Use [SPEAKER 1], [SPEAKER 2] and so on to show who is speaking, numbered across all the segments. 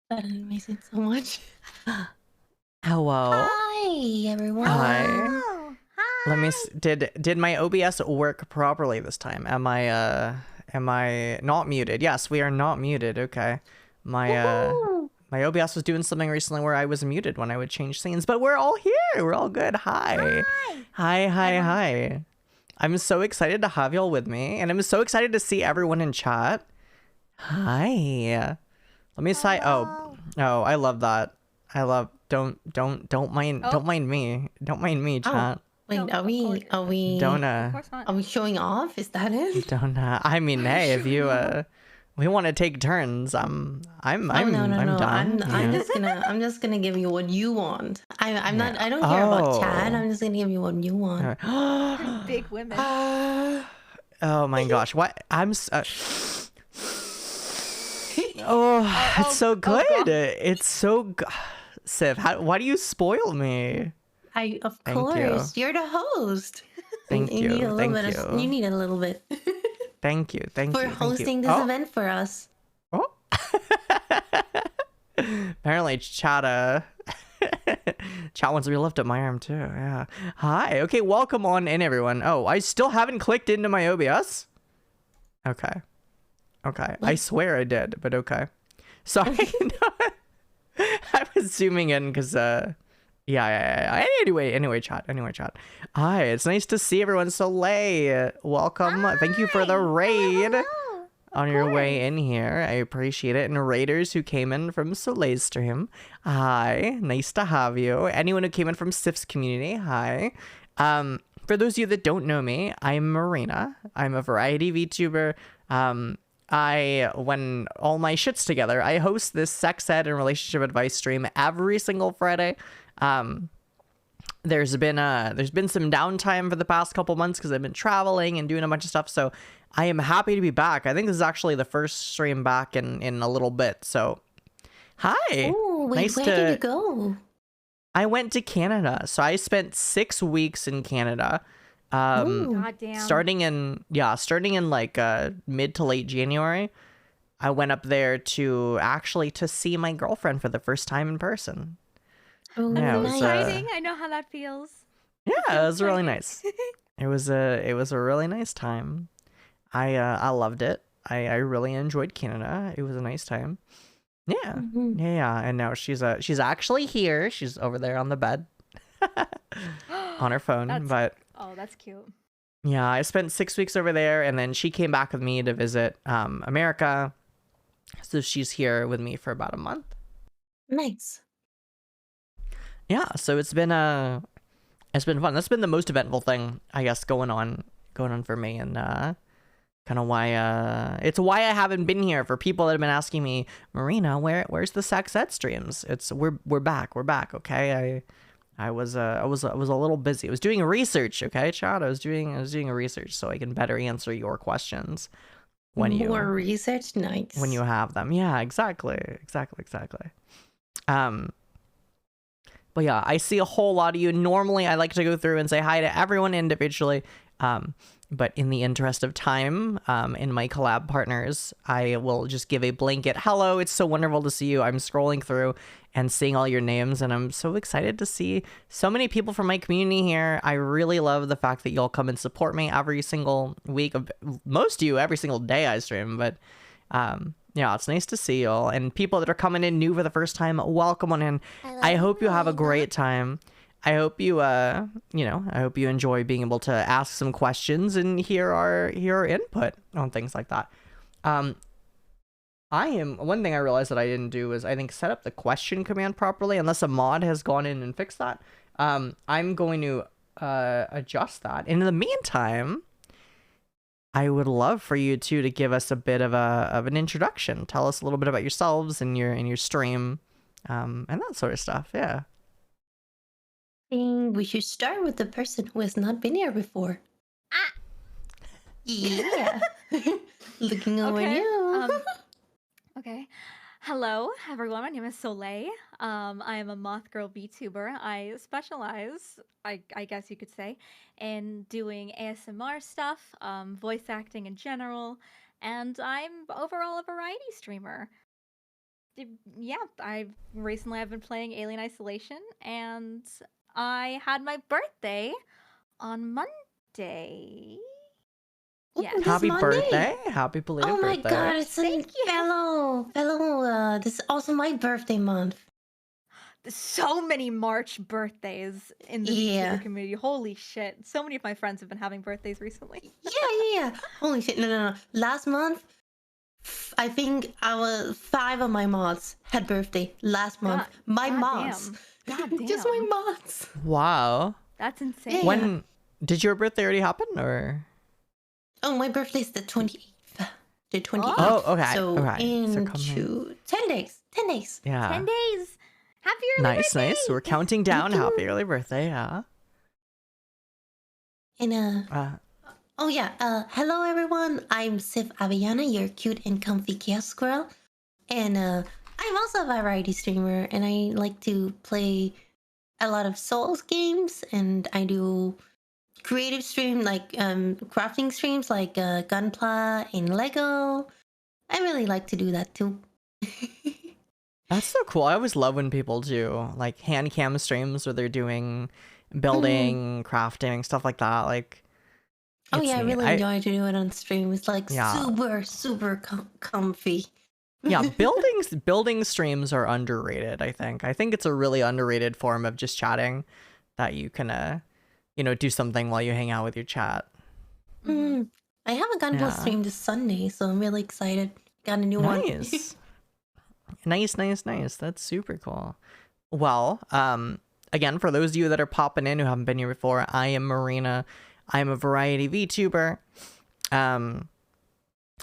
[SPEAKER 1] That makes it so much.
[SPEAKER 2] Hello.
[SPEAKER 1] Hi, everyone.
[SPEAKER 2] Hi.
[SPEAKER 3] Oh,
[SPEAKER 2] Let me.
[SPEAKER 3] hi.
[SPEAKER 2] Did my OBS work properly this time? Am I not muted? Yes, we are not muted. Okay. My OBS was doing something recently where I was muted when I would change scenes, but we're all here. We're all good. Hi.
[SPEAKER 3] Hi.
[SPEAKER 2] Hi. I'm so excited to have y'all with me, and I'm so excited to see everyone in chat. Hi. Let me say.
[SPEAKER 3] Hello.
[SPEAKER 2] Oh, I love that. I love. Don't mind.
[SPEAKER 3] Oh.
[SPEAKER 2] Don't mind me. Don't mind me, chat.
[SPEAKER 1] Wait,
[SPEAKER 3] No,
[SPEAKER 1] are we
[SPEAKER 2] Don't
[SPEAKER 3] Of course not.
[SPEAKER 1] are we showing off? Is that it?
[SPEAKER 2] don't. I mean, hey, if you we want to take turns. I'm
[SPEAKER 1] No.
[SPEAKER 2] down.
[SPEAKER 1] I'm
[SPEAKER 2] Yeah.
[SPEAKER 1] just gonna give you what you want. I'm not.
[SPEAKER 2] Yeah.
[SPEAKER 1] I don't care about chat.
[SPEAKER 2] Oh.
[SPEAKER 1] I'm just gonna give you what you want.
[SPEAKER 3] Big women.
[SPEAKER 2] Oh my gosh! What? Oh, it's so good.
[SPEAKER 3] God.
[SPEAKER 2] It's so good. Siv, why do you spoil me?
[SPEAKER 1] Of
[SPEAKER 2] Thank
[SPEAKER 1] course, you're the host.
[SPEAKER 2] Thank
[SPEAKER 1] You need
[SPEAKER 2] you.
[SPEAKER 1] a little
[SPEAKER 2] Thank
[SPEAKER 1] bit.
[SPEAKER 2] you.
[SPEAKER 1] You need a little bit
[SPEAKER 2] Thank you. Thank
[SPEAKER 1] for
[SPEAKER 2] you. Thank you.
[SPEAKER 1] hosting this event for us.
[SPEAKER 2] Oh. Apparently, chat wants to be lifted up my arm too. Yeah. Hi. Okay. Welcome on in, everyone. Oh, I still haven't clicked into my OBS. Okay. Okay. I swear I did, but okay. Sorry. I was zooming in because yeah. Anyway, chat. Hi. It's nice to see everyone. Soleil, welcome. Thank you for the raid.
[SPEAKER 3] Hello.
[SPEAKER 2] On your way in here. I appreciate it. And raiders who came in from Soleil's stream, hi. Nice to have you. Anyone who came in from Sif's community, hi. For those of you that don't know me, I'm Marina. I'm a variety VTuber. When all my shit's together, I host this sex ed and relationship advice stream every single Friday. There's been some downtime for the past couple months because I've been traveling and doing a bunch of stuff, so I am happy to be back. I think this is actually the first stream back in a little bit. So hi.
[SPEAKER 1] Oh, wait,
[SPEAKER 2] Nice
[SPEAKER 1] where
[SPEAKER 2] to-
[SPEAKER 1] did you go?
[SPEAKER 2] I went to Canada, so I spent 6 weeks in Canada.
[SPEAKER 3] Goddamn.
[SPEAKER 2] Starting in like mid to late January. I went up there to see my girlfriend for the first time in person.
[SPEAKER 1] Oh,
[SPEAKER 2] Yeah, it was,
[SPEAKER 3] Exciting. I know how that feels.
[SPEAKER 2] Yeah, it was really
[SPEAKER 3] exciting.
[SPEAKER 2] nice. It was a really nice time. I loved it. I really enjoyed Canada. It was a nice time. Yeah. Yeah. And now she's actually here. She's over there on the bed on her phone.
[SPEAKER 3] Oh, that's cute.
[SPEAKER 2] Yeah, I spent 6 weeks over there, and then she came back with me to visit America. So she's here with me for about a month.
[SPEAKER 1] Nice.
[SPEAKER 2] Yeah, so it's been fun. That's been the most eventful thing, I guess, going on for me, and kind of why it's why I haven't been here. For people that have been asking me, Marina, where's the sex ed streams? We're back, okay. I was a little busy. I was doing research, okay, Chad. I was doing a research so I can better answer your questions when
[SPEAKER 1] More research, nice.
[SPEAKER 2] when you have them. Yeah, exactly. But yeah, I see a whole lot of you. Normally, I like to go through and say hi to everyone individually. But in the interest of time, in my collab partners, I will just give a blanket hello. It's so wonderful to see you. I'm scrolling through and seeing all your names, and I'm so excited to see so many people from my community here. I really love the fact that y'all come and support me every single week. Most of you every single day I stream, but yeah, it's nice to see y'all. And people that are coming in new for the first time, welcome on in. I hope you have a great time. I hope you, I hope you enjoy being able to ask some questions and hear our input on things like that. One thing I realized that I didn't do is I think set up the question command properly, unless a mod has gone in and fixed that. I'm going to adjust that. And in the meantime, I would love for you two to give us a bit of an introduction. Tell us a little bit about yourselves and your stream, and that sort of stuff. Yeah.
[SPEAKER 1] I think we should start with the person who has not been here before. Yeah. Looking over you.
[SPEAKER 3] Okay. Hello, everyone. My name is Soleil. I am a moth girl VTuber. I specialize, I guess you could say, in doing ASMR stuff, voice acting in general, and I'm overall a variety streamer. Yeah, I've been playing Alien Isolation, and I had my birthday on Monday.
[SPEAKER 1] Ooh,
[SPEAKER 3] Yes.
[SPEAKER 1] this
[SPEAKER 2] Happy
[SPEAKER 1] Monday.
[SPEAKER 2] birthday. Happy
[SPEAKER 1] Oh
[SPEAKER 2] belated
[SPEAKER 1] my
[SPEAKER 2] birthday.
[SPEAKER 1] god, it's a
[SPEAKER 3] Thank you.
[SPEAKER 1] fellow. This is also my birthday month.
[SPEAKER 3] There's so many March birthdays in the VTuber
[SPEAKER 1] Yeah.
[SPEAKER 3] community. Holy shit. So many of my friends have been having birthdays recently.
[SPEAKER 1] Yeah. Holy shit. No. Last month, I think 5 of my mods had birthday last month. My
[SPEAKER 3] God
[SPEAKER 1] mods.
[SPEAKER 3] damn. God
[SPEAKER 1] Just my
[SPEAKER 3] damn.
[SPEAKER 1] mods.
[SPEAKER 2] Wow.
[SPEAKER 3] That's
[SPEAKER 1] Yeah.
[SPEAKER 3] insane.
[SPEAKER 2] When did your birthday already happen, or?
[SPEAKER 1] Oh, my birthday's the 28th. The 28th.
[SPEAKER 2] Oh, okay.
[SPEAKER 1] So
[SPEAKER 2] Okay. So
[SPEAKER 1] in
[SPEAKER 2] coming.
[SPEAKER 1] 10 days. 10 days.
[SPEAKER 3] 10
[SPEAKER 2] Yeah.
[SPEAKER 3] days. Happy early
[SPEAKER 2] Nice.
[SPEAKER 3] birthday.
[SPEAKER 2] We're counting down.
[SPEAKER 1] Thank
[SPEAKER 2] Happy
[SPEAKER 1] you.
[SPEAKER 2] early birthday. Yeah.
[SPEAKER 1] And oh yeah, hello everyone. I'm Sif Aviana, your cute and comfy chaos squirrel. And I'm also a variety streamer, and I like to play a lot of Souls games, and I do creative stream like crafting streams like Gunpla and Lego. I really like to do that too.
[SPEAKER 2] That's so cool. I always love when people do like hand cam streams where they're doing
[SPEAKER 1] Mm.
[SPEAKER 2] building, crafting, stuff like that. Like,
[SPEAKER 1] Oh
[SPEAKER 2] it's
[SPEAKER 1] yeah, I
[SPEAKER 2] neat.
[SPEAKER 1] really enjoy to do it on stream. It's like
[SPEAKER 2] Yeah.
[SPEAKER 1] super comfy.
[SPEAKER 2] Yeah, building streams are underrated, I think. I think it's a really underrated form of just chatting that you can do something while you hang out with your chat.
[SPEAKER 1] Mm. I have a Gunpla
[SPEAKER 2] Yeah.
[SPEAKER 1] stream this Sunday, so I'm really excited. Got a new one.
[SPEAKER 2] Nice. That's super cool. Well, again, for those of you that are popping in who haven't been here before, I am Marina. I'm a variety VTuber.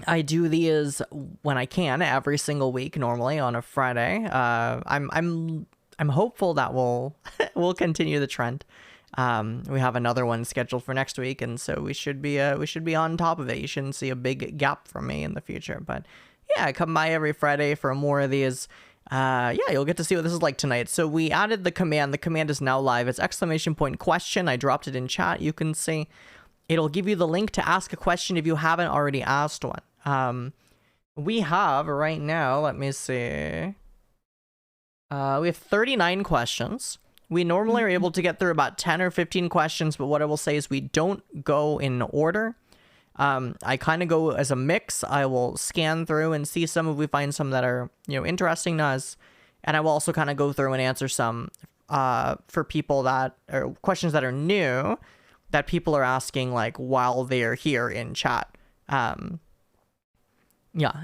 [SPEAKER 2] I do these when I can every single week, normally on a Friday. I'm hopeful that we'll continue the trend. We have another one scheduled for next week, and so we should be on top of it. You shouldn't see a big gap from me in the future. But yeah, come by every Friday for more of these. Yeah, you'll get to see what this is like tonight. So we added the command. The command is now live. It's !question. I dropped it in chat. You can see. It'll give you the link to ask a question if you haven't already asked one. We have right now, let me see. We have 39 questions. We normally are able to get through about 10 or 15 questions, but what I will say is we don't go in order. I kind of go as a mix. I will scan through and see some if we find some that are, interesting to us. And I will also kind of go through and answer some for people that are questions that are new that people are asking like while they're here in chat. Yeah,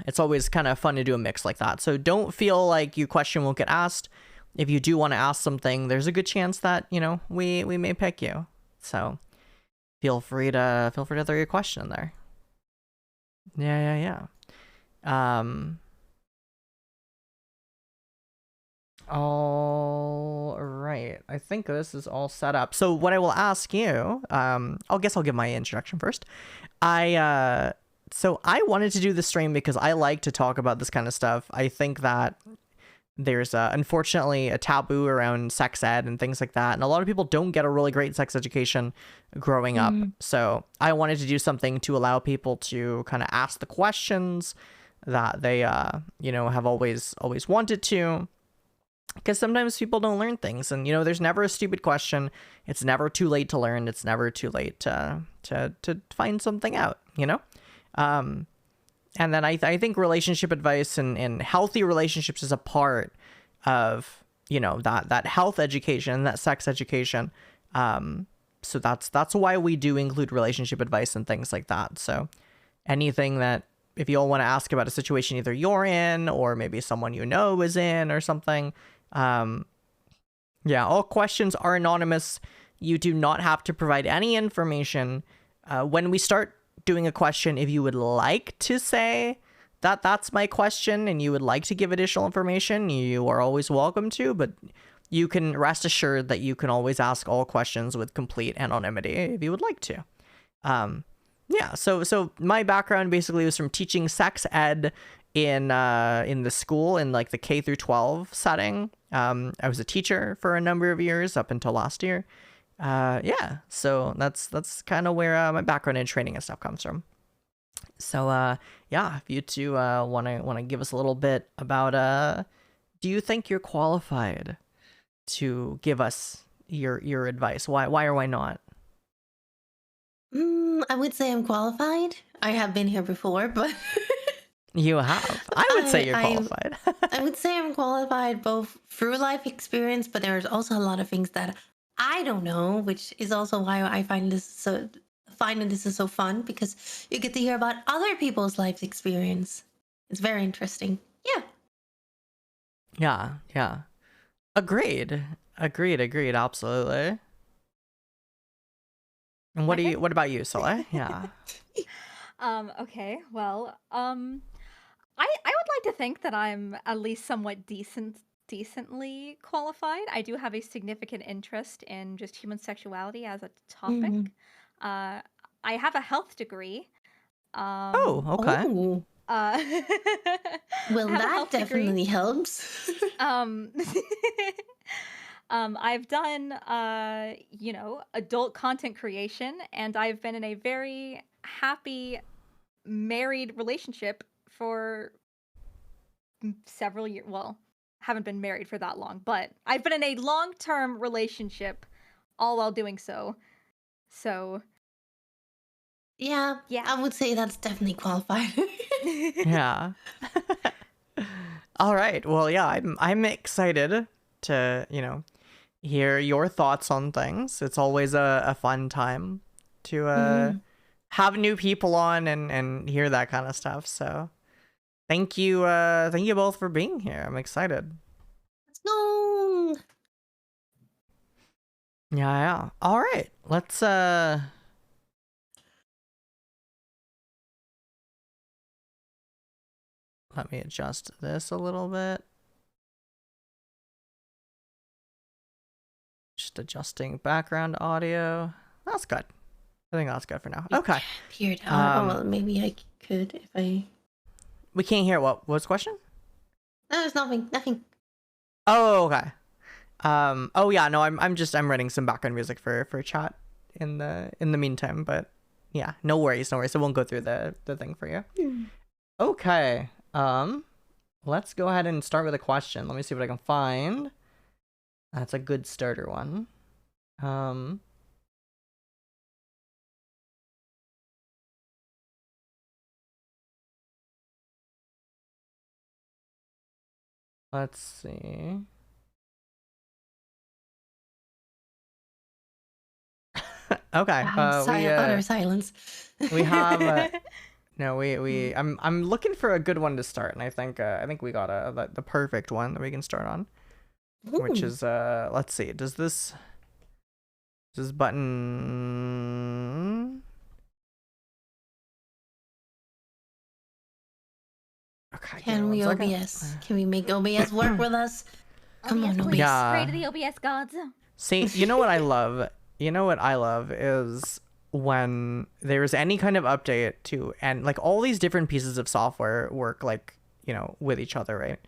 [SPEAKER 2] it's always kind of fun to do a mix like that. So don't feel like your question won't get asked. If you do want to ask something, there's a good chance that, we may pick you. So feel free to throw your question in there. Yeah. All right. I think this is all set up. So what I will ask you, I'll give my introduction first. So I wanted to do the stream because I like to talk about this kind of stuff. I think that there's unfortunately a taboo around sex ed and things like that. And a lot of people don't get a really great sex education growing up. So I wanted to do something to allow people to kind of ask the questions that they, have always wanted to. Because sometimes people don't learn things, and there's never a stupid question. It's never too late to learn. It's never too late to find something out. And then I think relationship advice and healthy relationships is a part of that health education, that sex education. So that's why we do include relationship advice and things like that. So anything that if you all want to ask about a situation either you're in or maybe someone is in or something. Yeah, all questions are anonymous. You do not have to provide any information. When we start doing a question, if you would like to say that that's my question and you would like to give additional information, you are always welcome to, but you can rest assured that you can always ask all questions with complete anonymity if you would like to. Yeah, so my background basically was from teaching sex ed in the school in like the K through 12 setting. I was a teacher for a number of years up until last year. Yeah, so that's kind of where my background in training and stuff comes from. So yeah, if you two want to give us a little bit about do you think you're qualified to give us your advice? Why or why not?
[SPEAKER 1] I would say I'm qualified. I have been here before, but
[SPEAKER 2] You have. I would say you're qualified.
[SPEAKER 1] I would say I'm qualified both through life experience, but there's also a lot of things that I don't know, which is also why I find this is so fun, because you get to hear about other people's life experience. It's very interesting. Yeah.
[SPEAKER 2] Yeah. Agreed. Absolutely. And what about you, Soleil? Yeah.
[SPEAKER 3] Okay. Well, I would like to think that I'm at least somewhat decently qualified. I do have a significant interest in just human sexuality as a topic.
[SPEAKER 1] Mhm.
[SPEAKER 3] I have a health degree.
[SPEAKER 2] Oh, okay.
[SPEAKER 1] Oh,
[SPEAKER 3] I
[SPEAKER 1] well,
[SPEAKER 3] have a
[SPEAKER 1] that
[SPEAKER 3] health degree.
[SPEAKER 1] definitely helps.
[SPEAKER 3] Um, I've done, adult content creation, and I've been in a very happy married relationship for several years. Well, haven't been married for that long, but I've been in a long-term relationship all while doing so. So,
[SPEAKER 1] Yeah,
[SPEAKER 3] yeah.
[SPEAKER 1] I would say that's definitely qualified.
[SPEAKER 2] Yeah. All right. Well, yeah, I'm excited to, hear your thoughts on things. It's always a fun time to have new people on and hear that kind of stuff. So thank you both for being here. I'm excited.
[SPEAKER 1] Let's go.
[SPEAKER 2] Yeah. All right. Let's let me adjust this a little bit. Just adjusting background audio. That's good. I think that's good for now. Okay.
[SPEAKER 1] Hear it out. Well, maybe I could if I.
[SPEAKER 2] We can't hear what's the question?
[SPEAKER 1] No, there's nothing.
[SPEAKER 2] Oh, okay. Oh yeah, no, I'm writing some background music for chat in the meantime, but yeah, no worries. It won't go through the thing for you. Okay. Let's go ahead and start with a question. Let me see what I can find. That's a good starter one. Let's see. Okay.
[SPEAKER 1] Utter silence.
[SPEAKER 2] We have no, I'm looking for a good one to start, and I think we got the perfect one that we can start on, which is let's see. Does this button? Okay.
[SPEAKER 1] Can we OBS? Can we make OBS work with us? Come on, OBS.
[SPEAKER 2] Yeah.
[SPEAKER 3] Pray to the OBS gods.
[SPEAKER 2] See, you know what I love? Is when there's any kind of update to, and like all these different pieces of software work like, with each other, right?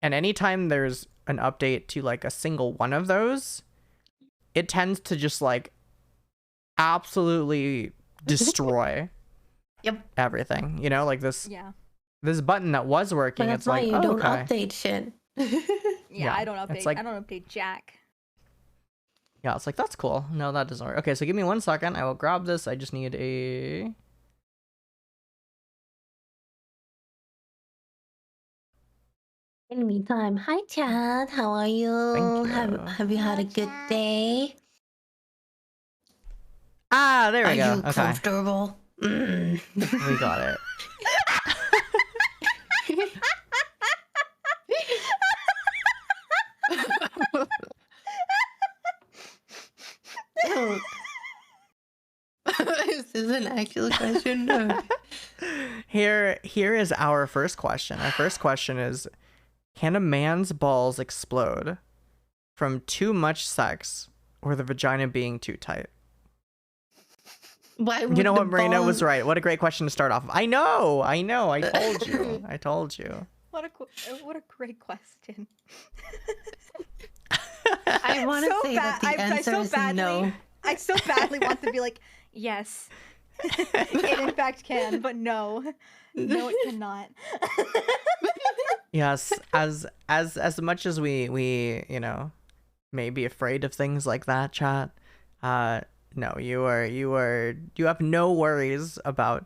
[SPEAKER 2] And anytime there's an update to like a single one of those, it tends to just like absolutely destroy everything, like this.
[SPEAKER 3] Yeah.
[SPEAKER 2] This button that was working,
[SPEAKER 1] But that's
[SPEAKER 2] it's
[SPEAKER 1] why
[SPEAKER 2] like,
[SPEAKER 1] you don't
[SPEAKER 2] okay.
[SPEAKER 1] update shit.
[SPEAKER 3] Yeah, I don't update.
[SPEAKER 2] It's like,
[SPEAKER 3] I don't update Jack.
[SPEAKER 2] Yeah, it's like, that's cool. No, that doesn't work. Okay, so give me 1 second. I will grab this. I just need a...
[SPEAKER 1] In the meantime, hi Chad, how are you?
[SPEAKER 2] Thank you.
[SPEAKER 1] Have you had a good day?
[SPEAKER 2] Ah, there we go.
[SPEAKER 1] Are you comfortable?
[SPEAKER 2] We got it.
[SPEAKER 1] Is this an actual question? No.
[SPEAKER 2] Here is our first question. Our first question is, can a man's balls explode from too much sex or the vagina being too tight?
[SPEAKER 1] Why
[SPEAKER 2] You know what, Marina was right. What a great question to start off. I know. I told you. I told you.
[SPEAKER 3] What a great question.
[SPEAKER 1] I want to say that the answer is no.
[SPEAKER 3] I so badly want to be like, yes, it in fact can, but no, it cannot.
[SPEAKER 2] Yes, as much as we may be afraid of things like that, chat. No, you have no worries about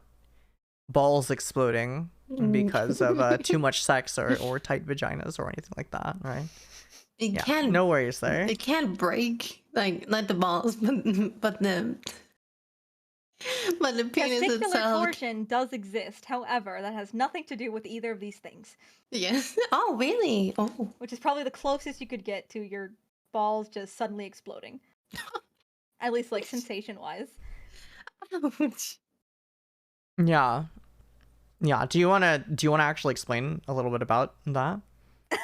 [SPEAKER 2] balls exploding because of too much sex or tight vaginas or anything like that, right?
[SPEAKER 1] It
[SPEAKER 2] Yeah,
[SPEAKER 1] can't.
[SPEAKER 2] no worries there.
[SPEAKER 1] It can't break like not the balls, but the penis
[SPEAKER 3] Testicular
[SPEAKER 1] itself.
[SPEAKER 3] torsion does exist. However, that has nothing to do with either of these things,
[SPEAKER 1] Yes. Oh, really? Oh.
[SPEAKER 3] which is probably the closest you could get to your balls just suddenly exploding. At least, like, sensation-wise.
[SPEAKER 1] Ouch.
[SPEAKER 2] Yeah. Yeah. Do you wanna actually explain a little bit about that?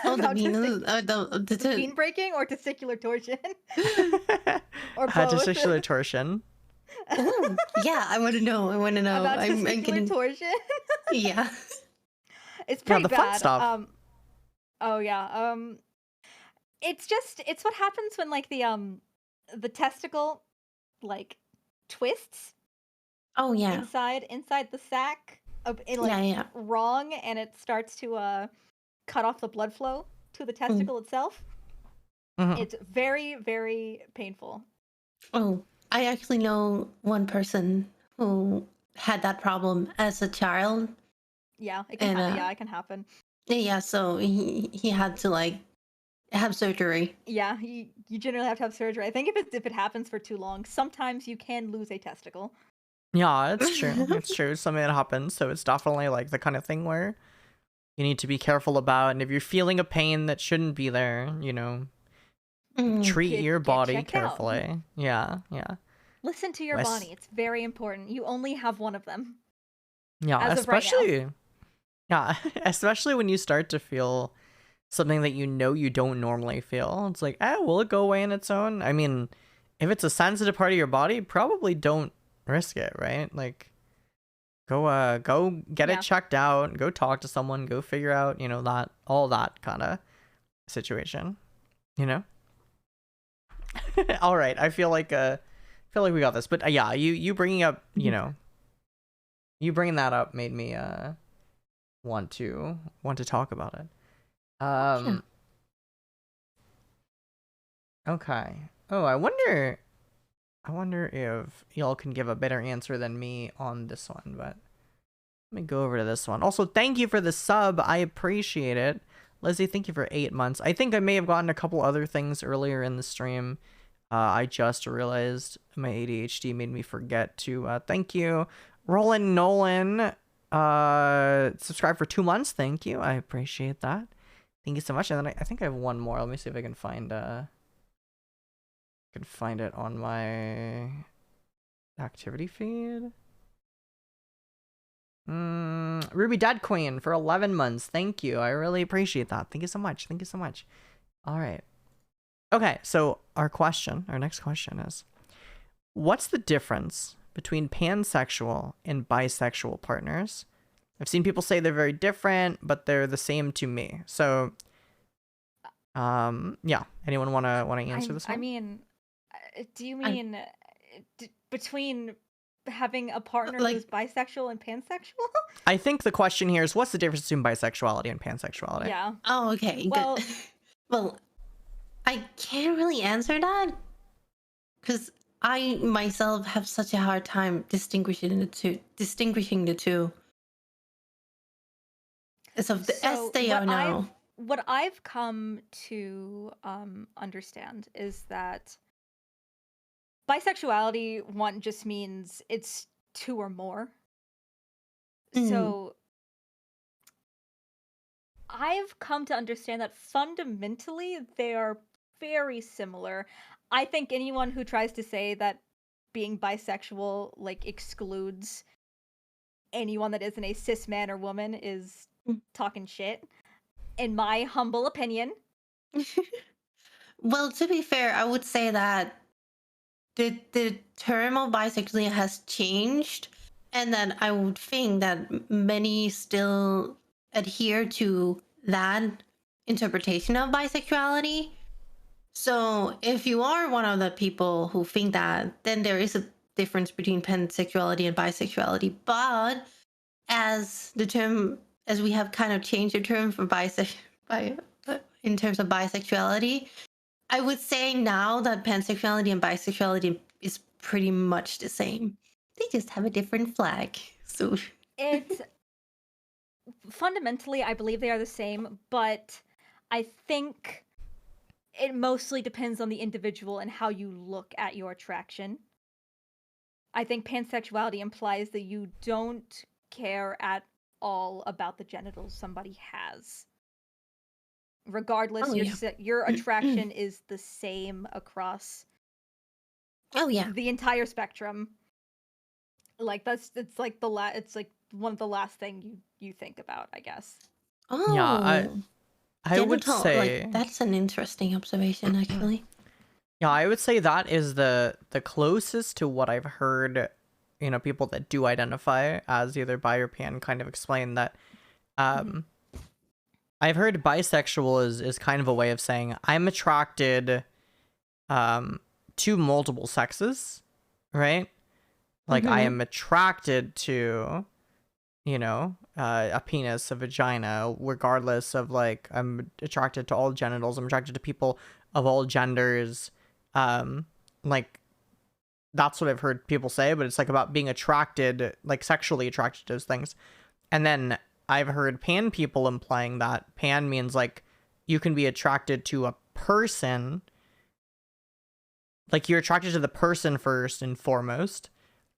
[SPEAKER 1] Oh, the
[SPEAKER 3] About
[SPEAKER 1] penis.
[SPEAKER 3] the peen breaking or testicular torsion? Or both?
[SPEAKER 2] Testicular torsion.
[SPEAKER 1] Oh, yeah. I want to know. I want to know.
[SPEAKER 3] About
[SPEAKER 1] I'm
[SPEAKER 3] testicular
[SPEAKER 1] getting.
[SPEAKER 3] torsion?
[SPEAKER 1] Yeah.
[SPEAKER 3] It's pretty
[SPEAKER 2] the
[SPEAKER 3] bad.
[SPEAKER 2] fun stuff.
[SPEAKER 3] Oh yeah. It's what happens when like the testicle like twists
[SPEAKER 1] Oh, yeah.
[SPEAKER 3] inside the sac
[SPEAKER 1] Yeah.
[SPEAKER 3] wrong, and it starts to cut off the blood flow to the testicle itself.
[SPEAKER 2] Mhm.
[SPEAKER 3] It's very, very painful.
[SPEAKER 1] Oh, I actually know one person who had that problem as a child.
[SPEAKER 3] Yeah, it can
[SPEAKER 1] And
[SPEAKER 3] yeah, it can happen.
[SPEAKER 1] yeah, so he had to like have surgery.
[SPEAKER 3] Yeah, you generally have to have surgery. I think if it happens for too long, sometimes you can lose a testicle.
[SPEAKER 2] Yeah, it's true. It's true. Something that happens. So it's definitely like the kind of thing where you need to be careful about. And if you're feeling a pain that shouldn't be there, treat your body
[SPEAKER 3] checked out.
[SPEAKER 2] carefully. Yeah, yeah.
[SPEAKER 3] Listen to your body. It's very important. You only have one of them.
[SPEAKER 2] Yeah,
[SPEAKER 3] As of right now.
[SPEAKER 2] especially yeah, especially when you start to feel something that you don't normally feel. It's like, will it go away on its own? I mean, if it's a sensitive part of your body, probably don't risk it, right? Like go get
[SPEAKER 3] Yeah.
[SPEAKER 2] it checked out, go talk to someone, go figure out, that all that kind of situation, All right, I feel like we got this. But yeah, you bringing up, you bringing that up made me want to talk about it.
[SPEAKER 1] Yeah.
[SPEAKER 2] Okay. Oh, I wonder if y'all can give a better answer than me on this one, but let me go over to this one. Also, thank you for the sub. I appreciate it. Lizzie, thank you for 8 months. I think I may have gotten a couple other things earlier in the stream. I just realized my ADHD made me forget to thank you. Roland Nolan, subscribe for 2 months. Thank you. I appreciate that. Thank you so much. And then I think I have one more. Let me see if I can find it on my activity feed. Ruby Dad Queen for 11 months. Thank you. I really appreciate that. Thank you so much. Thank you so much. All right. Okay, so our next question is, what's the difference between pansexual and bisexual partners? I've seen people say they're very different, but they're the same to me. So, yeah. Anyone wanna answer this one?
[SPEAKER 3] I mean, do you mean between having a partner
[SPEAKER 1] Like-
[SPEAKER 3] who's bisexual and pansexual?
[SPEAKER 2] I think the question here is, what's the difference between bisexuality and pansexuality?
[SPEAKER 3] Yeah.
[SPEAKER 1] Oh, okay.
[SPEAKER 3] Well-
[SPEAKER 1] Good. Well, I can't really answer that because I myself have such a hard time distinguishing the two. So as they are now.
[SPEAKER 3] What I've come to understand is that bisexuality, one, just means it's two or more. So I've come to understand that fundamentally they are very similar. I think anyone who tries to say that being bisexual like excludes anyone that isn't a cis man or woman is talking shit, in my humble opinion.
[SPEAKER 1] Well, to be fair, I would say that the term of bisexuality has changed, and then I would think that many still adhere to that interpretation of bisexuality. So if you are one of the people who think that, then there is a difference between pansexuality and bisexuality. But as the term as we have kind of changed the term for in terms of bisexuality, I would say now that pansexuality and bisexuality is pretty much the same. They just have a different flag. So
[SPEAKER 3] It's fundamentally, I believe they are the same, but I think it mostly depends on the individual and how you look at your attraction. I think pansexuality implies that you don't care at all about the genitals somebody has. Regardless,
[SPEAKER 1] Oh, yeah.
[SPEAKER 3] your attraction is the same across
[SPEAKER 1] oh yeah.
[SPEAKER 3] the entire spectrum. Like it's like it's like one of the last thing you think about, I guess.
[SPEAKER 2] Yeah,
[SPEAKER 1] Oh,
[SPEAKER 2] I would
[SPEAKER 1] genital,
[SPEAKER 2] say
[SPEAKER 1] like that's an interesting observation, actually.
[SPEAKER 2] yeah, I would say that is the closest to what I've heard, people that do identify as either bi or pan kind of explain that. I've heard bisexual is kind of a way of saying I'm attracted to multiple sexes, right? Like I am attracted to, a penis, a vagina, regardless of like I'm attracted to all genitals. I'm attracted to people of all genders. Like that's what I've heard people say, but it's like about being attracted, like sexually attracted to those things. And then I've heard pan people implying that pan means like you can be attracted to a person. Like you're attracted to the person first and foremost.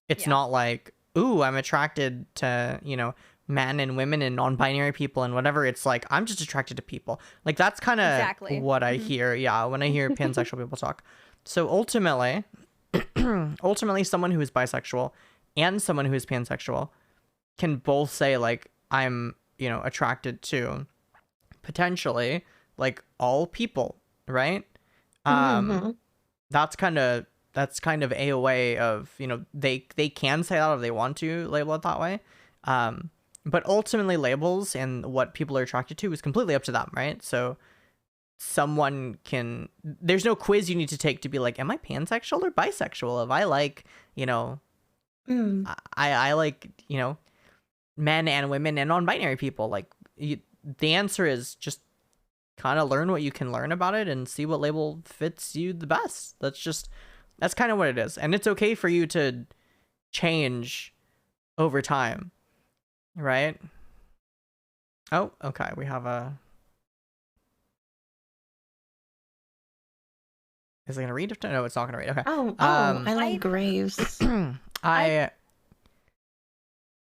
[SPEAKER 2] It's not like, ooh, I'm attracted to, men and women and non-binary people and whatever. It's like, I'm just attracted to people. Like that's kind of
[SPEAKER 3] Exactly.
[SPEAKER 2] what I hear. Yeah. When I hear pansexual people talk. So ultimately, someone who is bisexual and someone who is pansexual can both say like, I'm, attracted to potentially like all people, right? That's kind of a way of, they can say that if they want to label it that way. But ultimately labels and what people are attracted to is completely up to them, right? So there's no quiz you need to take to be like, am I pansexual or bisexual? If I like, I like, men and women and non-binary people, like the answer is just kind of learn what you can learn about it and see what label fits you the best. That's kind of what it is. And it's okay for you to change over time, right? Oh, okay. We have is it going to read? No, it's not going to read. Okay.
[SPEAKER 1] I like graves.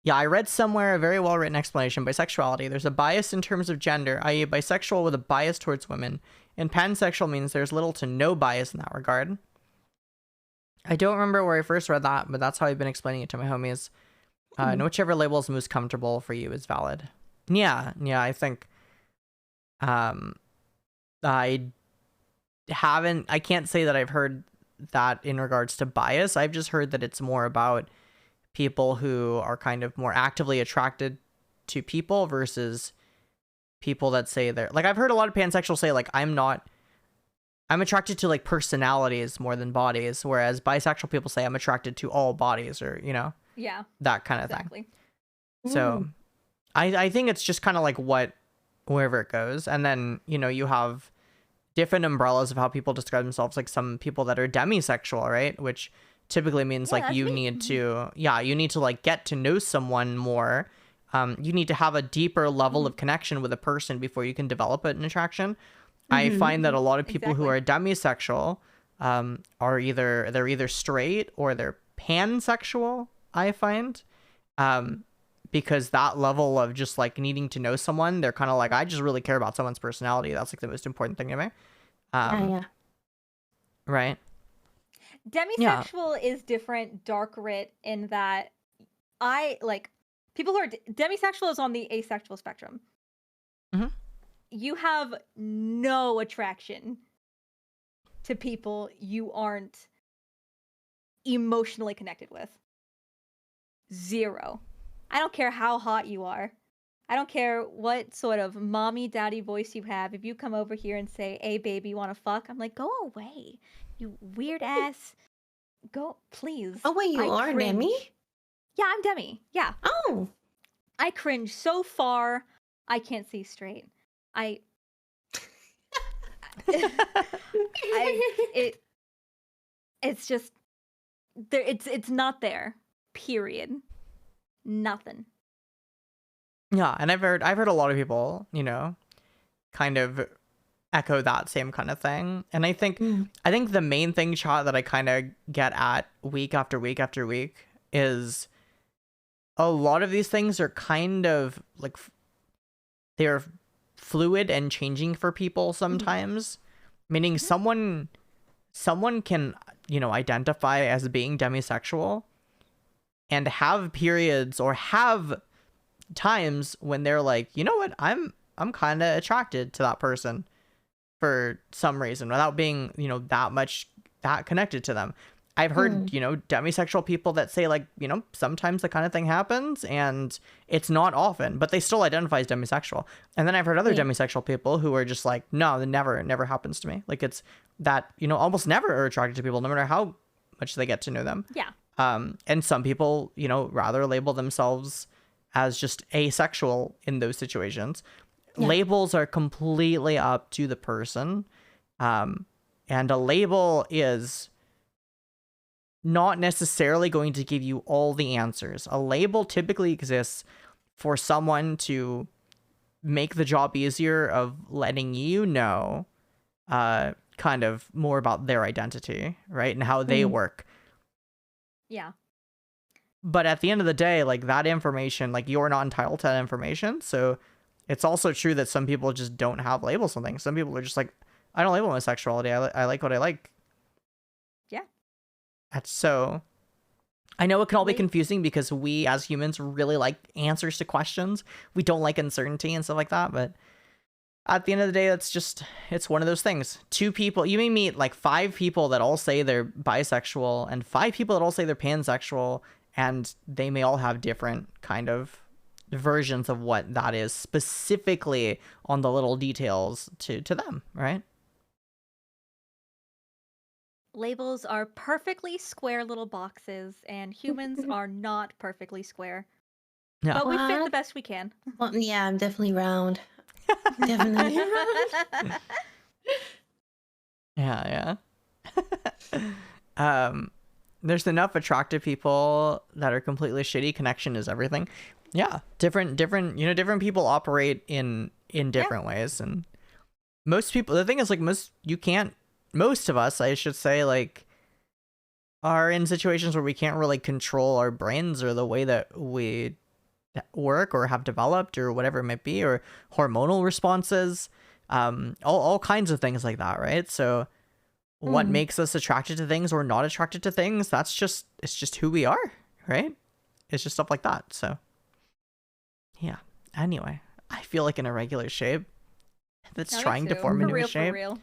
[SPEAKER 2] I read somewhere a very well-written explanation. Bisexuality, there's a bias in terms of gender, i.e. bisexual with a bias towards women, and pansexual means there's little to no bias in that regard. I don't remember where I first read that, but that's how I've been explaining it to my homies. And whichever label is most comfortable for you is valid. Yeah, I think I can't say that I've heard that in regards to bias. I've just heard that it's more about people who are kind of more actively attracted to people versus people that say they're like, I've heard a lot of pansexuals say like, I'm attracted to like personalities more than bodies, whereas bisexual people say I'm attracted to all bodies, or that kind of thing. So I think it's just kind of like wherever it goes. And then you have different umbrellas of how people describe themselves, like some people that are demisexual, right, which typically means like you need to like get to know someone more. You need to have a deeper level of connection with a person before you can develop an attraction. I find that a lot of people who are demisexual are either straight or they're pansexual, I find. Because that level of just like needing to know someone, they're kind of like, I just really care about someone's personality. That's like the most important thing to me. Right.
[SPEAKER 3] Demisexual is different, dark writ, in that I like people who are demisexual is on the asexual spectrum. You have no attraction to people you aren't emotionally connected with. Zero. I don't care how hot you are. I don't care what sort of mommy daddy voice you have. If you come over here and say, "Hey baby, you want to fuck?" I'm like, "Go away, you weird ass. Go, please."
[SPEAKER 1] Oh wait, are
[SPEAKER 3] cringe.
[SPEAKER 1] Demi?
[SPEAKER 3] Yeah, I'm Demi. Yeah.
[SPEAKER 1] Oh.
[SPEAKER 3] I cringe so far I can't see straight. I I it's just there. It's not there. Period. Nothing.
[SPEAKER 2] Yeah, and I've heard a lot of people, kind of echo that same kind of thing. And I think the main thing, Chat, that I kind of get at week after week after week is a lot of these things are kind of like they're fluid and changing for people sometimes, meaning someone can, identify as being demisexual and have periods or have times when they're like, you know what, I'm kind of attracted to that person for some reason without being, that connected to them. I've heard, demisexual people that say like, sometimes the kind of thing happens and it's not often, but they still identify as demisexual. And then I've heard other demisexual people who are just like, no, it never happens to me. Like it's that, almost never are attracted to people no matter how much they get to know them.
[SPEAKER 3] Yeah.
[SPEAKER 2] And some people, rather label themselves as just asexual in those situations. Yeah. Labels are completely up to the person. And a label is not necessarily going to give you all the answers. A label typically exists for someone to make the job easier of letting you know kind of more about their identity, right? And how they work.
[SPEAKER 3] Yeah.
[SPEAKER 2] But at the end of the day, like that information, like you're not entitled to that information. So it's also true that some people just don't have labels on things. Some people are just like, I don't label my sexuality. I like what I like.
[SPEAKER 3] Yeah.
[SPEAKER 2] That's so... I know it can all be confusing because we as humans really like answers to questions. We don't like uncertainty and stuff like that. But at the end of the day, it's one of those things. Two people, you may meet like 5 people that all say they're bisexual and 5 people that all say they're pansexual, and they may all have different kind of versions of what that is specifically on the little details to them, right?
[SPEAKER 3] Labels are perfectly square little boxes, and humans are not perfectly square.
[SPEAKER 2] Yeah.
[SPEAKER 3] But we fit the best we can.
[SPEAKER 1] Well, yeah, I'm definitely round. Definitely round.
[SPEAKER 2] Yeah. There's enough attractive people that are completely shitty. Connection is everything. Yeah. Different people operate in different ways. And most people, the thing is like most of us, I should say, like are in situations where we can't really control our brains or the way that we work or have developed or whatever it might be, or hormonal responses, all kinds of things like that, right? So what makes us attracted to things or not attracted to things, it's just who we are, right? It's just stuff like that. So yeah, anyway, I feel like in a regular shape that's trying to form into a shape. For real.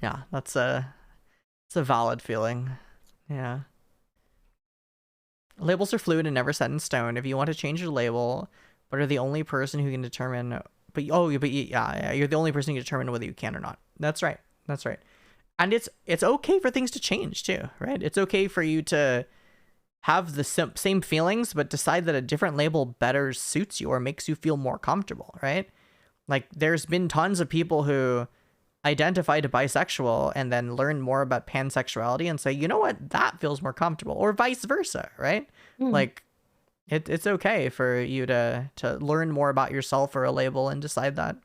[SPEAKER 2] Yeah, it's a valid feeling. Yeah. Labels are fluid and never set in stone. If you want to change your label, but are the only person who can determine, you're the only person who can determine whether you can or not. That's right. And it's okay for things to change too, right? It's okay for you to have the same feelings, but decide that a different label better suits you or makes you feel more comfortable, right? Like there's been tons of people who identify to bisexual and then learn more about pansexuality and say, you know what, that feels more comfortable, or vice versa, right? Like it's okay for you to learn more about yourself or a label and decide that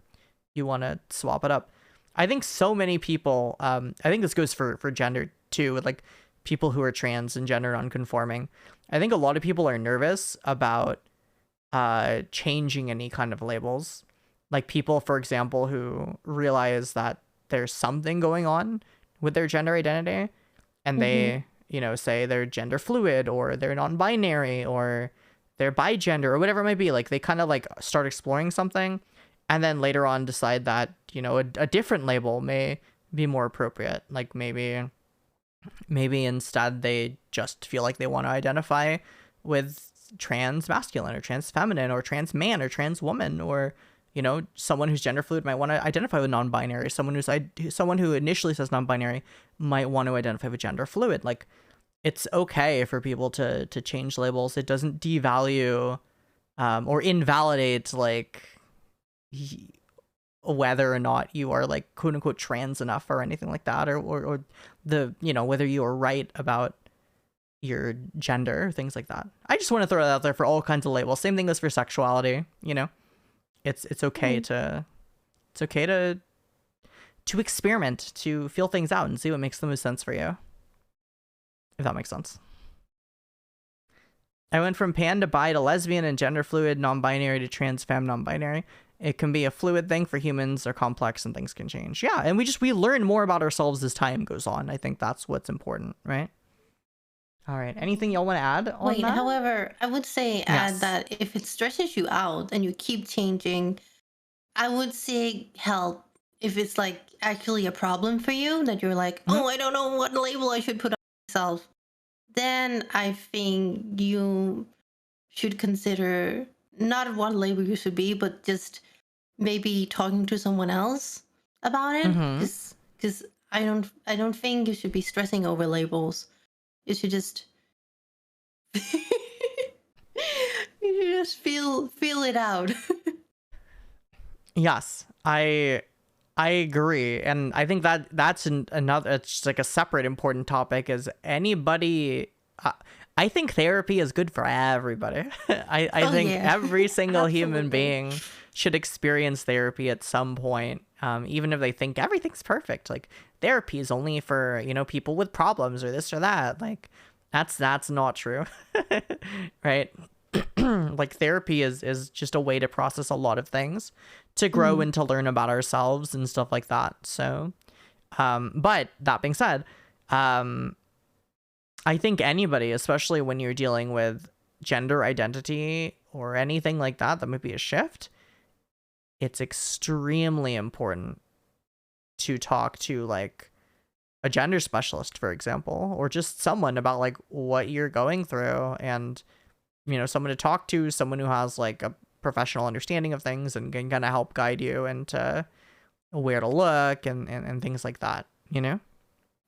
[SPEAKER 2] you want to swap it up. I think so many people, I think this goes for gender too, with like people who are trans and gender nonconforming. I think a lot of people are nervous about changing any kind of labels. Like people, for example, who realize that there's something going on with their gender identity and they, say they're gender fluid or they're non-binary or they're bigender or whatever it might be. Like they kind of like start exploring something and then later on decide that, a different label may be more appropriate. Like maybe instead they just feel like they want to identify with trans masculine or trans feminine or trans man or trans woman, or someone who's gender fluid might want to identify with non-binary. Someone who initially says non-binary might want to identify with gender fluid. Like it's okay for people to change labels. It doesn't devalue or invalidate like whether or not you are like quote unquote trans enough or anything like that, or the, you know, whether you are right about your gender, things like that. I just want to throw that out there for all kinds of labels. Same thing goes for sexuality, you know. It's okay to experiment, to feel things out and see what makes the most sense for you. If that makes sense. I went from pan to bi to lesbian and gender fluid, non-binary to trans femme non-binary. It can be a fluid thing for humans. They're complex and things can change. Yeah, and we learn more about ourselves as time goes on. I think that's what's important, right? All right. Anything y'all want to add on
[SPEAKER 1] Wait,
[SPEAKER 2] that?
[SPEAKER 1] however, I would say add that if it stresses you out and you keep changing, I would say help if it's like actually a problem for you that you're like, oh, I don't know what label I should put on myself. Then I think you should consider not what label you should be, but just maybe talking to someone else about it. Because I don't think you should be stressing over labels. You should just you should just feel it out.
[SPEAKER 2] Yes, I agree, and I think that's another. It's just like a separate important topic. Is anybody? I think therapy is good for everybody. I think every single human being should experience therapy at some point, even if they think everything's perfect. Like therapy is only for, you know, people with problems or this or that. Like that's not true, right? Like therapy is just a way to process a lot of things, to grow and to learn about ourselves and stuff like that. So, but that being said, I think anybody, especially when you're dealing with gender identity or anything like that might be a shift, it's extremely important to talk to like a gender specialist, for example, or just someone about like what you're going through, and, you know, someone to talk to, someone who has like a professional understanding of things and can kind of help guide you into where to look and things like that, you know?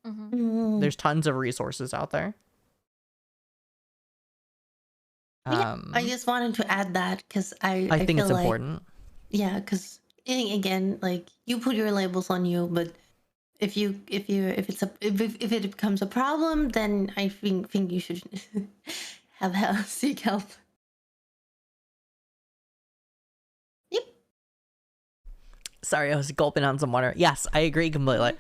[SPEAKER 2] There's tons of resources out there.
[SPEAKER 1] Yeah, I just wanted to add that because I
[SPEAKER 2] think
[SPEAKER 1] feel
[SPEAKER 2] it's
[SPEAKER 1] like,
[SPEAKER 2] important.
[SPEAKER 1] Yeah, because again, like you put your labels on you, but if it becomes a problem, then I think you should have help, seek help. Yep.
[SPEAKER 2] Sorry, I was gulping on some water. Yes, I agree completely.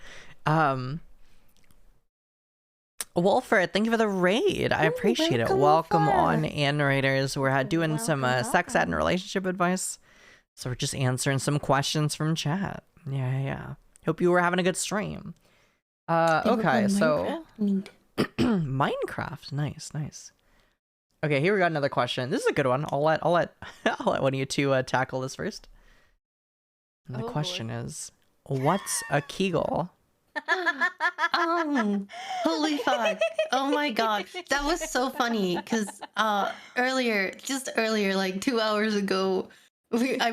[SPEAKER 2] Wolfert, thank you for the raid. I appreciate it. Welcome on in, raiders. We're doing some sex ed and relationship advice. So we're just answering some questions from chat. Yeah. Hope you were having a good stream. Okay, so Minecraft. Nice. Okay, here we got another question. This is a good one. I'll let one of you two tackle this first. And the question is, what's a Kegel?
[SPEAKER 1] Holy fuck. Oh my god, that was so funny because earlier, like 2 hours ago, I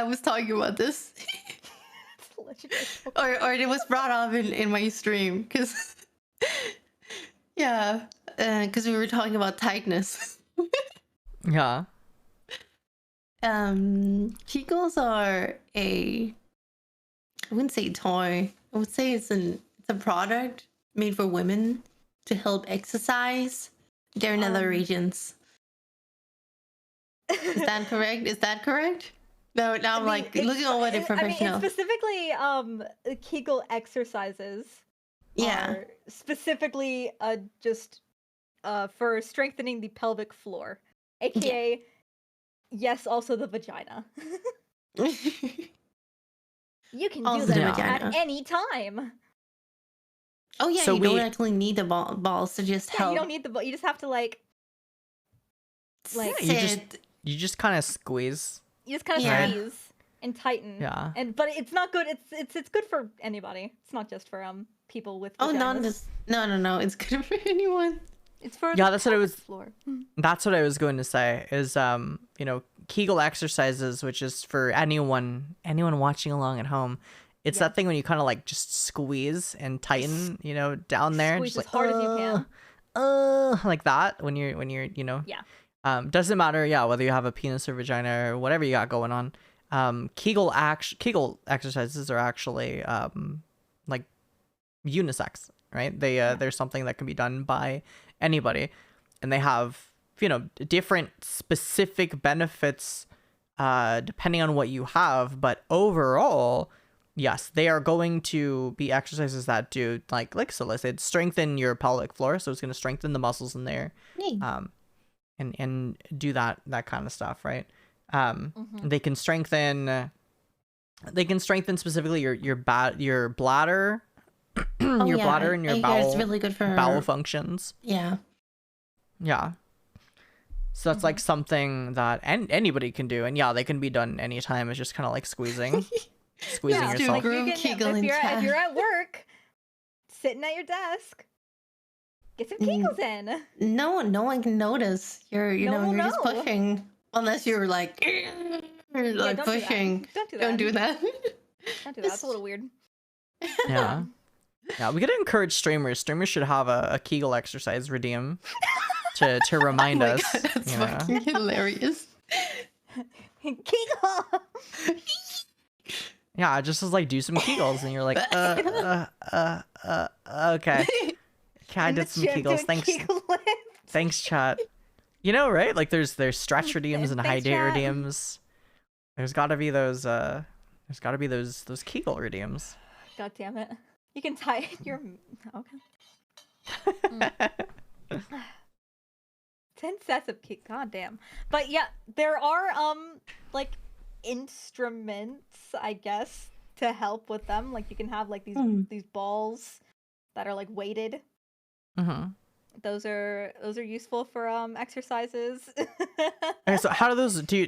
[SPEAKER 1] was talking about this or it was brought up in my stream because because we were talking about tightness.
[SPEAKER 2] Yeah.
[SPEAKER 1] Kegels are I wouldn't say toy. I would say it's a product made for women to help exercise their nether regions. Is that correct? No, now I'm like looking over the professional.
[SPEAKER 3] I mean, it's specifically Kegel exercises.
[SPEAKER 1] Yeah.
[SPEAKER 3] Are specifically just for strengthening the pelvic floor, aka yes, also the vagina. You can do that at any time.
[SPEAKER 1] Oh yeah, so you don't actually need the balls to just help.
[SPEAKER 3] You don't need the ball. You just have to like
[SPEAKER 2] you just kind of squeeze.
[SPEAKER 3] You just kind of squeeze and tighten.
[SPEAKER 2] Yeah.
[SPEAKER 3] But it's not good. It's good for anybody. It's not just for people with vaginas.
[SPEAKER 1] No. It's good for anyone.
[SPEAKER 3] It's for
[SPEAKER 2] that's what I was.
[SPEAKER 3] Floor.
[SPEAKER 2] That's what I was going to say. Is you know, Kegel exercises, which is for anyone watching along at home. It's that thing when you kind of like just squeeze and tighten, you know, down there.
[SPEAKER 3] Squeeze
[SPEAKER 2] just
[SPEAKER 3] as
[SPEAKER 2] like,
[SPEAKER 3] hard as you can.
[SPEAKER 2] Like that when you're, you know.
[SPEAKER 3] Yeah.
[SPEAKER 2] Doesn't matter, whether you have a penis or vagina or whatever you got going on. Kegel exercises are actually like unisex, right? They're something that can be done by anybody, and they have, you know, different specific benefits depending on what you have, but overall, yes, they are going to be exercises that do, like so let's say, strengthen your pelvic floor, so it's going to strengthen the muscles in there,
[SPEAKER 1] Hey.
[SPEAKER 2] and do that kind of stuff, right?
[SPEAKER 3] Mhm.
[SPEAKER 2] They can strengthen specifically your bladder,
[SPEAKER 1] Oh
[SPEAKER 2] your
[SPEAKER 1] yeah,
[SPEAKER 2] bladder and your
[SPEAKER 1] I hear it's
[SPEAKER 2] bowel
[SPEAKER 1] really good for
[SPEAKER 2] functions.
[SPEAKER 1] yeah.
[SPEAKER 2] Yeah. So that's like something that anybody can do, and yeah, they can be done anytime. It's just kind of like squeezing
[SPEAKER 3] Yeah,
[SPEAKER 1] Stu
[SPEAKER 2] yourself.
[SPEAKER 3] like you
[SPEAKER 1] Groom
[SPEAKER 3] can
[SPEAKER 1] Kegel in
[SPEAKER 3] if you're
[SPEAKER 1] chat.
[SPEAKER 3] at work, sitting at your desk, get some
[SPEAKER 1] Mm,
[SPEAKER 3] Kegels in.
[SPEAKER 1] no one can notice.
[SPEAKER 3] No one will
[SPEAKER 1] You're just
[SPEAKER 3] know.
[SPEAKER 1] pushing. Unless you're like you're
[SPEAKER 3] Yeah,
[SPEAKER 1] like
[SPEAKER 3] don't do that.
[SPEAKER 1] pushing.
[SPEAKER 3] Don't do
[SPEAKER 1] Don't
[SPEAKER 3] that.
[SPEAKER 1] do that.
[SPEAKER 3] Don't do that. It's a little weird.
[SPEAKER 2] Yeah. Yeah, we gotta encourage streamers. Streamers should have a Kegel exercise redeem to
[SPEAKER 1] Oh
[SPEAKER 2] remind
[SPEAKER 1] my
[SPEAKER 2] us.
[SPEAKER 1] god, that's
[SPEAKER 2] You know?
[SPEAKER 1] fucking hilarious.
[SPEAKER 3] Kegel.
[SPEAKER 2] Yeah, just as like do some Kegels, and you're like, okay. Okay, I
[SPEAKER 3] In the
[SPEAKER 2] did some
[SPEAKER 3] gym
[SPEAKER 2] Kegels.
[SPEAKER 3] doing
[SPEAKER 2] Thanks,
[SPEAKER 3] Kegel lifts.
[SPEAKER 2] thanch, chat. You know, right? Like there's stretch redeems and
[SPEAKER 3] Thanks,
[SPEAKER 2] hydrate
[SPEAKER 3] chat.
[SPEAKER 2] redeems. There's gotta be those those Kegel redeems.
[SPEAKER 3] God damn it. You can tie your okay. 10 sets of Kegel. God damn. But yeah, there are like instruments, I guess, to help with them. Like you can have like these balls that are like weighted.
[SPEAKER 2] Mm-hmm.
[SPEAKER 3] Those are useful for exercises.
[SPEAKER 2] Okay, so how do those do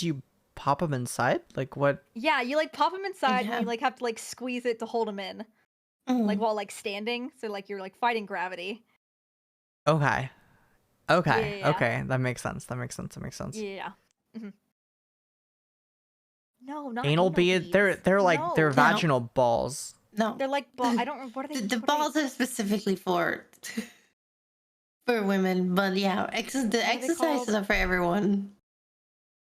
[SPEAKER 2] you pop them inside? Like what?
[SPEAKER 3] Yeah, you like pop them inside
[SPEAKER 1] Yeah.
[SPEAKER 3] and you like have to like squeeze it to hold them in, like while like standing. So like you're like fighting gravity.
[SPEAKER 2] Okay. Okay.
[SPEAKER 3] Yeah.
[SPEAKER 2] Okay. That makes sense.
[SPEAKER 3] Yeah. Mhm. No, not
[SPEAKER 2] Anal
[SPEAKER 3] anal
[SPEAKER 2] beads.
[SPEAKER 3] beads.
[SPEAKER 2] They're like
[SPEAKER 3] No.
[SPEAKER 2] they're
[SPEAKER 1] No.
[SPEAKER 2] vaginal balls.
[SPEAKER 1] No.
[SPEAKER 3] They're like I don't know what are they.
[SPEAKER 1] The
[SPEAKER 3] what are
[SPEAKER 1] balls are specifically for for women, but yeah, the
[SPEAKER 3] are they
[SPEAKER 1] exercises
[SPEAKER 3] called?
[SPEAKER 1] are for everyone.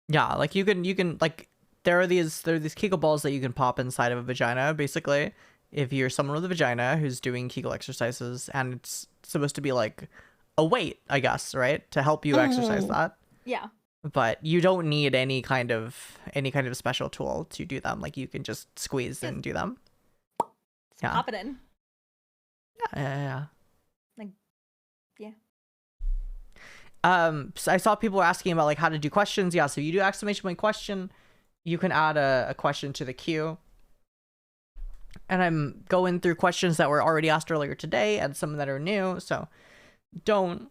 [SPEAKER 2] Yeah, like you can like there are these Kegel balls that you can pop inside of a vagina, basically. If you're someone with a vagina who's doing Kegel exercises, and it's supposed to be like a weight, I guess, right? To help you exercise
[SPEAKER 1] Mhm.
[SPEAKER 2] that.
[SPEAKER 3] Yeah.
[SPEAKER 2] But you don't need any kind of special tool to do them. Like you can just squeeze and do them.
[SPEAKER 3] Just
[SPEAKER 2] Yeah.
[SPEAKER 3] pop it in.
[SPEAKER 2] Yeah.
[SPEAKER 3] Like, yeah.
[SPEAKER 2] So I saw people asking about like how to do questions. Yeah, so you do exclamation point question, you can add a question to the queue. And I'm going through questions that were already asked earlier today and some that are new, so don't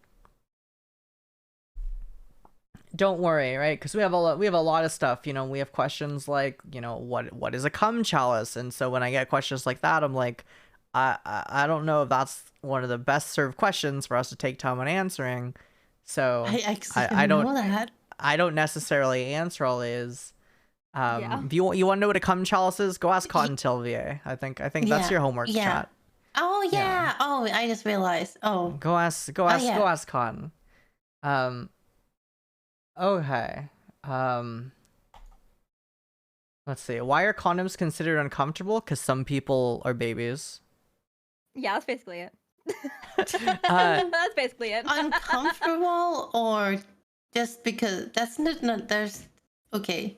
[SPEAKER 2] worry, right? Because we have a lot of stuff. You know, we have questions like, you know, what is a cum chalice? And so when I get questions like that, I'm like, I don't know if that's one of the best served questions for us to take time on answering. So
[SPEAKER 1] I actually
[SPEAKER 2] I
[SPEAKER 1] didn't
[SPEAKER 2] don't
[SPEAKER 1] know that.
[SPEAKER 2] I don't necessarily answer all these.
[SPEAKER 3] Yeah.
[SPEAKER 2] If you want to know what a cum chalice is, go ask Cottontail VA. I think that's
[SPEAKER 1] Yeah,
[SPEAKER 2] your homework,
[SPEAKER 1] yeah.
[SPEAKER 2] chat.
[SPEAKER 1] Oh yeah.
[SPEAKER 2] Yeah.
[SPEAKER 1] Oh, I just realized. Oh,
[SPEAKER 2] Go ask
[SPEAKER 1] yeah.
[SPEAKER 2] Cotton. Okay. Let's see. Why are condoms considered uncomfortable? Because some people are babies.
[SPEAKER 3] Yeah, that's basically it.
[SPEAKER 2] Uh,
[SPEAKER 3] That's basically it.
[SPEAKER 1] Uncomfortable or just because that's not there's okay.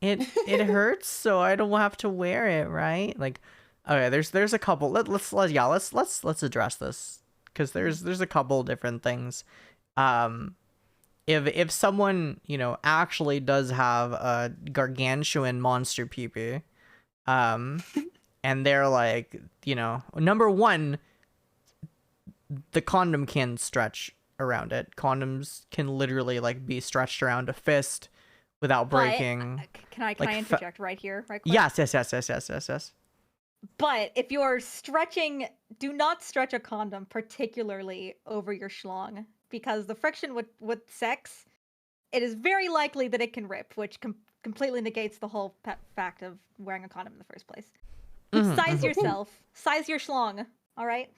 [SPEAKER 2] It hurts, so I don't have to wear it, right? Like, okay, there's a couple. Let's address this because there's a couple different things. If someone, you know, actually does have a gargantuan monster peepee, and they're like, you know, number one, the condom can stretch around it. Condoms can literally like be stretched around a fist without breaking.
[SPEAKER 3] Can I
[SPEAKER 2] like,
[SPEAKER 3] interject right here, right quick?
[SPEAKER 2] Yes.
[SPEAKER 3] But if you're stretching, do not stretch a condom particularly over your schlong because the friction with sex, it is very likely that it can rip, which completely negates the whole fact of wearing a condom in the first place. Size yourself. Size your schlong. All right.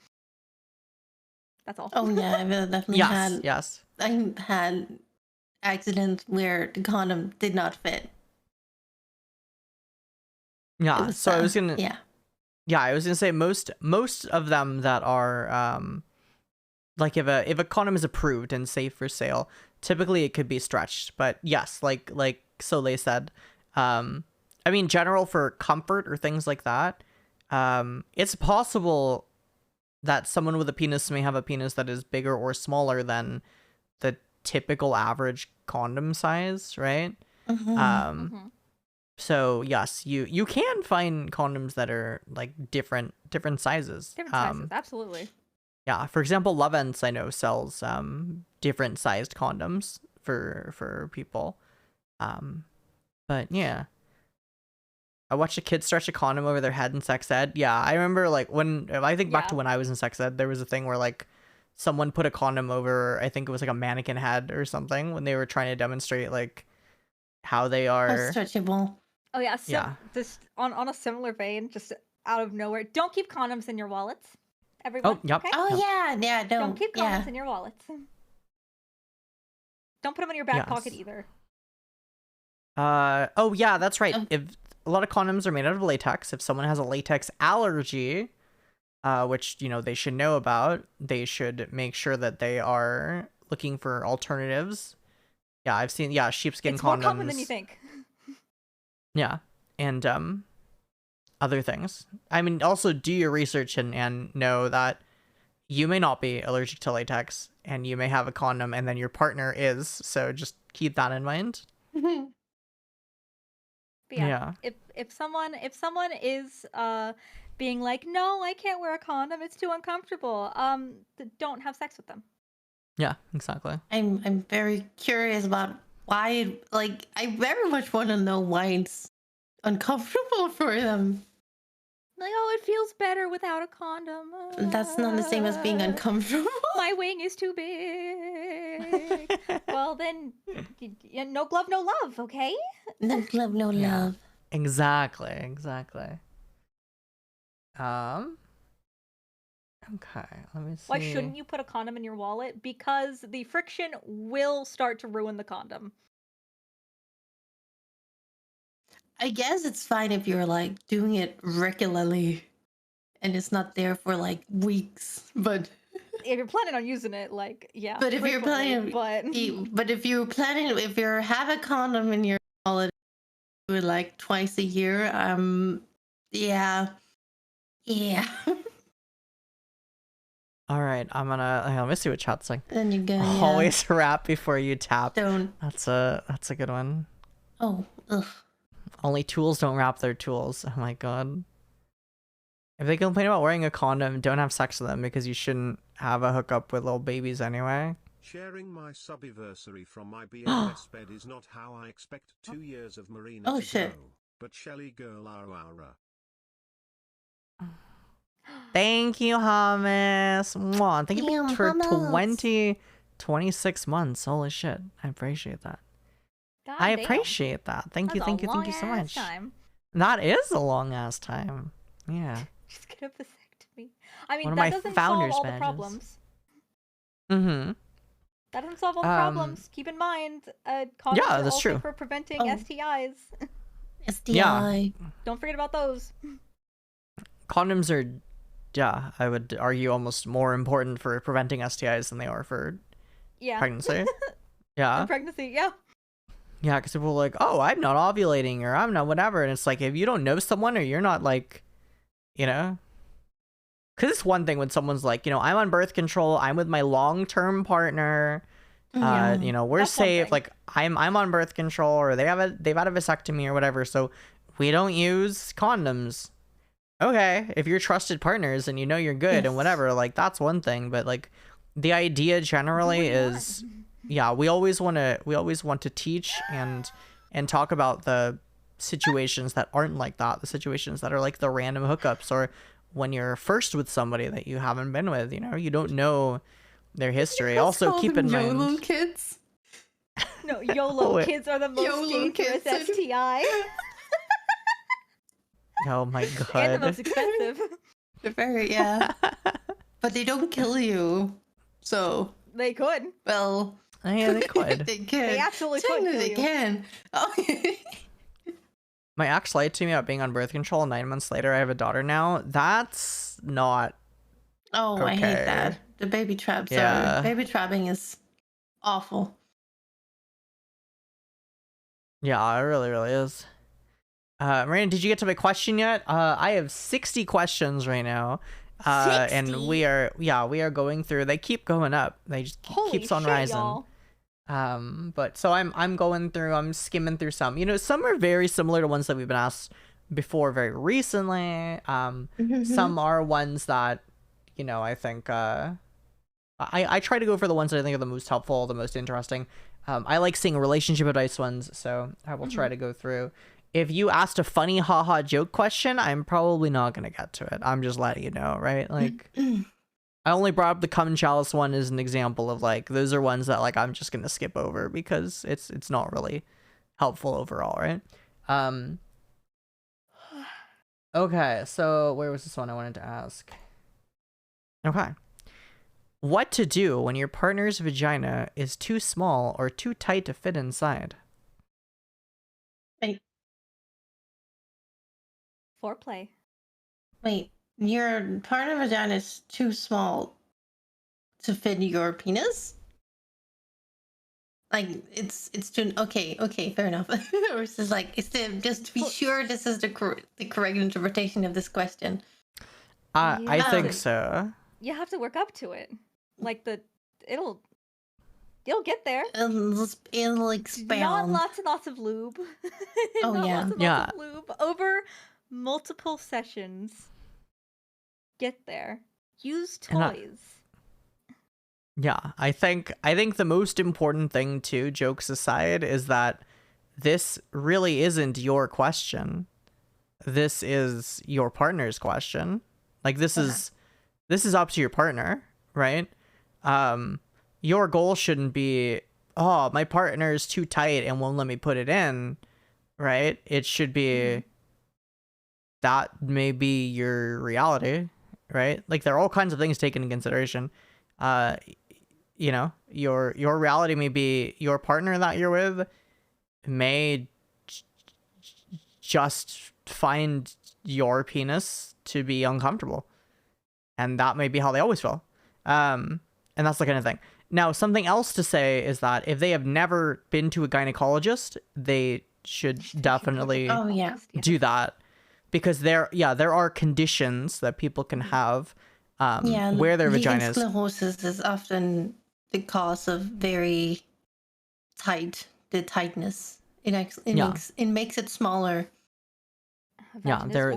[SPEAKER 3] That's all.
[SPEAKER 1] Oh yeah, I've definitely
[SPEAKER 2] Yes.
[SPEAKER 1] I had accidents where the condom did not fit. It
[SPEAKER 2] Yeah.
[SPEAKER 1] was
[SPEAKER 2] So I was gonna.
[SPEAKER 1] yeah.
[SPEAKER 2] Yeah, I was gonna say most of them that are like if a condom is approved and safe for sale, typically it could be stretched. But yes, like Soleil said, I mean general for comfort or things like that, it's possible that someone with a penis may have a penis that is bigger or smaller than the typical average condom size, right? Um,
[SPEAKER 3] Mm-hmm.
[SPEAKER 2] so yes, you can find condoms that are like different sizes.
[SPEAKER 3] Different sizes, absolutely.
[SPEAKER 2] Yeah, for example, Lovense I know sells different sized condoms for people. But yeah. I watched a kid stretch a condom over their head in sex ed. Yeah, I remember like if I think back to
[SPEAKER 3] Yeah.
[SPEAKER 2] when I was in sex ed, there was a thing where like someone put a condom over, I think it was like a mannequin head or something when they were trying to demonstrate like how they
[SPEAKER 1] How
[SPEAKER 2] are.
[SPEAKER 1] stretchable.
[SPEAKER 3] Oh yeah, so
[SPEAKER 2] Yeah.
[SPEAKER 3] just on a similar vein, just out of nowhere, don't keep condoms in your wallets. Everyone,
[SPEAKER 2] Oh, yep.
[SPEAKER 3] okay?
[SPEAKER 1] Oh yeah, yeah.
[SPEAKER 3] Don't keep condoms
[SPEAKER 1] Yeah.
[SPEAKER 3] in your wallets. Don't put them in your back pocket
[SPEAKER 2] Yes.
[SPEAKER 3] either.
[SPEAKER 2] Oh yeah, that's right.
[SPEAKER 1] Um,
[SPEAKER 2] If a lot of condoms are made out of latex, if someone has a latex allergy, which they should know about, they should make sure that they are looking for alternatives. Yeah, I've seen sheepskin
[SPEAKER 3] It's
[SPEAKER 2] condoms.
[SPEAKER 3] more common than you think.
[SPEAKER 2] Yeah, and other things. I mean, also do your research and know that you may not be allergic to latex, and you may have a condom, and then your partner is. So just keep that in mind.
[SPEAKER 3] But yeah,
[SPEAKER 2] Yeah.
[SPEAKER 3] if someone is being like, no, I can't wear a condom, it's too uncomfortable. Don't have sex with them.
[SPEAKER 2] Yeah, exactly.
[SPEAKER 1] I'm very curious about why. Like, I very much want to know why it's uncomfortable for them.
[SPEAKER 3] Like, oh, it feels better without a condom.
[SPEAKER 1] That's not the same as being uncomfortable.
[SPEAKER 3] My wing is too big. Well, then, no glove, no love, okay?
[SPEAKER 1] No glove, no
[SPEAKER 2] Yeah.
[SPEAKER 1] love.
[SPEAKER 2] Exactly. Okay, let me see.
[SPEAKER 3] Why shouldn't you put a condom in your wallet? Because the friction will start to ruin the condom.
[SPEAKER 1] I guess it's fine if you're like doing it regularly and it's not there for like weeks. But
[SPEAKER 3] If you're planning on using it, like, yeah.
[SPEAKER 1] but if you're
[SPEAKER 3] frequently,
[SPEAKER 1] planning, but if you're planning, if you have a condom in your wallet, do it like twice a year. Yeah.
[SPEAKER 2] All right, I'm gonna let me see what chat's saying.
[SPEAKER 1] Then you go. Yeah.
[SPEAKER 2] Always rap before you tap.
[SPEAKER 1] Don't.
[SPEAKER 2] That's a good one.
[SPEAKER 1] Oh, ugh.
[SPEAKER 2] Only tools don't wrap their tools. Oh my god. If they complain about wearing a condom, don't have sex with them because you shouldn't have a hookup with little babies anyway.
[SPEAKER 4] Sharing my subiversary from my BFS bed is not how I expect 2 years of Marina to
[SPEAKER 1] shit.
[SPEAKER 4] go. But Shelly girl ara.
[SPEAKER 2] Thank you, Hummus. Mwah. Thank you
[SPEAKER 1] Damn,
[SPEAKER 2] for
[SPEAKER 1] Hummus.
[SPEAKER 2] 26 months. Holy shit. I appreciate that.
[SPEAKER 3] God
[SPEAKER 2] I
[SPEAKER 3] damn.
[SPEAKER 2] appreciate that. Thank you
[SPEAKER 3] That's a
[SPEAKER 2] so
[SPEAKER 3] long-ass
[SPEAKER 2] much.
[SPEAKER 3] Time.
[SPEAKER 2] That is a long ass time. Yeah.
[SPEAKER 3] Just get a vasectomy. I mean,
[SPEAKER 2] One of
[SPEAKER 3] that
[SPEAKER 2] my
[SPEAKER 3] doesn't solve
[SPEAKER 2] founders
[SPEAKER 3] all the
[SPEAKER 2] badges.
[SPEAKER 3] problems.
[SPEAKER 2] Mm-hmm.
[SPEAKER 3] That doesn't solve all the problems. Keep in mind, condoms
[SPEAKER 2] Yeah,
[SPEAKER 3] are
[SPEAKER 2] that's
[SPEAKER 3] also
[SPEAKER 2] true.
[SPEAKER 3] for preventing
[SPEAKER 1] Oh.
[SPEAKER 3] STIs.
[SPEAKER 1] SDI.
[SPEAKER 3] Don't forget about those.
[SPEAKER 2] Condoms are, yeah, I would argue almost more important for preventing STIs than they are for
[SPEAKER 3] Yeah.
[SPEAKER 2] pregnancy. Yeah.
[SPEAKER 3] And pregnancy, yeah.
[SPEAKER 2] Yeah, because people are like, oh, I'm not ovulating or I'm not whatever. And it's like, if you don't know someone or you're not like, because it's one thing when somene's like, I'm on birth control, I'm with my long-term partner, we're
[SPEAKER 3] That's one
[SPEAKER 2] safe,
[SPEAKER 3] thing.
[SPEAKER 2] like I'm on birth control or they've had a vasectomy or whatever, so we don't use condoms. Okay, if you're trusted partners and you're good
[SPEAKER 1] Yes.
[SPEAKER 2] and whatever, like that's one thing, but like the idea generally is, yeah, we always want to teach and talk about the situations that aren't like that, the situations that are like the random hookups or when you're first with somebody that you haven't been with, you don't know their history. Also keep in mind,
[SPEAKER 1] YOLO kids.
[SPEAKER 3] No, YOLO
[SPEAKER 2] Oh,
[SPEAKER 3] kids are the most
[SPEAKER 1] YOLO
[SPEAKER 3] dangerous
[SPEAKER 1] kids.
[SPEAKER 3] STI.
[SPEAKER 2] oh my
[SPEAKER 3] And the
[SPEAKER 2] god.
[SPEAKER 3] most expensive.
[SPEAKER 1] They're very, yeah. But they don't kill you. So,
[SPEAKER 3] They could.
[SPEAKER 1] well.
[SPEAKER 2] Yeah, they could.
[SPEAKER 1] They can.
[SPEAKER 3] They absolutely could
[SPEAKER 1] Technically
[SPEAKER 3] kill
[SPEAKER 1] they
[SPEAKER 3] you.
[SPEAKER 1] can. Oh,
[SPEAKER 2] My ex lied to me about being on birth control. 9 months later, I have a daughter now. That's not
[SPEAKER 1] Oh, I hate
[SPEAKER 2] okay.
[SPEAKER 1] that. The baby traps
[SPEAKER 2] Yeah.
[SPEAKER 1] baby trapping is awful.
[SPEAKER 2] Yeah, it really, really is. Miranda, did you get to my question yet? I have 60 questions right now. And
[SPEAKER 1] 60?
[SPEAKER 2] we are going through. They keep going up. They just
[SPEAKER 3] Holy
[SPEAKER 2] keeps on
[SPEAKER 3] shit,
[SPEAKER 2] rising.
[SPEAKER 3] y'all.
[SPEAKER 2] But so I'm going through. I'm skimming through some. You know, some are very similar to ones that we've been asked before very recently. Some are ones that, you know, I think I try to go for the ones that I think are the most helpful, the most interesting. I like seeing relationship advice ones, so I will try to go through. If you asked a funny haha joke question, I'm probably not gonna get to it. I'm just letting you know, right? Like, I only brought up the cum chalice one as an example of like those are ones that like I'm just gonna skip over because it's not really helpful overall, right? Okay, so where was this one I wanted to ask? Okay. What to do when your partner's vagina is too small or too tight to fit inside?
[SPEAKER 1] Wait,
[SPEAKER 3] Foreplay.
[SPEAKER 1] wait. Your partner vagina is too small to fit your penis? Like it's too okay, fair enough. Or it's just like just to be sure this is the correct interpretation of this question.
[SPEAKER 2] I
[SPEAKER 3] Yeah.
[SPEAKER 2] think so.
[SPEAKER 3] You have to work up to it. Like you'll get there.
[SPEAKER 1] It'll expand.
[SPEAKER 3] Not lots and lots of lube.
[SPEAKER 1] Oh,
[SPEAKER 3] Not
[SPEAKER 1] yeah.
[SPEAKER 3] lots and lots of lube over multiple sessions. Get there. Use toys.
[SPEAKER 2] Yeah, I think the most important thing too, jokes aside, is that this really isn't your question. This is your partner's question. Like this is up to your partner, right? Your goal shouldn't be, oh, my partner is too tight and won't let me put it in, right? It should be that may be your reality, right? Like there are all kinds of things taken into consideration. You know, your reality may be your partner that you're with may just find your penis to be uncomfortable, and that may be how they always feel. And that's the kind of thing. Now, something else to say is that if they have never been to a gynecologist, they should definitely do that, because there are conditions that people can have where their vaginas.
[SPEAKER 1] Sclerosis is often the cause of very the tightness. It makes it smaller.
[SPEAKER 2] Yeah, they're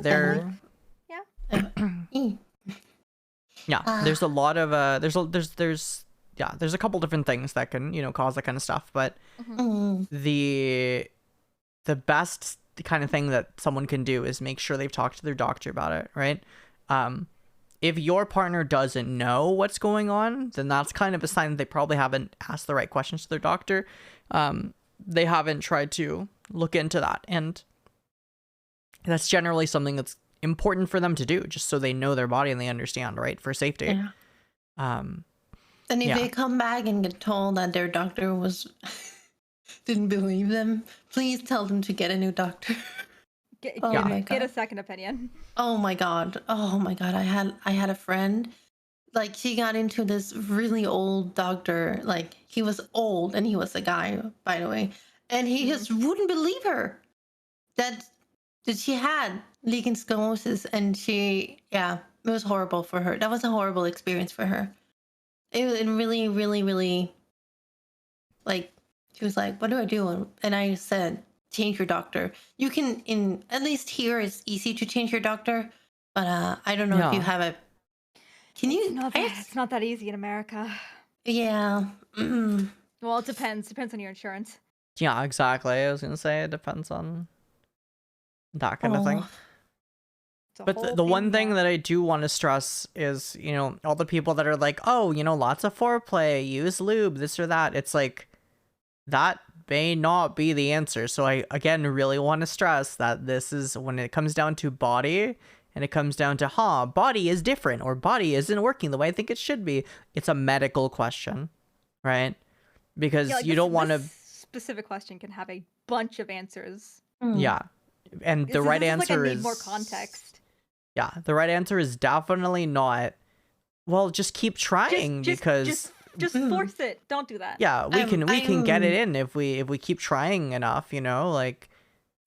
[SPEAKER 2] there's a lot of there's a couple different things that can, you know, cause that kind of stuff, but the best kind of thing that someone can do is make sure they've talked to their doctor about it, right? If your partner doesn't know what's going on, then that's kind of a sign that they probably haven't asked the right questions to their doctor. They haven't tried to look into that, and that's generally something that's important for them to do, just so they know their body and they understand, right, for safety.
[SPEAKER 1] And if they come back and get told that their doctor didn't believe them, please tell them to get a new doctor.
[SPEAKER 3] Get a second opinion.
[SPEAKER 1] Oh my god. I had a friend, like, she got into this really old doctor. Like, he was old and he was a guy, by the way, and he just wouldn't believe her that she had lichen sclerosis, and it was horrible for her. That was a horrible experience for her. It was really, really, really, like, she was like, what do I do? And I said, change your doctor. You can, at least here it's easy to change your doctor, but I don't know if you have a, can you?
[SPEAKER 3] It's not that easy in America.
[SPEAKER 1] Yeah.
[SPEAKER 3] Well, it depends on your insurance.
[SPEAKER 2] Yeah, exactly. I was gonna say it depends on that kind of thing. But the one thing that I do want to stress is, you know, all the people that are like, oh, you know, lots of foreplay, use lube, this or that. It's like, that may not be the answer. So I, again, really want to stress that this is, when it comes down to body and it comes down to, body is different or body isn't working the way I think it should be, it's a medical question, right? Because you don't want to...
[SPEAKER 3] specific question can have a bunch of answers.
[SPEAKER 2] Yeah. And the
[SPEAKER 3] This
[SPEAKER 2] right
[SPEAKER 3] is
[SPEAKER 2] answer
[SPEAKER 3] like I
[SPEAKER 2] is
[SPEAKER 3] need more context.
[SPEAKER 2] Yeah, the right answer is definitely not. Well, just keep trying because
[SPEAKER 3] Just force it. Don't do that.
[SPEAKER 2] yeah, we can get it
[SPEAKER 1] I'm
[SPEAKER 2] in if we keep trying enough, like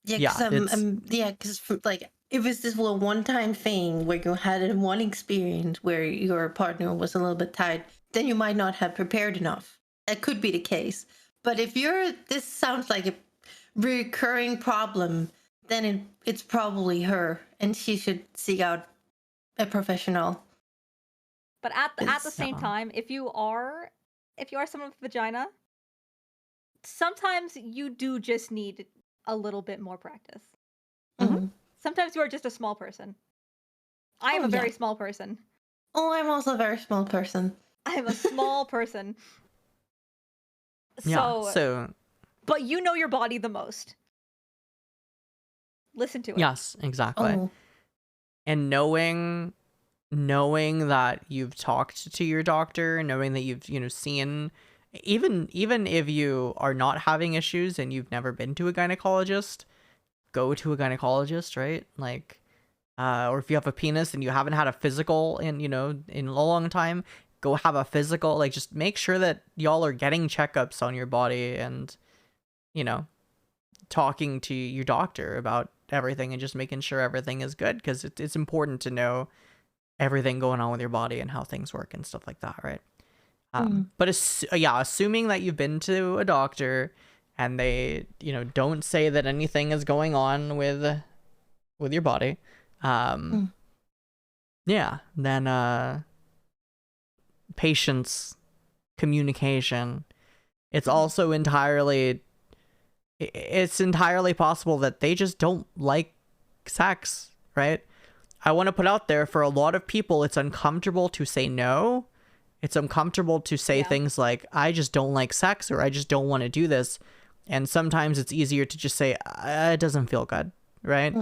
[SPEAKER 1] yeah,
[SPEAKER 2] yeah, it's
[SPEAKER 1] because like if it's this little one-time thing where you had one experience where your partner was a little bit tired, then you might not have prepared enough. That could be the case. But if this sounds like a recurring problem, then it's probably her, and she should seek out a professional.
[SPEAKER 3] But at the same
[SPEAKER 2] Yeah.
[SPEAKER 3] time, if you are someone with vagina, sometimes you do just need a little bit more practice.
[SPEAKER 1] Mhm.
[SPEAKER 3] Sometimes you are just a small person. I am
[SPEAKER 1] Oh,
[SPEAKER 3] a very
[SPEAKER 1] yeah.
[SPEAKER 3] small person.
[SPEAKER 1] Oh, I'm also a very small person.
[SPEAKER 3] I am a small person.
[SPEAKER 2] yeah.
[SPEAKER 3] So,
[SPEAKER 2] So
[SPEAKER 3] but you know your body the most. Listen to it.
[SPEAKER 2] yes, exactly.
[SPEAKER 1] Oh,
[SPEAKER 2] And knowing that you've talked to your doctor, knowing that you've seen, even if you are not having issues and you've never been to a gynecologist, go to a gynecologist, right? Like or if you have a penis and you haven't had a physical in in a long time, go have a physical. Like, just make sure that y'all are getting checkups on your body and talking to your doctor about everything and just making sure everything is good, because it's important to know everything going on with your body and how things work and stuff like that, right? But assuming that you've been to a doctor and they don't say that anything is going on with your body, yeah, then patience, communication. It's also entirely possible that they just don't like sex, right? I want to put out there, for a lot of people, it's uncomfortable to say no. It's uncomfortable to say things like, I just don't like sex, or I just don't want to do this. And sometimes it's easier to just say, it doesn't feel good, right?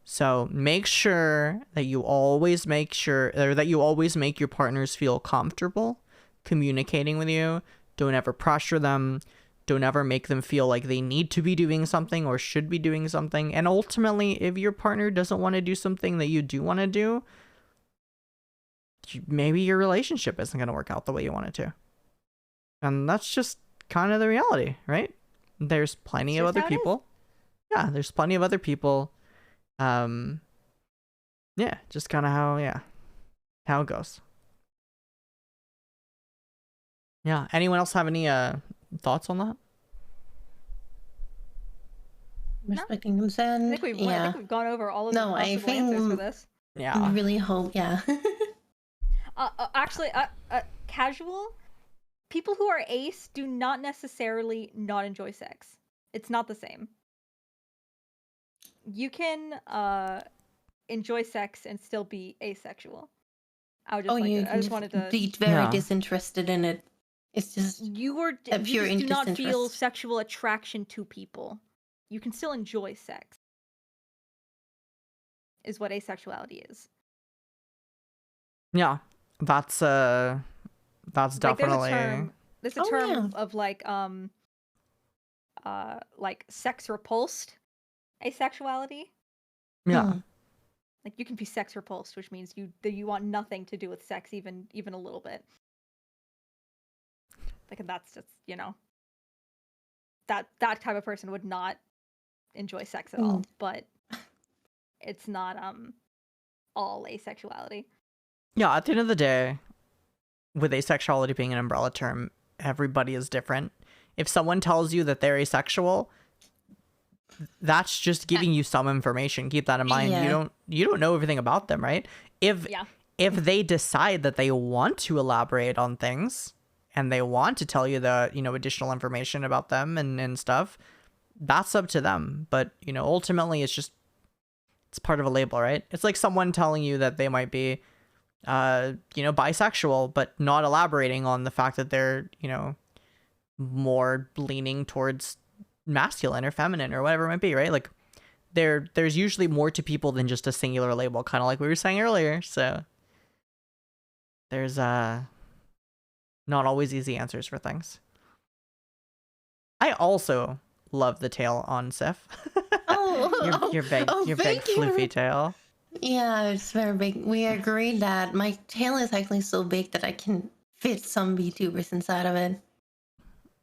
[SPEAKER 2] So make sure that you always make your partners feel comfortable communicating with you. Don't ever pressure them. Don't ever make them feel like they need to be doing something or should be doing something. And ultimately, if your partner doesn't want to do something that you do want to do, maybe your relationship isn't going to work out the way you want it to. And that's just kind of the reality, right? There's plenty of other people. Yeah, there's plenty of other people. Yeah, just kind of how it goes. Yeah. Anyone else have any thoughts on that?
[SPEAKER 1] respecting consent.
[SPEAKER 3] I think we've gone over all of the possible answers for this.
[SPEAKER 2] Yeah.
[SPEAKER 1] I really hope, yeah.
[SPEAKER 3] Actually, casual people who are ace do not necessarily not enjoy sex. It's not the same. You can enjoy sex and still be asexual. I just wanted to
[SPEAKER 1] be very disinterested in it. It's just
[SPEAKER 3] you
[SPEAKER 1] a pure
[SPEAKER 3] just do not feel
[SPEAKER 1] disinterest.
[SPEAKER 3] sexual attraction to people. You can still enjoy sex. Is what asexuality is.
[SPEAKER 2] Yeah. That's definitely
[SPEAKER 3] there's a term of like sex repulsed asexuality.
[SPEAKER 2] Yeah.
[SPEAKER 3] Like, you can be sex repulsed, which means you want nothing to do with sex even a little bit. Like, and that's just, that type of person would not enjoy sex at all, but it's not all asexuality.
[SPEAKER 2] Yeah, at the end of the day, with asexuality being an umbrella term, everybody is different. If someone tells you that they're asexual, that's just giving you some information. Keep that in mind.
[SPEAKER 1] Yeah.
[SPEAKER 2] You don't know everything about them, right? If they decide that they want to elaborate on things and they want to tell you the additional information about them and stuff, that's up to them. But ultimately, it's part of a label, right? It's like someone telling you that they might be bisexual, but not elaborating on the fact that they're more leaning towards masculine or feminine or whatever it might be, right? Like, there's usually more to people than just a singular label, kind of like we were saying earlier. So there's not always easy answers for things. I also love the tale on Sif.
[SPEAKER 1] Oh,
[SPEAKER 2] Your big
[SPEAKER 1] thank you.
[SPEAKER 2] floofy tail.
[SPEAKER 1] Yeah, it's very big. We agreed that my tail is actually so big that I can fit some VTubers inside of it.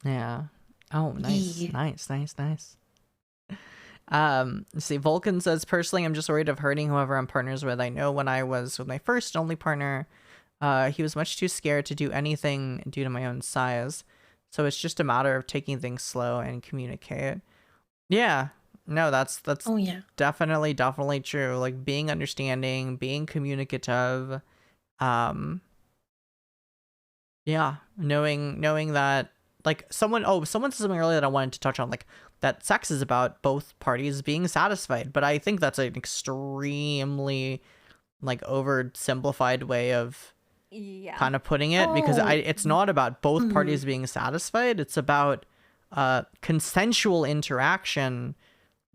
[SPEAKER 2] Yeah. Oh, nice,
[SPEAKER 1] Yeah.
[SPEAKER 2] nice. See, Vulcan says, personally, I'm just worried of hurting whoever I'm partners with. I know when I was with my first and only partner, he was much too scared to do anything due to my own size. So it's just a matter of taking things slow and communicate. Yeah, no, that's
[SPEAKER 1] Oh yeah.
[SPEAKER 2] definitely true. Like being understanding, being communicative. Yeah, knowing that like someone said something earlier that I wanted to touch on, like that sex is about both parties being satisfied, but I think that's an extremely like oversimplified way of
[SPEAKER 3] Yeah.
[SPEAKER 2] kind of putting it, because it's not about both parties being satisfied. It's about consensual interaction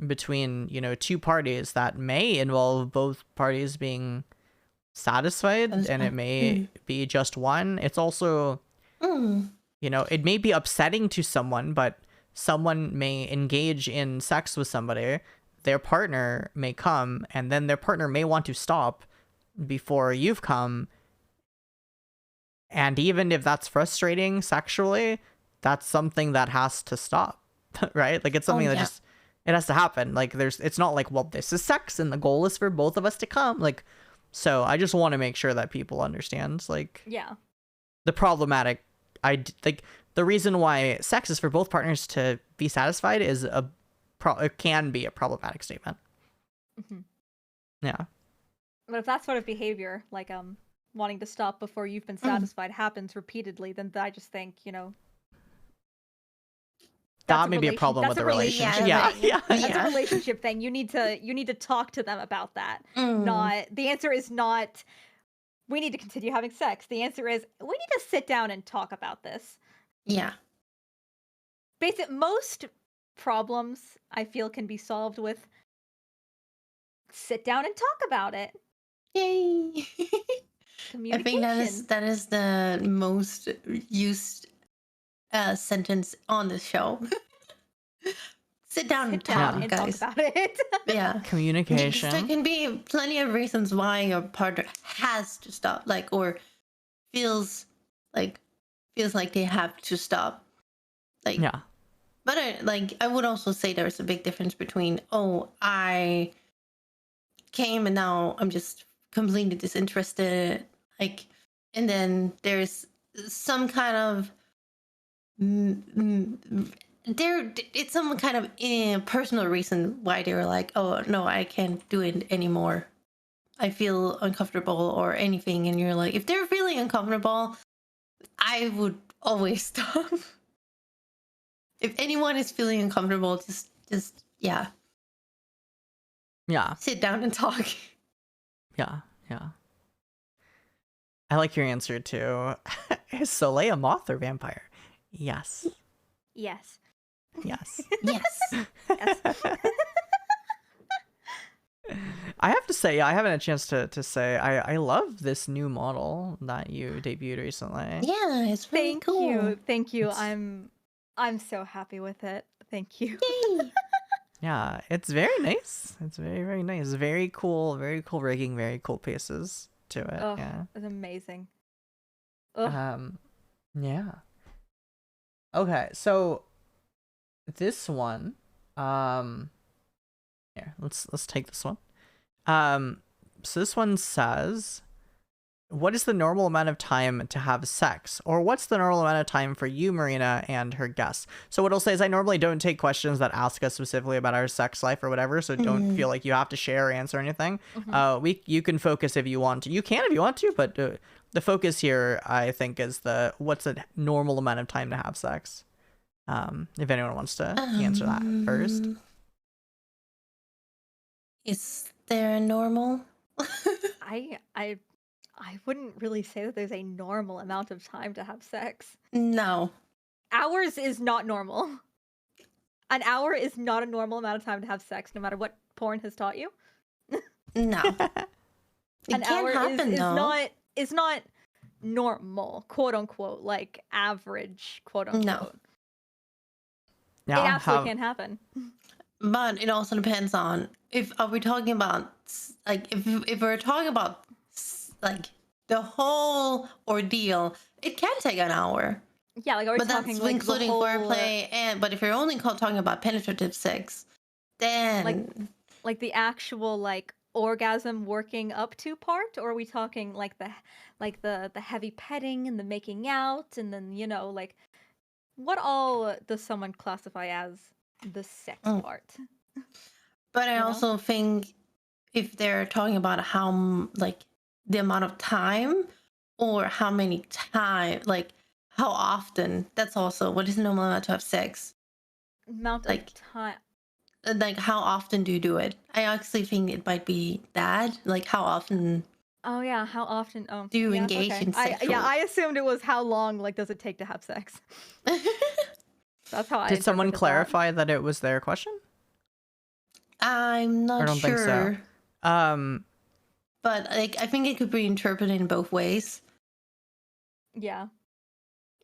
[SPEAKER 2] between, you know, two parties that may involve both parties being satisfied, and it may be just one. It's also, you know, it may be upsetting to someone, but someone may engage in sex with somebody, their partner may come, and then their partner may want to stop before you've come. And even if that's frustrating sexually, that's something that has to stop, right? Like it's something that just, it has to happen. Like it's not like, well, this is sex and the goal is for both of us to come. Like, so I just want to make sure that people understand, like,
[SPEAKER 3] Yeah.
[SPEAKER 2] the problematic, like the reason why sex is for both partners to be satisfied is it can be a problematic statement.
[SPEAKER 3] Mhm.
[SPEAKER 2] Yeah.
[SPEAKER 3] But if that sort of behavior, like wanting to stop before you've been satisfied, happens repeatedly, then I just think, you know,
[SPEAKER 2] That may be a problem with the relationship. Yeah.
[SPEAKER 3] That's a relationship thing. You need to talk to them about that. Not the answer is not we need to continue having sex. The answer is we need to sit down and talk about this.
[SPEAKER 1] Yeah.
[SPEAKER 3] Most problems I feel can be solved with sit down and talk about it.
[SPEAKER 1] Yay. I think that is the most used sentence on the show. Sit down and talk, guys.
[SPEAKER 3] Talk about it.
[SPEAKER 1] Yeah.
[SPEAKER 2] Communication.
[SPEAKER 1] There can be plenty of reasons why your partner has to stop, like, or feels like they have to stop. Like,
[SPEAKER 2] yeah.
[SPEAKER 1] But I would also say there's a big difference between, I came and now I'm just completely disinterested, like, and then there's some kind of it's some kind of personal reason why they were like, oh no, I can't do it anymore, I feel uncomfortable or anything, and you're like, if they're feeling uncomfortable, I would always stop. If anyone is feeling uncomfortable, just yeah sit down and talk.
[SPEAKER 2] Yeah. I like your answer too. Is Soleil a moth or vampire? Yes.
[SPEAKER 3] Yes.
[SPEAKER 1] Yes.
[SPEAKER 2] I have to say, I haven't had a chance to say, I love this new model that you debuted recently.
[SPEAKER 1] Yeah, it's really cool.
[SPEAKER 3] Thank you. I'm so happy with it. Thank you.
[SPEAKER 1] Yay.
[SPEAKER 2] Yeah, it's very nice. It's very, very nice. Very cool rigging, very cool pieces to it.
[SPEAKER 3] Oh,
[SPEAKER 2] yeah.
[SPEAKER 3] It's amazing.
[SPEAKER 2] Ugh. Yeah. Okay, so this one, here, let's take this one. So this one says, what is the normal amount of time to have sex? Or what's the normal amount of time for you, Marina, and her guests? So what I'll say is I normally don't take questions that ask us specifically about our sex life or whatever, so don't feel like you have to share or answer anything. You can focus if you want to. You can if you want to, but the focus here, I think, is what's the normal amount of time to have sex? If anyone wants to answer that first.
[SPEAKER 1] Is there a normal?
[SPEAKER 3] I wouldn't really say that there's a normal amount of time to have sex.
[SPEAKER 1] No.
[SPEAKER 3] Hours is not normal. An hour is not a normal amount of time to have sex, no matter what porn has taught you.
[SPEAKER 1] No.
[SPEAKER 3] An hour is not normal, quote unquote, like average, quote unquote.
[SPEAKER 1] No.
[SPEAKER 3] It absolutely can't happen.
[SPEAKER 1] But it also depends on if are we talking about like if we're talking about like the whole ordeal, it can take an hour.
[SPEAKER 3] Yeah, like are we
[SPEAKER 1] But
[SPEAKER 3] talking
[SPEAKER 1] that's
[SPEAKER 3] like the
[SPEAKER 1] including
[SPEAKER 3] whole
[SPEAKER 1] foreplay and but if you're only talking about penetrative sex, then
[SPEAKER 3] like the actual like orgasm working up to part, or are we talking like the heavy petting and the making out, and then like what all does someone classify as the sex
[SPEAKER 1] mm.
[SPEAKER 3] part?
[SPEAKER 1] But I
[SPEAKER 3] You know?
[SPEAKER 1] also think if they're talking about how like the amount of time or how many time like how often, that's also what is the normal amount to have sex,
[SPEAKER 3] Amount of
[SPEAKER 1] like
[SPEAKER 3] time.
[SPEAKER 1] like how often do you do it? I actually think it might be that, like how often
[SPEAKER 3] Oh yeah, how often? Oh
[SPEAKER 1] do you
[SPEAKER 3] yeah,
[SPEAKER 1] engage
[SPEAKER 3] okay.
[SPEAKER 1] in sexual.
[SPEAKER 3] I assumed it was how long like does it take to have sex. That's how I
[SPEAKER 2] Did someone
[SPEAKER 3] interpreted that.
[SPEAKER 2] clarify that it was their question?
[SPEAKER 1] I'm
[SPEAKER 2] I
[SPEAKER 1] not
[SPEAKER 2] don't think so.
[SPEAKER 1] sure, but like I think it could be interpreted in both ways.
[SPEAKER 3] Yeah.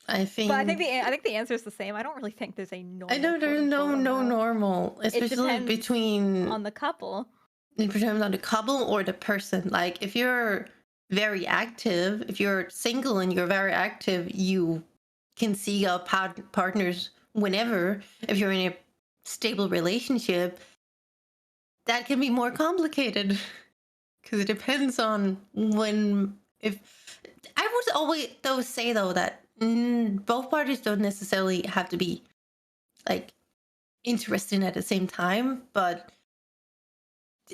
[SPEAKER 1] I think
[SPEAKER 3] But I think the answer is the same. I don't really think there's a normal.
[SPEAKER 1] I know there's no
[SPEAKER 3] quote-unquote, amount.
[SPEAKER 1] normal, especially
[SPEAKER 3] depends
[SPEAKER 1] between
[SPEAKER 3] on the couple.
[SPEAKER 1] it depends on the couple or the person. Like if you're very active, if you're single and you're very active, you can see your partners whenever. If you're in a stable relationship, that can be more complicated because it depends on when. If I would always though say though that both parties don't necessarily have to be like interested at the same time, but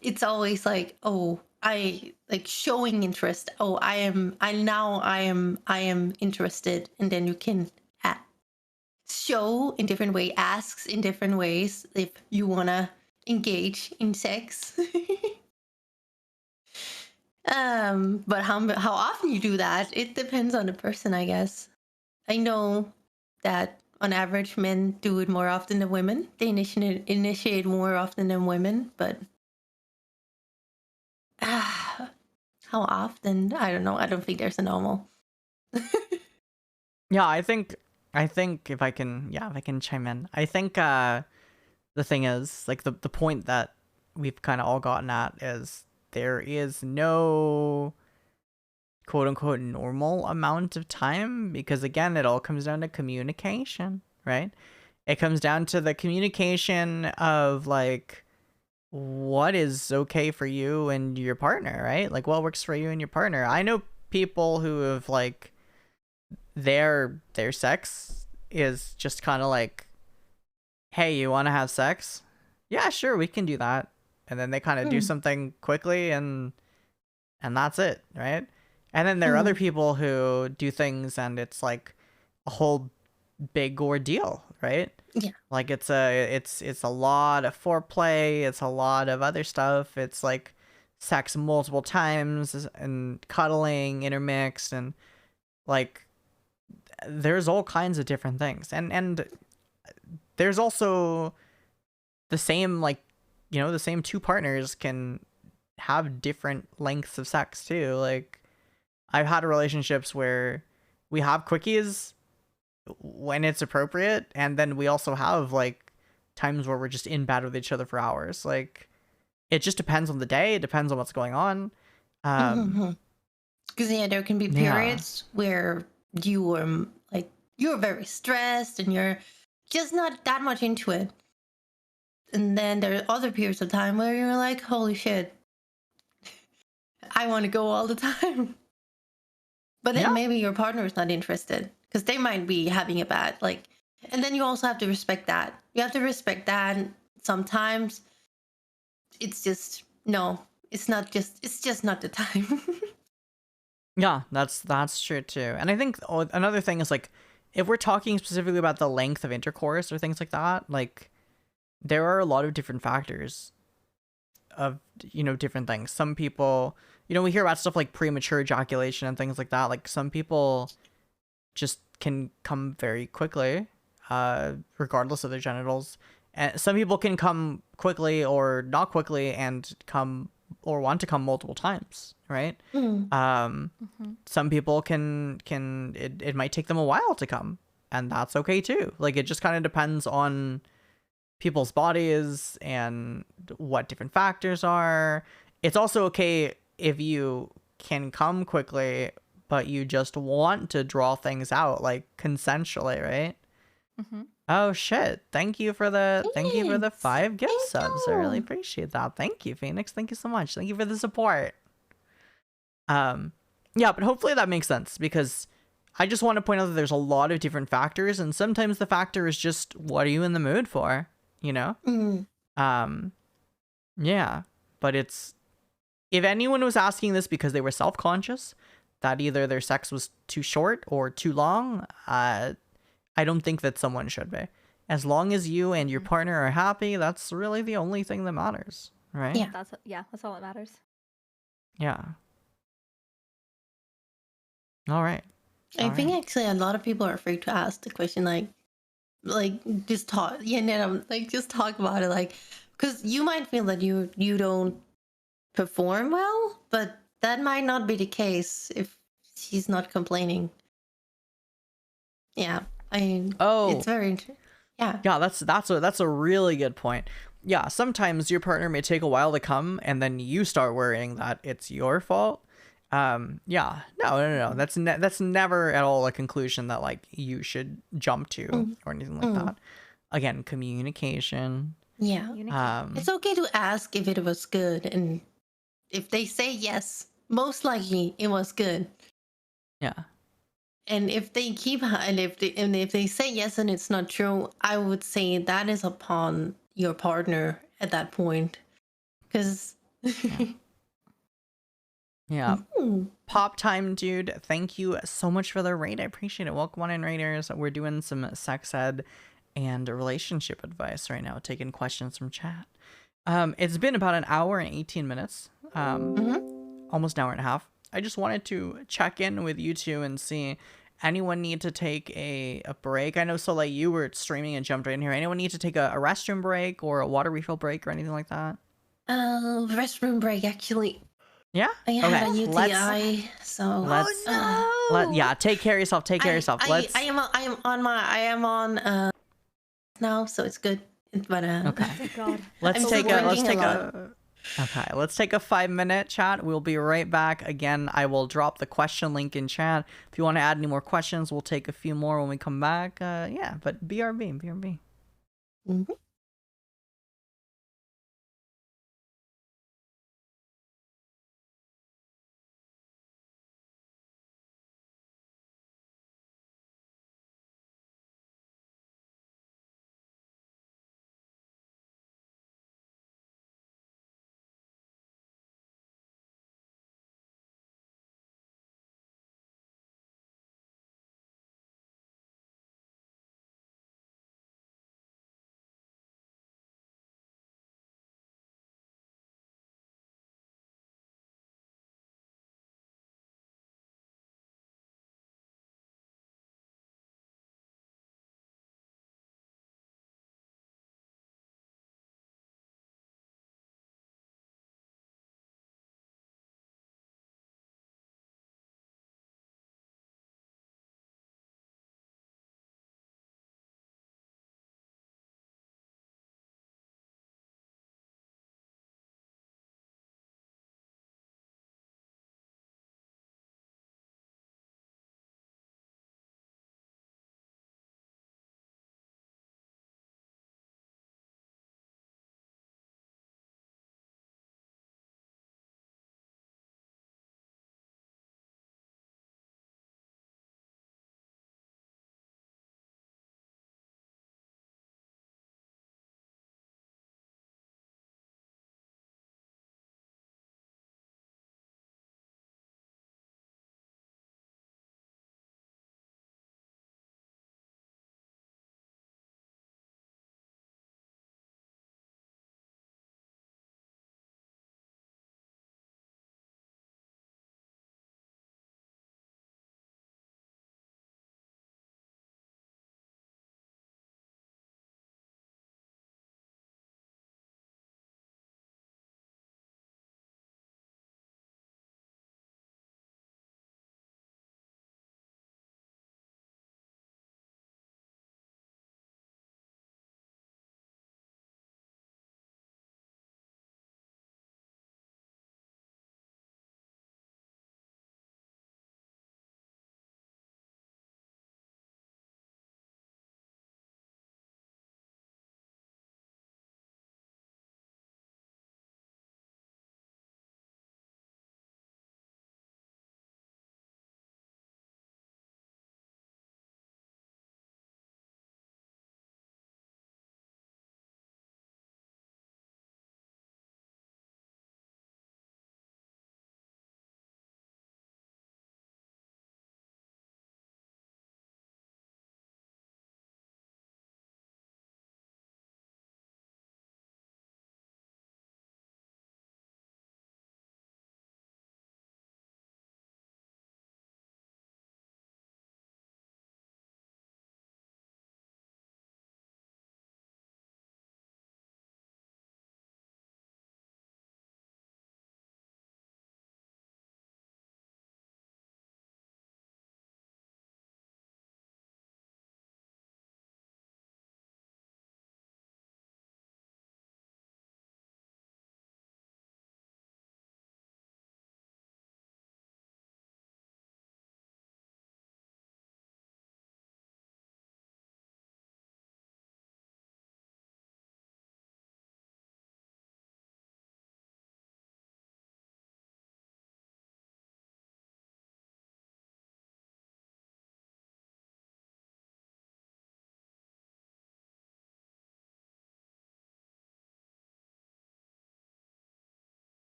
[SPEAKER 1] it's always like, oh, I like showing interest. Oh, I am interested, and then you can show in different way, asks in different ways if you wanna engage in sex. But how often you do that, it depends on the person, I guess. I know that on average men do it more often than women. They initiate more often than women, but how often? I don't know. I don't think there's a normal.
[SPEAKER 2] Yeah, I think if I can chime in. I think the thing is, like the point that we've kind of all gotten at is there is no quote unquote normal amount of time, because again, it all comes down to communication, right? It comes down to the communication of like what is okay for you and your partner, right? Like what works for you and your partner. I know people who have like their sex is just kind of like, hey, you want to have sex? Yeah, sure, we can do that. And then they kind of do something quickly and that's it, right? And then there are other people who do things and it's like a whole big ordeal, right?
[SPEAKER 1] Yeah.
[SPEAKER 2] Like it's a lot of foreplay, it's a lot of other stuff. It's like sex multiple times and cuddling intermixed, and like there's all kinds of different things. And there's also the same, like, you know, the same two partners can have different lengths of sex too. Like I've had relationships where we have quickies when it's appropriate, and then we also have like times where we're just in bed with each other for hours. Like it just depends on the day, it depends on what's going on.
[SPEAKER 1] Because yeah, there can be periods where you are like you're very stressed and you're just not that much into it, and then there are other periods of time where you're like, holy shit, I want to go all the time. But then maybe your partner is not interested because they might be having a bad like, and then you also have to respect that. You have to respect that. Sometimes it's just no, it's just not the time.
[SPEAKER 2] Yeah, that's true too. And I think another thing is like if we're talking specifically about the length of intercourse or things like that, like there are a lot of different factors of, you know, different things. Some people, you know, we hear about stuff like premature ejaculation and things like that. Like some people just can come very quickly, regardless of their genitals. And some people can come quickly or not quickly and come or want to come multiple times, right? Some people can it might take them a while to come, and that's okay too. Like it just kind of depends on people's bodies and what different factors are. It's also okay if you can come quickly, but you just want to draw things out like consensually, right?
[SPEAKER 3] Mm-hmm.
[SPEAKER 2] Oh shit. Thank you for the
[SPEAKER 1] Thanks.
[SPEAKER 2] 5 gift
[SPEAKER 1] Thank
[SPEAKER 2] subs. I really
[SPEAKER 1] you.
[SPEAKER 2] appreciate that. Thank you, Phoenix. Thank you so much. Thank you for the support. Yeah, but hopefully that makes sense, because I just want to point out that there's a lot of different factors, and sometimes the factor is just what are you in the mood for, you know?
[SPEAKER 1] Mm.
[SPEAKER 2] Yeah, but it's, if anyone was asking this because they were self-conscious that either their sex was too short or too long, I don't think that someone should be. As long as you and your partner are happy, that's really the only thing that matters, right?
[SPEAKER 1] Yeah.
[SPEAKER 3] That's all that matters.
[SPEAKER 2] Yeah. All right.
[SPEAKER 1] I
[SPEAKER 2] All
[SPEAKER 1] think
[SPEAKER 2] right.
[SPEAKER 1] actually a lot of people are afraid to ask the question, like just talk. Yeah, no, like just talk about it, like, because you might feel that you don't perform well, but that might not be the case if she's not complaining. Yeah, I mean, it's
[SPEAKER 2] Oh,
[SPEAKER 1] very yeah.
[SPEAKER 2] yeah, that's a really good point. Yeah, sometimes your partner may take a while to come, and then you start worrying that it's your fault. Yeah, no. That's never at all a conclusion that like you should jump to
[SPEAKER 1] Mm,
[SPEAKER 2] or anything like
[SPEAKER 1] mm,
[SPEAKER 2] that. Again, communication.
[SPEAKER 1] yeah,
[SPEAKER 3] Communication.
[SPEAKER 1] it's okay to ask if it was good, and if they say yes, most likely it was good.
[SPEAKER 2] Yeah.
[SPEAKER 1] And if they keep and if they say yes and it's not true, I would say that is upon your partner at that point, because
[SPEAKER 2] Yeah. Pop time, dude. Thank you so much for the raid. I appreciate it. Welcome on in, raiders. We're doing some sex ed and relationship advice right now, taking questions from chat. It's been about an hour and 18 minutes. Almost an hour and a half. I just wanted to check in with you two and see, anyone need to take a break? I know, so like you were streaming and jumped right in here. Anyone need to take a restroom break or a water refill break or anything like that?
[SPEAKER 1] Restroom break, actually.
[SPEAKER 2] Yeah.
[SPEAKER 1] I had
[SPEAKER 2] Okay.
[SPEAKER 1] a UTI, so
[SPEAKER 2] Let's
[SPEAKER 3] Oh no!
[SPEAKER 2] yeah, take care of yourself. Take care of yourself. Let's
[SPEAKER 1] I am on now, so it's good. But
[SPEAKER 2] Okay.
[SPEAKER 3] Thank God.
[SPEAKER 2] Let's
[SPEAKER 1] I'm
[SPEAKER 2] take
[SPEAKER 1] still
[SPEAKER 2] a
[SPEAKER 1] working a lot.
[SPEAKER 2] okay, let's take a 5-minute chat. We'll be right back. Again, I will drop the question link in chat. If you want to add any more questions, we'll take a few more when we come back. Yeah, but BRB.
[SPEAKER 1] Mhm.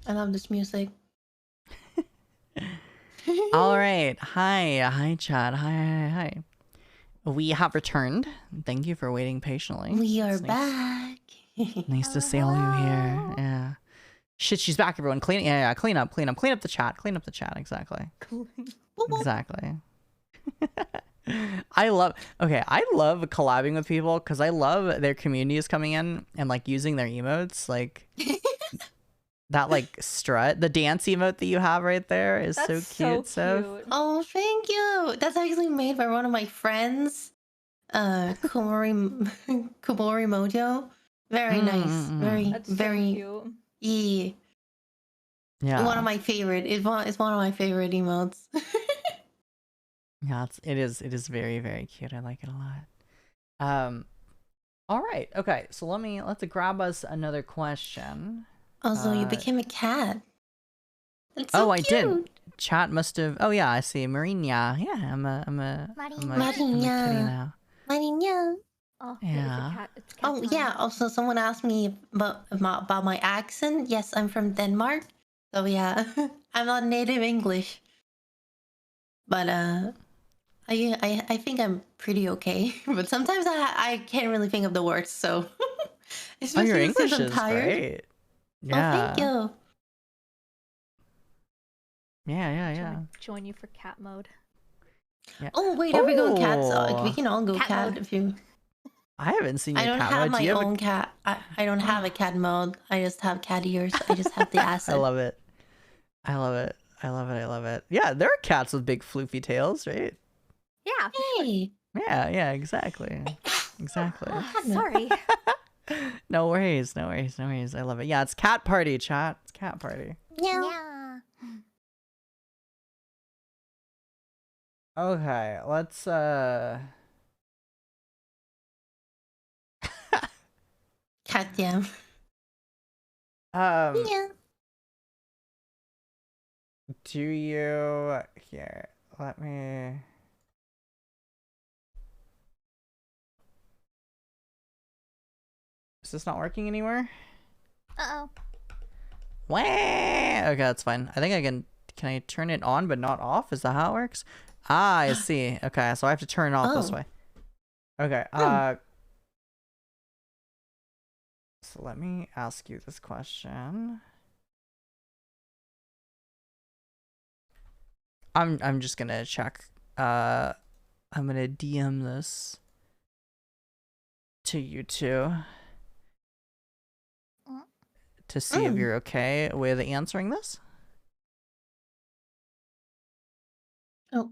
[SPEAKER 1] I love this music.
[SPEAKER 2] All right. Hi, chat. Hi. We have returned. Thank you for waiting patiently.
[SPEAKER 1] We are
[SPEAKER 2] It's
[SPEAKER 1] back.
[SPEAKER 2] Nice to see all you here.
[SPEAKER 3] Hello.
[SPEAKER 2] Yeah. Shit, she's back, everyone. Clean. Yeah. Clean up the chat. Clean up the chat. Exactly. Exactly. I love collabing with people because I love their communities coming in and like using their emotes, like that like strut, the dance emote that you have right there is
[SPEAKER 3] That's
[SPEAKER 2] so cute. So
[SPEAKER 1] Oh, thank you. That's actually made by one of my friends, Kumori Kumori Mojo. Very nice. Very
[SPEAKER 3] That's
[SPEAKER 1] very
[SPEAKER 3] so cute.
[SPEAKER 1] yeah.
[SPEAKER 2] yeah,
[SPEAKER 1] One of my favorite. It's one of my favorite emotes.
[SPEAKER 2] yeah, it is very, very cute. I like it a lot. All right, okay, so let's grab us another question.
[SPEAKER 1] Also, you became a cat. That's
[SPEAKER 2] Oh,
[SPEAKER 1] so
[SPEAKER 2] I did.
[SPEAKER 1] cute.
[SPEAKER 2] Chat must have. Oh yeah, I see. Marina. Yeah, I'm a kitty
[SPEAKER 1] Marina.
[SPEAKER 2] now.
[SPEAKER 1] Marina.
[SPEAKER 3] Oh,
[SPEAKER 2] Yeah.
[SPEAKER 3] it's cat
[SPEAKER 1] Oh
[SPEAKER 3] time.
[SPEAKER 1] yeah. Also, someone asked me about my accent. Yes, I'm from Denmark. So yeah, I'm not native English, but I think I'm pretty okay. But sometimes I can't really think of the words. So
[SPEAKER 2] Oh, your
[SPEAKER 1] especially since
[SPEAKER 2] English
[SPEAKER 1] I'm
[SPEAKER 2] is
[SPEAKER 1] tired.
[SPEAKER 2] great.
[SPEAKER 1] Oh, thank
[SPEAKER 2] Yeah.
[SPEAKER 1] you.
[SPEAKER 2] Yeah.
[SPEAKER 3] Join you for cat mode.
[SPEAKER 2] Yeah.
[SPEAKER 1] Oh wait, are we going cat? We
[SPEAKER 2] Oh,
[SPEAKER 1] can all go
[SPEAKER 3] Cat
[SPEAKER 1] cat
[SPEAKER 3] mode.
[SPEAKER 1] if you.
[SPEAKER 2] I haven't seen
[SPEAKER 1] I
[SPEAKER 2] your
[SPEAKER 1] don't
[SPEAKER 2] cat
[SPEAKER 1] have
[SPEAKER 2] mode. Do
[SPEAKER 1] my
[SPEAKER 2] you have
[SPEAKER 1] own cat. I don't have a cat mode. I just have cat ears. I just have the
[SPEAKER 2] I
[SPEAKER 1] asset.
[SPEAKER 2] love it. I love it. I love it. Yeah, there are cats with big floofy tails, right?
[SPEAKER 3] Yeah, for sure.
[SPEAKER 1] Hey.
[SPEAKER 2] Yeah, exactly. Exactly.
[SPEAKER 3] Sorry.
[SPEAKER 2] No worries. I love it. Yeah, it's cat party, chat. It's cat party.
[SPEAKER 3] Yeah.
[SPEAKER 2] Okay, let's
[SPEAKER 1] Cat jam.
[SPEAKER 2] um
[SPEAKER 1] Yeah.
[SPEAKER 2] do you here, let me is this not working anymore?
[SPEAKER 3] Uh-oh.
[SPEAKER 2] Wah! Okay, that's fine. I think can I turn it on but not off? Is that how it works? Ah, I see. Okay, so I have to turn it off this
[SPEAKER 1] Oh.
[SPEAKER 2] way. Okay, so let me ask you this question. I'm just gonna check. I'm gonna DM this to you two to see if you're okay with answering this.
[SPEAKER 1] Oh.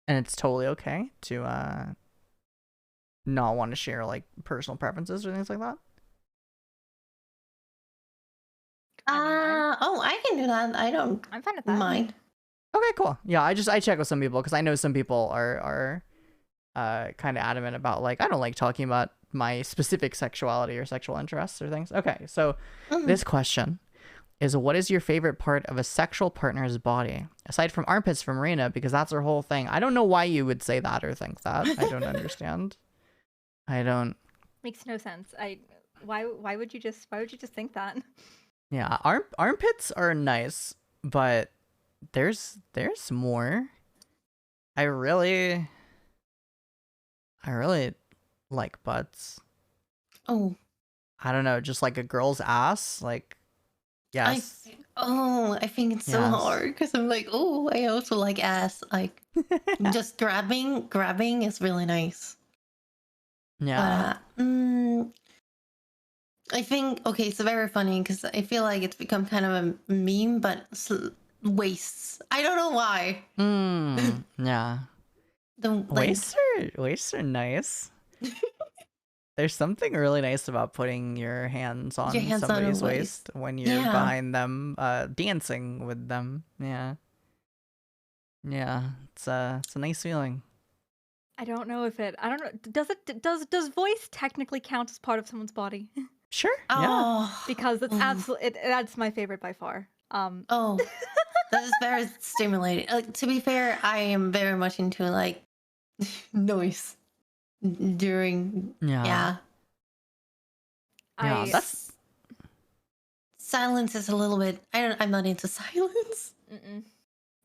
[SPEAKER 2] And it's totally okay to not want to share like personal preferences or things like that.
[SPEAKER 1] I can do that. I don't
[SPEAKER 3] I'm fine with that.
[SPEAKER 1] mind.
[SPEAKER 2] Okay, cool. Yeah, I check with some people because I know some people are kind of adamant about like I don't like talking about my specific sexuality or sexual interests or things. Okay, so this question is, what is your favorite part of a sexual partner's body aside from armpits for Marina, because that's her whole thing. I don't know why you would say that or think that. I don't understand. I don't.
[SPEAKER 3] Makes no sense. Why would you just think that?
[SPEAKER 2] Yeah, armpits are nice, but there's more. I really like butts.
[SPEAKER 1] Oh.
[SPEAKER 2] I don't know, just like a girl's ass, like yes.
[SPEAKER 1] I think it's so
[SPEAKER 2] Yes.
[SPEAKER 1] hard because I'm like, oh, I also like ass. Like, just grabbing is really nice.
[SPEAKER 2] Yeah.
[SPEAKER 1] I think okay, it's very funny because I feel like it's become kind of a meme, but waists. I don't know why.
[SPEAKER 2] Yeah.
[SPEAKER 1] The
[SPEAKER 2] Waists are nice. There's something really nice about putting your hands on
[SPEAKER 1] hands on a
[SPEAKER 2] somebody's
[SPEAKER 1] waist.
[SPEAKER 2] waist when you're
[SPEAKER 1] Yeah.
[SPEAKER 2] behind them, dancing with them. Yeah. Yeah. It's a nice feeling.
[SPEAKER 3] I don't know. Does voice technically count as part of someone's body?
[SPEAKER 2] Sure. Yeah.
[SPEAKER 1] Oh,
[SPEAKER 3] Because it's that's my favorite by far.
[SPEAKER 1] Oh, that is very stimulating. To be fair, I am very much into like noise during.
[SPEAKER 2] Yeah.
[SPEAKER 1] Yeah.
[SPEAKER 2] Yeah, that's
[SPEAKER 1] silence is a little bit. I'm not into silence.
[SPEAKER 3] Mm-mm.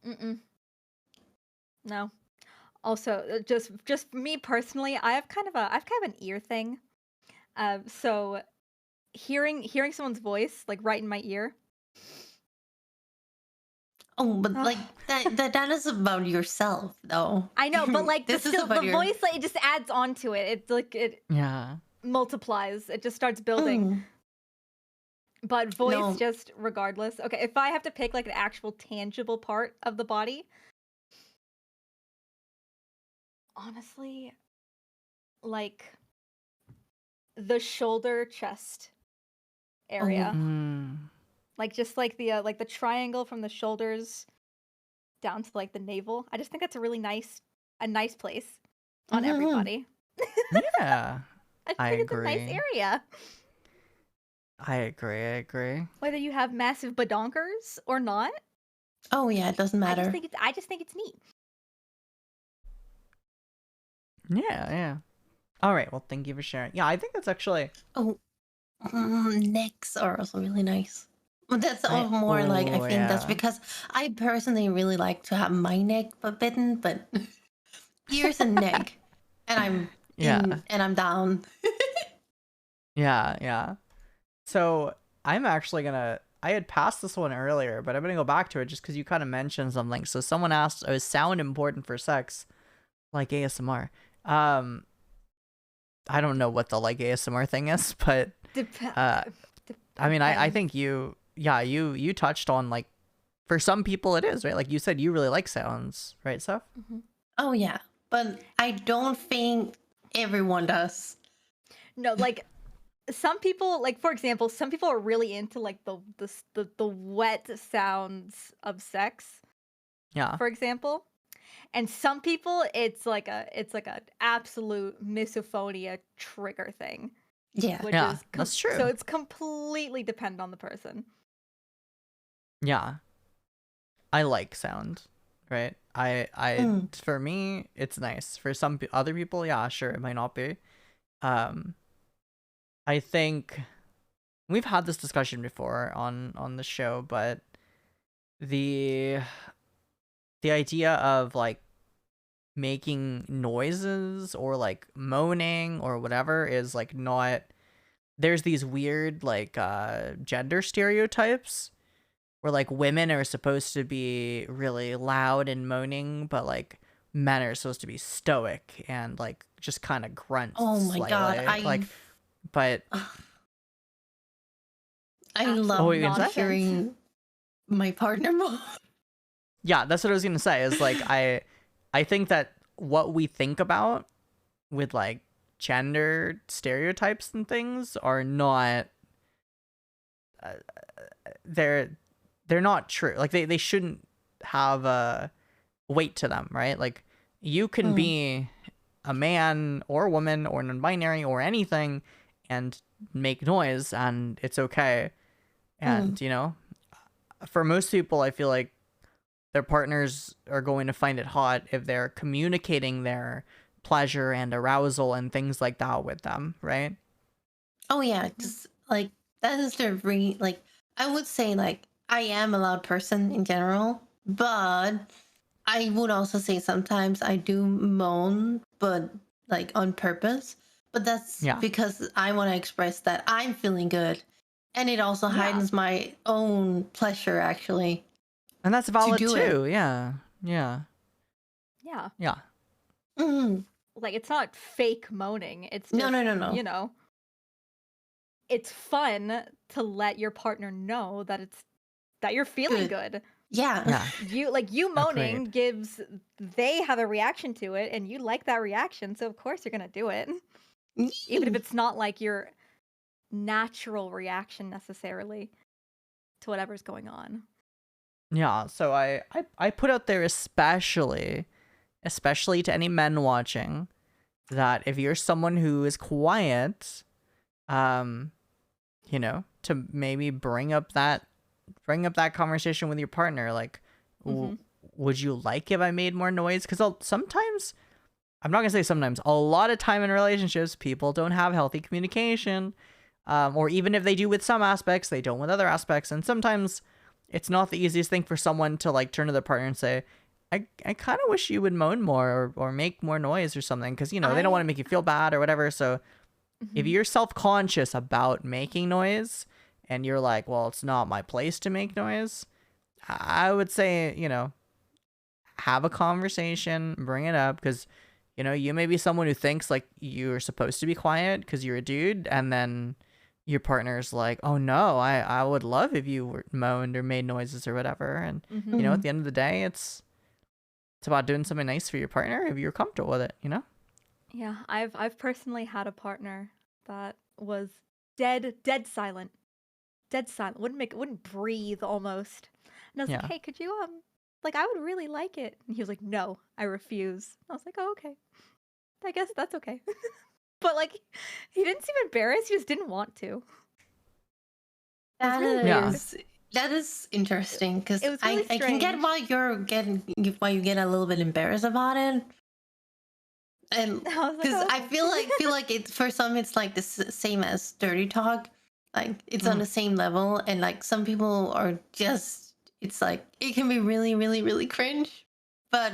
[SPEAKER 3] Mm-mm. No. Also, just me personally, I have kind of an ear thing. So hearing someone's voice like right in my ear.
[SPEAKER 1] Oh, but
[SPEAKER 3] Ugh.
[SPEAKER 1] like that is about yourself, though.
[SPEAKER 3] I know, but like
[SPEAKER 1] This is
[SPEAKER 3] still,
[SPEAKER 1] about
[SPEAKER 3] the
[SPEAKER 1] your.
[SPEAKER 3] voice, like, it just adds on to it. It's like it
[SPEAKER 2] Yeah.
[SPEAKER 3] multiplies. It just starts building.
[SPEAKER 1] Mm.
[SPEAKER 3] But voice,
[SPEAKER 1] No.
[SPEAKER 3] just regardless. Okay, if I have to pick like an actual tangible part of the body, honestly, like the shoulder chest area.
[SPEAKER 2] Mm.
[SPEAKER 3] Like just like the triangle from the shoulders down to like the navel. I just think that's a nice place on
[SPEAKER 1] Mhm.
[SPEAKER 3] everybody.
[SPEAKER 2] Yeah.
[SPEAKER 3] I just
[SPEAKER 2] I
[SPEAKER 3] think it's a nice
[SPEAKER 2] agree.
[SPEAKER 3] area.
[SPEAKER 2] I agree.
[SPEAKER 3] Whether you have massive badonkers or not,
[SPEAKER 1] Oh yeah, it doesn't
[SPEAKER 3] I
[SPEAKER 1] matter.
[SPEAKER 3] just think it's neat.
[SPEAKER 2] Yeah. All right. Well, thank you for sharing. Yeah, I think that's actually.
[SPEAKER 1] Oh, necks are also really nice. But that's all more like I think that's
[SPEAKER 2] yeah.
[SPEAKER 1] because I personally really like to have my neck bitten, but ears and neck, and I'm
[SPEAKER 2] Yeah.
[SPEAKER 1] in and I'm down.
[SPEAKER 2] Yeah. So I'm actually gonna. I had passed this one earlier, but I'm gonna go back to it just because you kind of mentioned something. So someone asked, "Oh, is sound important for sex, like ASMR?" I don't know what the like ASMR thing is, but I mean, I think you touched on like for some people it is, right? Like you said, you really like sounds, right, Seth?
[SPEAKER 3] Mm-hmm.
[SPEAKER 1] Oh yeah, but I don't think everyone does.
[SPEAKER 3] No, like some people, like for example, some people are really into like the wet sounds of sex,
[SPEAKER 2] Yeah.
[SPEAKER 3] for example. And some people it's like an absolute misophonia trigger thing.
[SPEAKER 1] Yeah.
[SPEAKER 3] Which
[SPEAKER 2] Yeah,
[SPEAKER 3] is
[SPEAKER 2] that's true.
[SPEAKER 3] So it's completely dependent on the person.
[SPEAKER 2] Yeah. I like sound, right? For me, it's nice. For some other people, yeah, sure, it might not be. I think we've had this discussion before on the show, but the idea of like making noises or like moaning or whatever is like not. There's these weird like gender stereotypes where like women are supposed to be really loud and moaning, but like men are supposed to be stoic and like just kind of grunt.
[SPEAKER 1] Oh my god,
[SPEAKER 2] but
[SPEAKER 1] I
[SPEAKER 3] Absolute
[SPEAKER 1] love
[SPEAKER 3] nonsense.
[SPEAKER 1] hearing my partner moan.
[SPEAKER 2] Yeah, that's what I was gonna say. Is like I think that what we think about with like gender stereotypes and things are not they're not true. Like they shouldn't have a weight to them, right? Like you can be a man or a woman or non-binary or anything and make noise and it's okay. And you know, for most people I feel like their partners are going to find it hot if they're communicating their pleasure and arousal and things like that with them, right?
[SPEAKER 1] Oh yeah, just like that is the like I would say like I am a loud person in general, but I would also say sometimes I do moan, but like on purpose. But that's because I want to express that I'm feeling good, and it also heightens my own pleasure actually.
[SPEAKER 2] And that's valid too.
[SPEAKER 1] It.
[SPEAKER 2] Yeah.
[SPEAKER 1] Mm-hmm.
[SPEAKER 3] Like it's not fake moaning. It's just,
[SPEAKER 1] no.
[SPEAKER 3] You know, it's fun to let your partner know that you're feeling good.
[SPEAKER 1] Yeah.
[SPEAKER 3] You moaning gives they have a reaction to it, and you like that reaction, so of course you're gonna do it, even if it's not like your natural reaction necessarily to whatever's going on.
[SPEAKER 2] Yeah, so I put out there especially to any men watching that if you're someone who is quiet, you know, to maybe bring up that conversation with your partner, like would you like if I made more noise? Because sometimes, I'm not gonna say sometimes, a lot of time in relationships people don't have healthy communication. or even if they do with some aspects, they don't with other aspects. And sometimes it's not the easiest thing for someone to like turn to their partner and say, I kind of wish you would moan more or make more noise or something, because they don't want to make you feel bad or whatever. So if you're self-conscious about making noise and you're like, well, it's not my place to make noise, I would say, have a conversation, bring it up, because you may be someone who thinks like you're supposed to be quiet because you're a dude, and then your partner's like, oh no, I would love if you were moaned or made noises or whatever. And at the end of the day, it's about doing something nice for your partner if you're comfortable with it,
[SPEAKER 3] Yeah, I've personally had a partner that was dead silent. Dead silent. Wouldn't breathe almost. And I was like,
[SPEAKER 2] Yeah.
[SPEAKER 3] "Hey, could you I would really like it." And he was like, "No, I refuse." I was like, "Oh, okay. I guess that's okay." But like he didn't seem embarrassed, he just didn't want to.
[SPEAKER 1] That
[SPEAKER 2] Yeah.
[SPEAKER 1] is interesting, because
[SPEAKER 3] It was really
[SPEAKER 1] I can get
[SPEAKER 3] strange.
[SPEAKER 1] why you get a little bit embarrassed about it, and
[SPEAKER 3] I was like,
[SPEAKER 1] because
[SPEAKER 3] "Oh,
[SPEAKER 1] I
[SPEAKER 3] okay."
[SPEAKER 1] feel like it for some it's like the same as dirty talk, like it's on the same level, and like some people are just, it's like it can be really really really cringe, but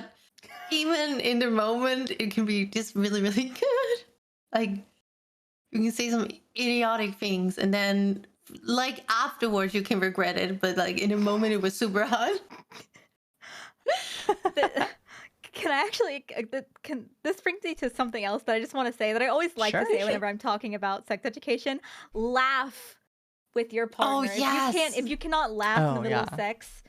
[SPEAKER 1] even in the moment it can be just really really good. Like you can say some idiotic things, and then like afterwards you can regret it, but like in the moment it was super hot.
[SPEAKER 3] Can I actually can this brings me to something else that I just want to say that I always like to
[SPEAKER 2] Sure.
[SPEAKER 3] say whenever I'm talking about sex education? Laugh with your partner.
[SPEAKER 1] yes.
[SPEAKER 3] If you cannot laugh in the
[SPEAKER 2] Oh,
[SPEAKER 3] middle of
[SPEAKER 2] yeah.
[SPEAKER 3] sex,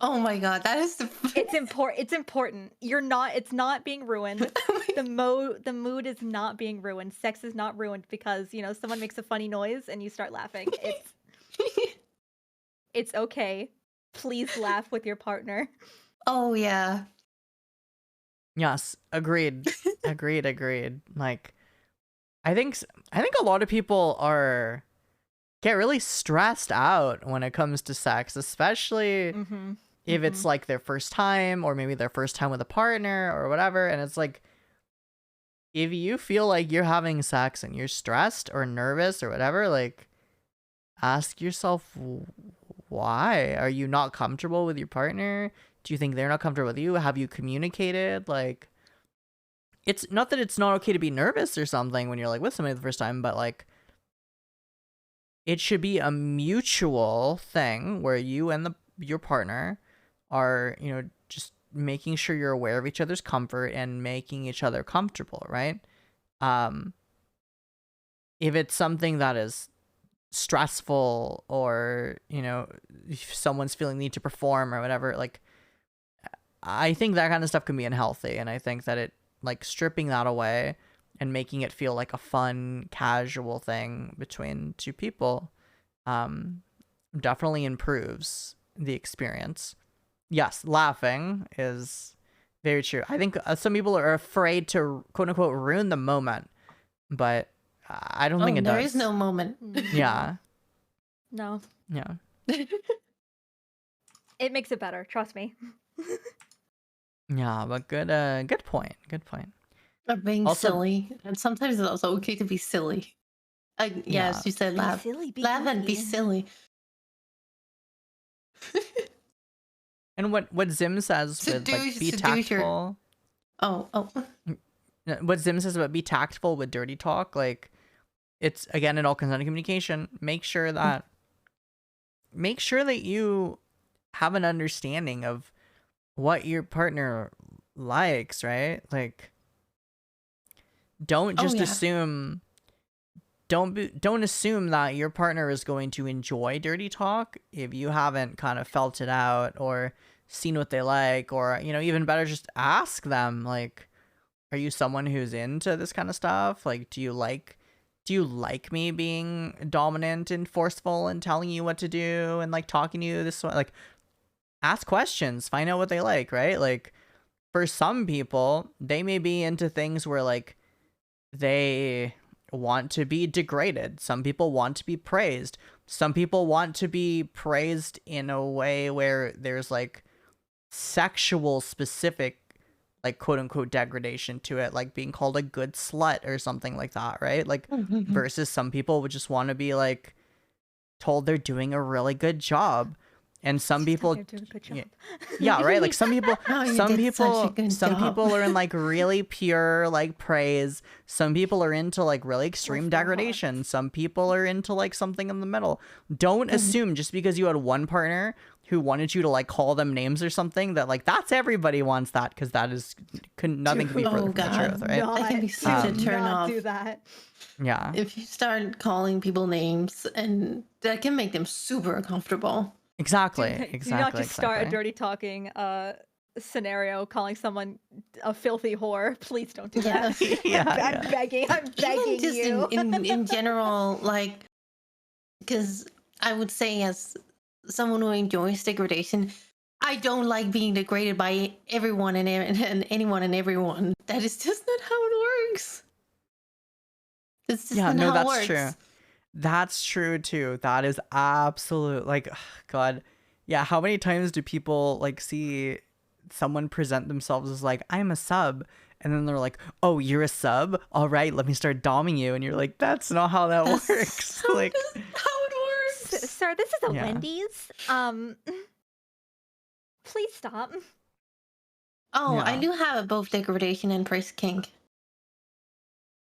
[SPEAKER 1] Oh my god, that is the
[SPEAKER 3] it's important. It's not being ruined. The mood is not being ruined. Sex is not ruined because, someone makes a funny noise and you start laughing. It's okay. Please laugh with your partner.
[SPEAKER 1] Oh yeah.
[SPEAKER 2] Yes, agreed. Agreed. Like, I think a lot of people get really stressed out when it comes to sex, especially
[SPEAKER 3] Mm-hmm.
[SPEAKER 2] if it's like their first time, or maybe their first time with a partner or whatever. And it's like, if you feel like you're having sex and you're stressed or nervous or whatever, like, ask yourself, why? Are you not comfortable with your partner? Do you think they're not comfortable with you? Have you communicated? Like, it's not that it's not okay to be nervous or something when you're like with somebody the first time, but like, it should be a mutual thing where you and your partner are, just making sure you're aware of each other's comfort and making each other comfortable, right? If it's something that is stressful, or if someone's feeling the need to perform or whatever, like, I think that kind of stuff can be unhealthy, and I think that it, like, stripping that away and making it feel like a fun, casual thing between two people definitely improves the experience. Yes, laughing is very true. I think some people are afraid to, quote unquote, ruin the moment, but I don't think it
[SPEAKER 1] there
[SPEAKER 2] does.
[SPEAKER 1] is no moment.
[SPEAKER 2] Yeah.
[SPEAKER 3] No.
[SPEAKER 2] Yeah.
[SPEAKER 3] It makes it better, trust me.
[SPEAKER 2] Yeah, but good point. Good point.
[SPEAKER 1] Or being
[SPEAKER 2] Also-
[SPEAKER 1] silly, and sometimes it's also okay to be silly.
[SPEAKER 2] Yeah.
[SPEAKER 1] Yes, you said laugh,
[SPEAKER 3] Be silly, be
[SPEAKER 1] laugh and be
[SPEAKER 3] goofy.
[SPEAKER 1] silly.
[SPEAKER 2] And what Zim says with like be
[SPEAKER 1] Seduce your-
[SPEAKER 2] tactful.
[SPEAKER 1] Oh.
[SPEAKER 2] What Zim says about be tactful with dirty talk, like, it's, again, it all comes down to communication. Make sure that you have an understanding of what your partner likes, right? Like, don't just
[SPEAKER 1] yeah.
[SPEAKER 2] assume don't assume that your partner is going to enjoy dirty talk if you haven't kind of felt it out or seen what they like, or even better, just ask them, like, are you someone who's into this kind of stuff? Like, do you like me being dominant and forceful and telling you what to do and like talking to you this way? Like, ask questions, find out what they like, right? Like, for some people, they may be into things where like they want to be degraded. Some people want to be praised. Some people want to be praised in a way where there's like sexual specific like quote unquote degradation to it, like being called a good slut or something like that, right? Like versus some people would just want to be like told they're doing a really good job. And some people
[SPEAKER 3] They're doing a good job.
[SPEAKER 2] yeah, right, like some people
[SPEAKER 1] Oh, you
[SPEAKER 2] some
[SPEAKER 1] did such a
[SPEAKER 2] people
[SPEAKER 1] good
[SPEAKER 2] some
[SPEAKER 1] job.
[SPEAKER 2] people are in like really pure like praise, some people are into like really extreme
[SPEAKER 3] Bless their
[SPEAKER 2] degradation,
[SPEAKER 3] hearts.
[SPEAKER 2] some people are into like something in the middle. Don't assume just because you had one partner who wanted you to like call them names or something that like that's everybody wants that, because that is nothing could be further
[SPEAKER 1] Oh,
[SPEAKER 2] from the
[SPEAKER 1] God.
[SPEAKER 2] truth, right?
[SPEAKER 1] That can be such a
[SPEAKER 3] do
[SPEAKER 1] turn
[SPEAKER 3] not
[SPEAKER 1] off.
[SPEAKER 3] do that.
[SPEAKER 2] Yeah,
[SPEAKER 1] If you start calling people names, and that can make them super uncomfortable.
[SPEAKER 2] exactly,
[SPEAKER 3] Do not
[SPEAKER 2] exactly,
[SPEAKER 3] just start a
[SPEAKER 2] exactly.
[SPEAKER 3] dirty talking scenario calling someone a filthy whore. Please don't do
[SPEAKER 1] Yeah.
[SPEAKER 3] that.
[SPEAKER 2] Yeah,
[SPEAKER 3] I'm
[SPEAKER 2] yeah.
[SPEAKER 3] begging. I'm begging
[SPEAKER 1] Even just
[SPEAKER 3] you.
[SPEAKER 1] in general, like, because I would say as someone who enjoys degradation, I don't like being degraded by everyone and anyone and everyone. That is just not how it works. It's just
[SPEAKER 2] Yeah,
[SPEAKER 1] not
[SPEAKER 2] no,
[SPEAKER 1] how it
[SPEAKER 2] that's
[SPEAKER 1] works.
[SPEAKER 2] true. That's true too. That is absolute, like, God. Yeah, how many times do people like see someone present themselves as like, I'm a sub, and then they're like, oh, you're a sub? All right, let me start doming you, and you're like, that's not how that
[SPEAKER 1] That's
[SPEAKER 2] works.
[SPEAKER 1] how
[SPEAKER 2] Like,
[SPEAKER 1] how it works.
[SPEAKER 3] Sir, this is a
[SPEAKER 2] Yeah.
[SPEAKER 3] Wendy's. Please stop.
[SPEAKER 1] Oh, I
[SPEAKER 2] Yeah.
[SPEAKER 1] do have both degradation and praise kink.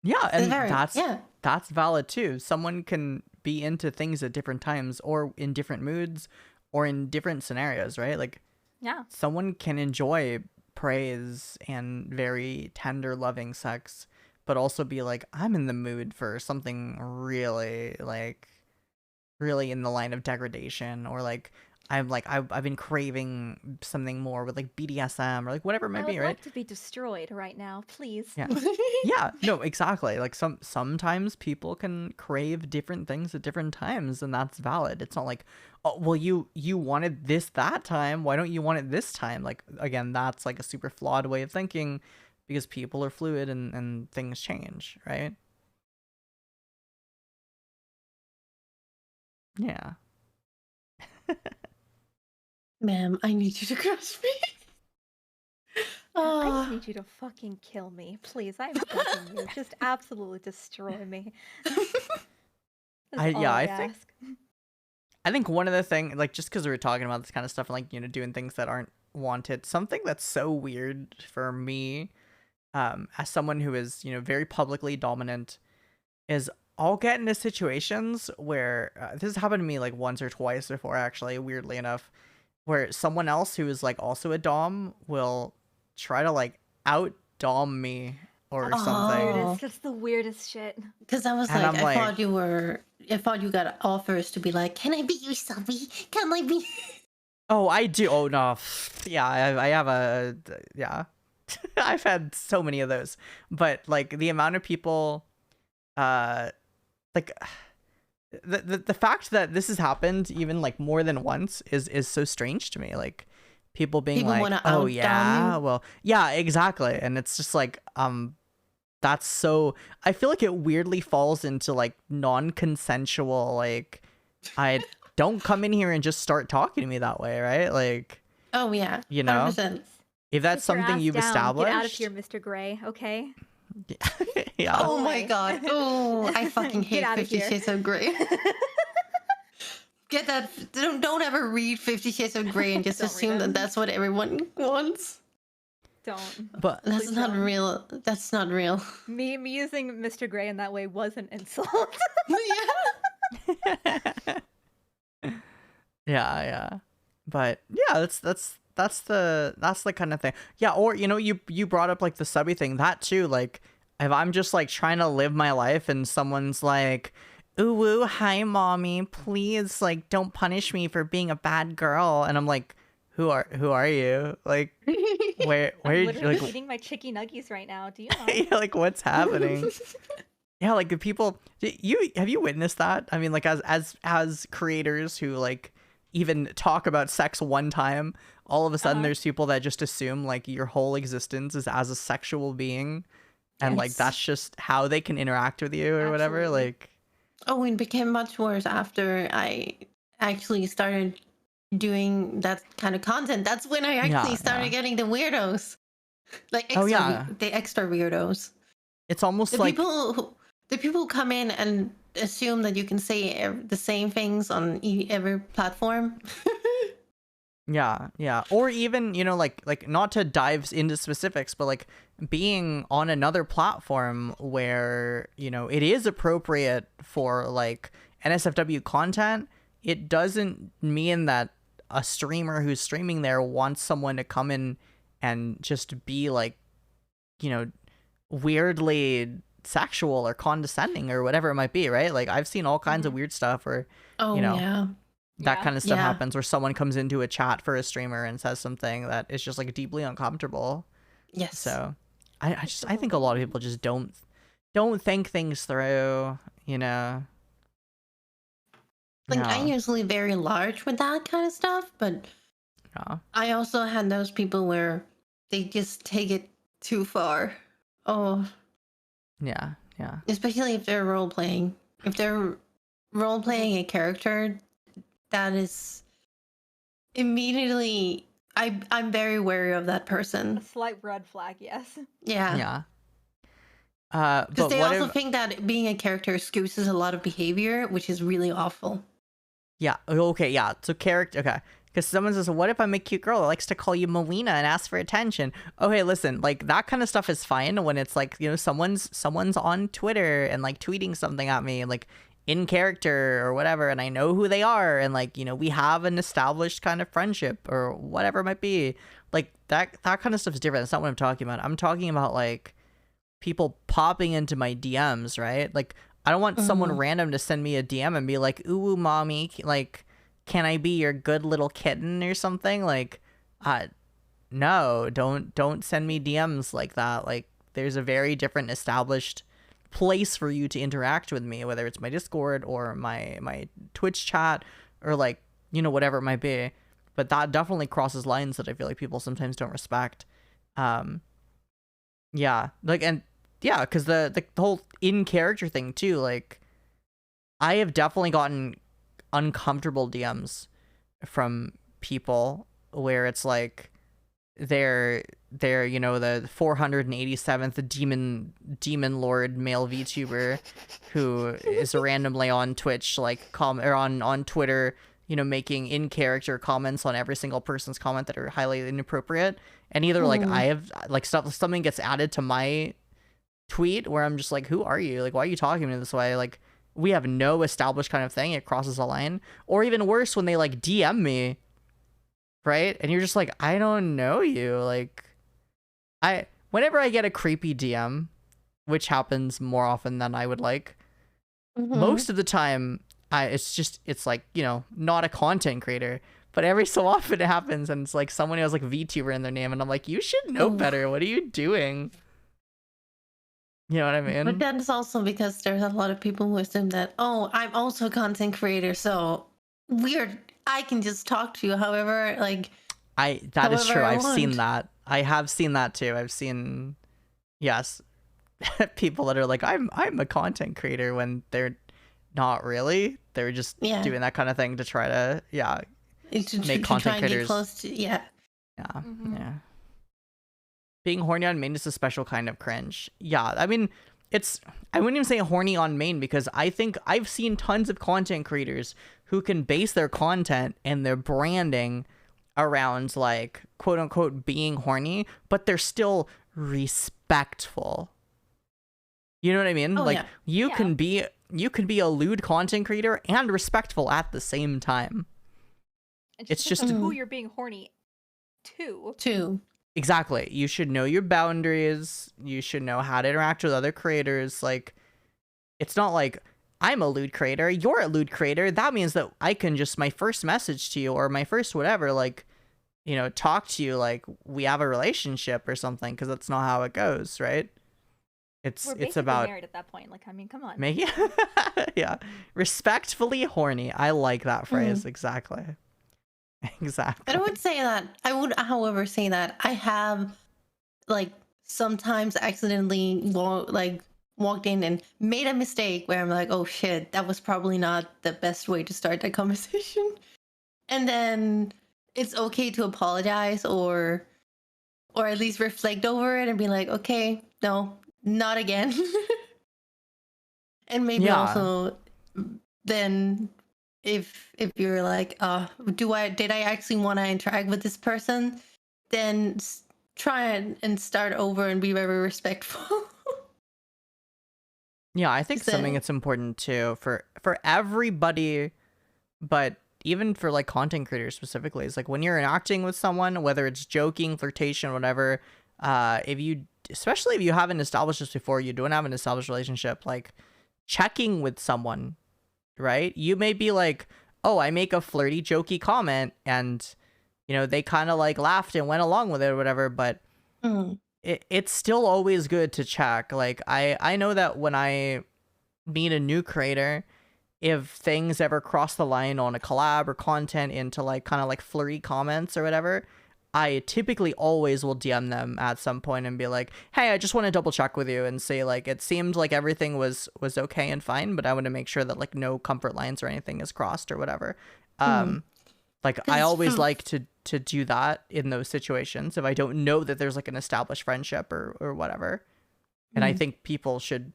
[SPEAKER 2] yeah,
[SPEAKER 1] It's
[SPEAKER 2] and
[SPEAKER 1] very, yeah.
[SPEAKER 2] that's valid too. Someone can be into things at different times or in different moods or in different scenarios, right? Like
[SPEAKER 3] Yeah.
[SPEAKER 2] someone can enjoy praise and very tender loving sex, but also be like, I'm in the mood for something really like really in the line of degradation, or like I've been craving something more with like BDSM or like whatever it
[SPEAKER 3] I
[SPEAKER 2] might
[SPEAKER 3] would
[SPEAKER 2] be, right?
[SPEAKER 3] like to be destroyed right now, please.
[SPEAKER 2] Yeah. Yeah, no, exactly. Like sometimes people can crave different things at different times, and that's valid. It's not like, oh, well, you wanted this that time, why don't you want it this time? Like again, that's like a super flawed way of thinking, because people are fluid and things change, right? Yeah.
[SPEAKER 1] Ma'am, I need you to grasp me.
[SPEAKER 3] I just
[SPEAKER 1] Oh,
[SPEAKER 3] need you to fucking kill me, please. I'm begging you. Just absolutely destroy me. That's all
[SPEAKER 2] Yeah,
[SPEAKER 3] I
[SPEAKER 2] I think
[SPEAKER 3] ask.
[SPEAKER 2] I think one of the thing, like, just because we were talking about this kind of stuff and like, doing things that aren't wanted, something that's so weird for me, as someone who is, very publicly dominant, is I'll get into situations where this has happened to me like once or twice before, actually, weirdly enough, where someone else who is like also a dom will try to like out dom me or something,
[SPEAKER 1] Oh.
[SPEAKER 3] That's the weirdest shit.
[SPEAKER 1] because I was
[SPEAKER 2] and
[SPEAKER 1] like,
[SPEAKER 2] I'm
[SPEAKER 1] I
[SPEAKER 2] like,
[SPEAKER 1] thought you got offers to be like, can I be your subby? Can I be?
[SPEAKER 2] oh, I do. Oh no, yeah, I have a yeah. I've had so many of those, but like the amount of people, like the fact that this has happened even like more than once is so strange to me. Like people being
[SPEAKER 1] People
[SPEAKER 2] like,
[SPEAKER 1] wanna
[SPEAKER 2] oh
[SPEAKER 1] out-dom
[SPEAKER 2] yeah,
[SPEAKER 1] you?
[SPEAKER 2] well yeah, exactly, and it's just like that's so, I feel like it weirdly falls into like non-consensual, like I don't come in here and just start talking to me that way, right? Like,
[SPEAKER 1] Oh yeah,
[SPEAKER 2] you know,
[SPEAKER 1] 100%.
[SPEAKER 2] if that's
[SPEAKER 3] Sit your
[SPEAKER 2] something
[SPEAKER 3] ass
[SPEAKER 2] you've
[SPEAKER 3] down.
[SPEAKER 2] established.
[SPEAKER 3] Get out of here, Mr. Gray, okay?
[SPEAKER 2] Yeah.
[SPEAKER 1] Oh my
[SPEAKER 3] away.
[SPEAKER 1] god. Oh, I fucking
[SPEAKER 3] Get
[SPEAKER 1] hate
[SPEAKER 3] outta
[SPEAKER 1] 50
[SPEAKER 3] here.
[SPEAKER 1] Shades of Grey. Get that. Don't ever read 50 Shades of Grey and just
[SPEAKER 3] Don't read
[SPEAKER 1] assume
[SPEAKER 3] it.
[SPEAKER 1] that that's what everyone wants.
[SPEAKER 3] Don't.
[SPEAKER 2] But
[SPEAKER 1] That's
[SPEAKER 3] Please
[SPEAKER 1] not
[SPEAKER 3] don't.
[SPEAKER 1] real. That's not real.
[SPEAKER 3] Me using Mr. Gray in that way was an insult.
[SPEAKER 1] Yeah.
[SPEAKER 2] yeah. But yeah, that's the kind of thing. Yeah, or you brought up like the subby thing, that too, like if I'm just like trying to live my life and someone's like, ooh woo, hi mommy, please like don't punish me for being a bad girl, and I'm like, who are you? Like where
[SPEAKER 3] I'm
[SPEAKER 2] you
[SPEAKER 3] literally
[SPEAKER 2] like
[SPEAKER 3] eating my chicky nuggies right now. Do you know?
[SPEAKER 2] yeah, like what's happening? Yeah, like the people, have you witnessed that? I mean, like as creators who like even talk about sex one time, all of a sudden there's people that just assume like your whole existence is as a sexual being, and like
[SPEAKER 1] Yes.
[SPEAKER 2] that's just how they can interact with you or whatever.
[SPEAKER 3] Absolutely.
[SPEAKER 2] Like,
[SPEAKER 1] Oh, it became much worse after I actually started doing that kind of content. That's when I actually
[SPEAKER 2] Yeah,
[SPEAKER 1] started
[SPEAKER 2] yeah.
[SPEAKER 1] getting the weirdos. Like
[SPEAKER 2] Oh
[SPEAKER 1] extra,
[SPEAKER 2] yeah,
[SPEAKER 1] the extra weirdos.
[SPEAKER 2] it's almost
[SPEAKER 1] The
[SPEAKER 2] like
[SPEAKER 1] people who come in and assume that you can say the same things on every platform.
[SPEAKER 2] yeah, or even like not to dive into specifics, but like being on another platform where it is appropriate for like NSFW content. It doesn't mean that a streamer who's streaming there wants someone to come in and just be like you know weirdly sexual or condescending or whatever it might be, right? Like I've seen all kinds of weird stuff where you
[SPEAKER 1] Oh
[SPEAKER 2] know
[SPEAKER 1] yeah.
[SPEAKER 2] that
[SPEAKER 3] Yeah.
[SPEAKER 2] kind of stuff
[SPEAKER 1] Yeah.
[SPEAKER 2] happens, where someone comes into a chat for a streamer and says something that is just like deeply uncomfortable.
[SPEAKER 1] Yes.
[SPEAKER 2] So I think a lot of people just don't think things through,
[SPEAKER 1] Like I'm
[SPEAKER 2] Yeah.
[SPEAKER 1] usually very large with that kind of stuff, but
[SPEAKER 2] Yeah.
[SPEAKER 1] I also had those people where they just take it too far. Oh,
[SPEAKER 2] Yeah. Yeah.
[SPEAKER 1] especially if they're role playing. If they're role playing a character, that is immediately I'm very wary of that
[SPEAKER 3] A
[SPEAKER 1] person.
[SPEAKER 3] slight red flag, yes.
[SPEAKER 1] Yeah.
[SPEAKER 2] Yeah.
[SPEAKER 1] Because
[SPEAKER 2] But
[SPEAKER 1] they
[SPEAKER 2] what
[SPEAKER 1] also
[SPEAKER 2] if
[SPEAKER 1] think that being a character excuses a lot of behavior, which is really awful.
[SPEAKER 2] Yeah. Okay. Yeah. So character. Okay. Because someone says, "What if I'm a cute girl that likes to call you Melina and ask for attention?" Okay, listen. Like that kind of stuff is fine when it's like someone's on Twitter and like tweeting something at me, like in character or whatever, and I know who they are, and like we have an established kind of friendship or whatever it might be. Like that kind of stuff is different. That's not what I'm talking about. I'm talking about like people popping into my DMs, right? Like I don't want someone random to send me a DM and be like, "Ooh, mommy, like, can I be your good little kitten or something?" Like, no, don't send me DMs like that. Like, there's a very different established place for you to interact with me, whether it's my Discord or my Twitch chat or like whatever it might be. But that definitely crosses lines that I feel like people sometimes don't respect. Yeah, like and yeah, because the whole in character thing too. Like, I have definitely gotten uncomfortable DMs from people where it's like they're the 487th demon lord male VTuber who is randomly on Twitch like or on Twitter making in character comments on every single person's comment that are highly inappropriate, and either like I have like something gets added to my tweet where I'm just like, who are you? Like, why are you talking to me this way? Like, we have no established kind of thing. It crosses a line. Or even worse, when they like DM me, right? And you're just like, I don't know you. Like, whenever I get a creepy DM, which happens more often than I would like, most of the time, it's like, not a content creator. But every so often it happens, and it's like someone who has like VTuber in their name, and I'm like, you should know better. What are you doing? You know what I mean?
[SPEAKER 1] But that's also because there's a lot of people who assume that, oh, I'm also a content creator, so I can just talk to you however, like
[SPEAKER 2] that is true.
[SPEAKER 1] however I
[SPEAKER 2] I've seen
[SPEAKER 1] want.
[SPEAKER 2] that. I have seen that too. I've seen, yes, people that are like, I'm a content creator when they're not really. They're just
[SPEAKER 1] Yeah.
[SPEAKER 2] doing that kind of thing to try to,
[SPEAKER 1] To
[SPEAKER 2] make
[SPEAKER 1] try
[SPEAKER 2] content
[SPEAKER 1] and get
[SPEAKER 2] creators.
[SPEAKER 1] close to, yeah.
[SPEAKER 2] Yeah, yeah. Being horny on main is a special kind of cringe. Yeah, I mean, I wouldn't even say horny on main, because I think I've seen tons of content creators who can base their content and their branding around like quote unquote being horny, but they're still respectful. You know what I mean?
[SPEAKER 1] Oh,
[SPEAKER 2] like
[SPEAKER 1] yeah.
[SPEAKER 2] you can be a lewd content creator and respectful at the same time.
[SPEAKER 3] It's just who you're being horny to.
[SPEAKER 2] Exactly. You should know your boundaries. You should know how to interact with other creators. Like, it's not like, I'm a lewd creator, you're a lewd creator. That means that I can just, my first message to you or my first whatever, like, talk to you like we have a relationship or something, because that's not how it goes, right?
[SPEAKER 3] We're
[SPEAKER 2] It's about
[SPEAKER 3] married at that point. Like, I mean, come on.
[SPEAKER 2] yeah. Respectfully horny. I like that phrase. Exactly. Exactly.
[SPEAKER 1] I would, however, say that I have, like, sometimes accidentally walked in and made a mistake where I'm like, oh shit, that was probably not the best way to start the conversation. And then it's okay to apologize or or at least reflect over it and be like, okay, no, not again. And maybe
[SPEAKER 2] Yeah.
[SPEAKER 1] also then if you're like, did I actually want to interact with this person, then try and start over and be very respectful.
[SPEAKER 2] Yeah, I think
[SPEAKER 1] Is
[SPEAKER 2] something
[SPEAKER 1] that-
[SPEAKER 2] that's important too for everybody, but even for like content creators specifically, is like when you're interacting with someone, whether it's joking, flirtation, whatever, especially if you haven't established this before, you don't have an established relationship, like checking with someone, right? You may be like, oh, I make a flirty, jokey comment, and they kind of like laughed and went along with it or whatever, but it's still always good to check. Like I know that when I meet a new creator, if things ever cross the line on a collab or content into like kind of like flirty comments or whatever, I typically always will DM them at some point and be like, hey, I just want to double check with you and say like it seemed like everything was okay and fine, but I want to make sure that like no comfort lines or anything is crossed or whatever. Like I always like to do that in those situations if I don't know that there's like an established friendship or whatever. And I think people should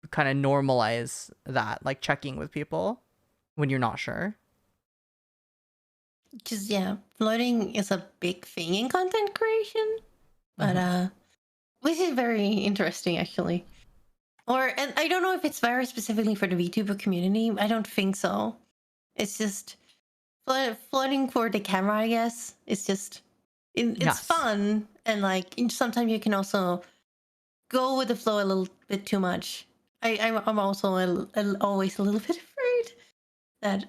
[SPEAKER 2] kind of normalize that, like checking with people when you're not sure.
[SPEAKER 1] Because flirting is a big thing in content creation, but which is very interesting actually. And I don't know if it's very specifically for the VTuber community. I don't think so. It's just flirting for the camera, I guess. It's just it's
[SPEAKER 2] Yes.
[SPEAKER 1] fun, and like sometimes you can also go with the flow a little bit too much. I'm also always a little bit afraid that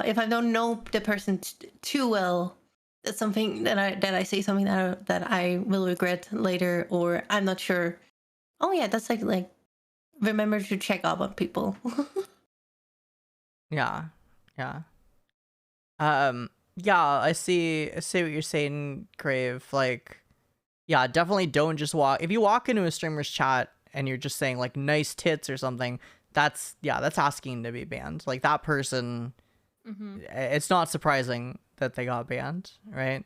[SPEAKER 1] if I don't know the person too well, that's something that I say something that I will regret later, or I'm not sure. Oh yeah, that's like remember to check up on people.
[SPEAKER 2] Yeah. I see what you're saying, Crave. Like, yeah, definitely don't just walk. If you walk into a streamer's chat and you're just saying like nice tits or something, that's asking to be banned. Like that person, it's not surprising that they got banned, right?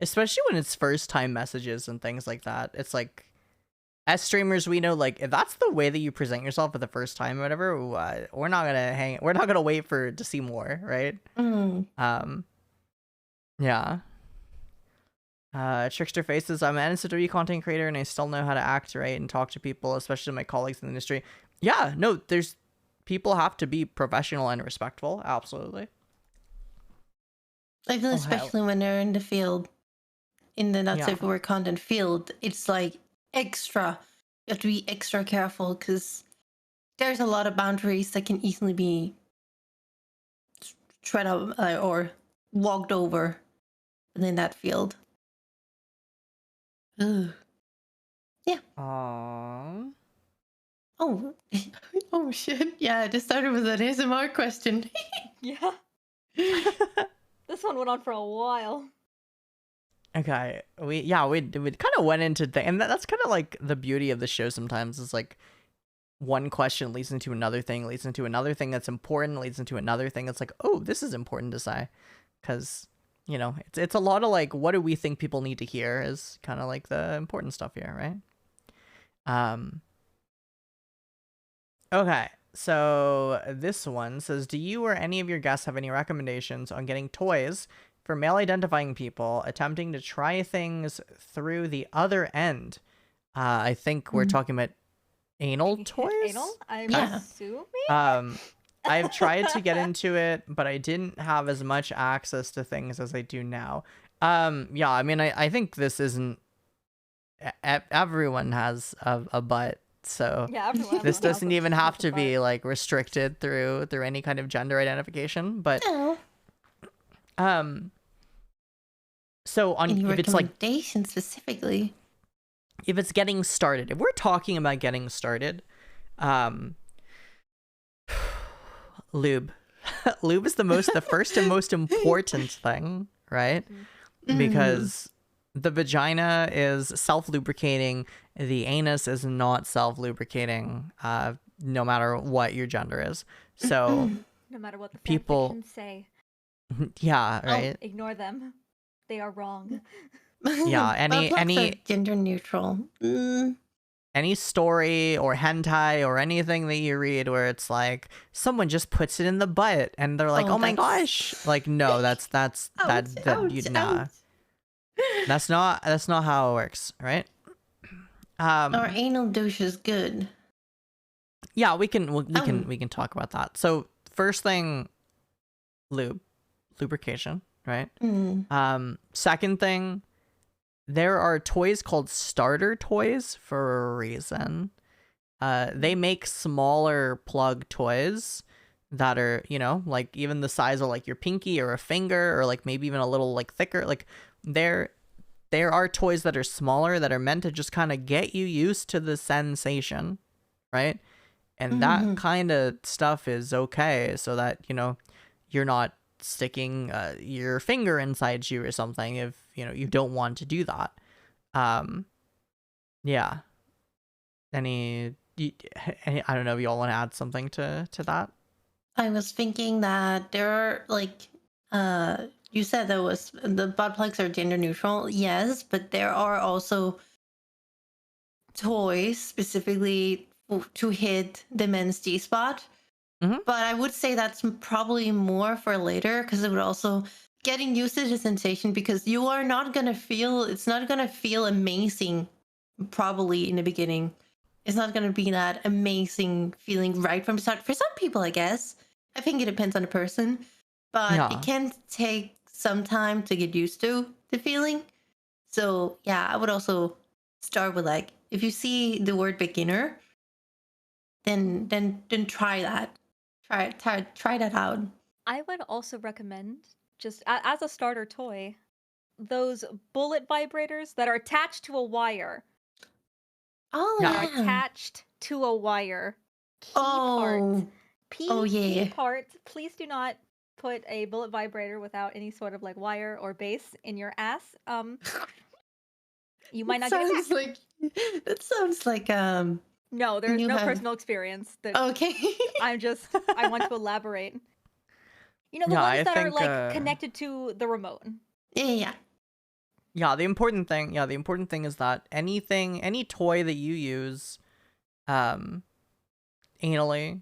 [SPEAKER 2] Especially when it's first time messages and things like that. It's like, as streamers, we know like if that's the way that you present yourself for the first time or whatever, we're not gonna wait to see more, right? Yeah. Trickster Faces, I'm an NSW content creator and I still know how to act right and talk to people, especially my colleagues in the industry. Yeah, no, people have to be professional and respectful. Absolutely.
[SPEAKER 1] I feel especially when they're in the field, in the not safe for work content field, it's like extra. You have to be extra careful because there's a lot of boundaries that can easily be tread up or walked over within that field. Ugh. Yeah.
[SPEAKER 2] Aww.
[SPEAKER 1] Oh. Oh shit. Yeah, this started with an ASMR question.
[SPEAKER 3] Yeah. This one went on for a while.
[SPEAKER 2] Okay, we kind of went into and that's kind of like the beauty of the show sometimes is like one question leads into another thing, leads into another thing that's important, leads into another thing that's like, oh, this is important to say, because it's a lot of like, what do we think people need to hear is kind of like the important stuff here, right? Okay, so this one says, do you or any of your guests have any recommendations on getting toys for male identifying people attempting to try things through the other end? I think we're talking about anal toys.
[SPEAKER 3] Anal? I'm assuming.
[SPEAKER 2] I've tried to get into it, but I didn't have as much access to things as I do now. Yeah, I mean, I think this isn't. Everyone has a butt, so
[SPEAKER 3] Yeah, everyone.
[SPEAKER 2] this doesn't even have to be like restricted through any kind of gender identification. But so on
[SPEAKER 1] any
[SPEAKER 2] if it's like
[SPEAKER 1] recommendations specifically,
[SPEAKER 2] if it's getting started, if we're talking about getting started, lube lube is the first and most important thing, right? Because the vagina is self-lubricating, the anus is not self-lubricating, no matter what your gender is. So
[SPEAKER 3] no matter what the
[SPEAKER 2] people
[SPEAKER 3] fanfictions say.
[SPEAKER 2] yeah, right.
[SPEAKER 3] Ignore them. They are wrong.
[SPEAKER 2] Yeah,
[SPEAKER 1] Butt plugs are
[SPEAKER 2] any
[SPEAKER 1] gender neutral.
[SPEAKER 2] any story or hentai or anything that you read where it's like someone just puts it in the butt and they're like,
[SPEAKER 1] Oh,
[SPEAKER 2] "Oh my
[SPEAKER 1] that's-
[SPEAKER 2] gosh." Like, no, that's
[SPEAKER 1] Ouch, ouch,
[SPEAKER 2] nah.
[SPEAKER 1] ouch.
[SPEAKER 2] That's not how it works, right?
[SPEAKER 1] Or anal douche is good.
[SPEAKER 2] Yeah, we can talk about that. So, first thing, lubrication, right? Second thing, there are toys called starter toys for a reason. They make smaller plug toys that are, like even the size of like your pinky or a finger, or like maybe even a little like thicker. Like there are toys that are smaller that are meant to just kind of get you used to the sensation, right? And that kind of stuff is okay, so that you're not sticking your finger inside you or something if you don't want to do that. Yeah. Any I don't know if you all want to add something to that.
[SPEAKER 1] I was thinking that there are like you said there was the butt plugs are gender neutral, yes, but there are also toys specifically to hit the men's G spot.
[SPEAKER 2] Mhm.
[SPEAKER 1] But I would say that's probably more for later, because it would also getting used to the sensation, because you are not gonna feel it's not gonna feel amazing probably in the beginning. It's not gonna be that amazing feeling right from the start. For some people, I guess. I think it depends on the person. But
[SPEAKER 2] Yeah.
[SPEAKER 1] it can take some time to get used to the feeling. So yeah, I would also start with like, if you see the word beginner, then try that. Try that out.
[SPEAKER 3] I would also recommend, just as a starter toy, those bullet vibrators that are attached to a wire.
[SPEAKER 1] Oh
[SPEAKER 2] Yeah.
[SPEAKER 3] Are attached to a wire. Key part.
[SPEAKER 1] Oh. Oh, yeah.
[SPEAKER 3] Key part. Please do not put a bullet vibrator without any sort of like wire or base in your ass. You might not get attacked.
[SPEAKER 1] That sounds like
[SPEAKER 3] No, there's
[SPEAKER 1] you
[SPEAKER 3] no
[SPEAKER 1] have-
[SPEAKER 3] personal experience.
[SPEAKER 1] okay.
[SPEAKER 3] I want to elaborate. The
[SPEAKER 2] Yeah,
[SPEAKER 3] ones
[SPEAKER 2] I
[SPEAKER 3] that are
[SPEAKER 2] think,
[SPEAKER 3] like connected to the remote.
[SPEAKER 1] Yeah.
[SPEAKER 2] Yeah, the important thing is that any toy that you use anally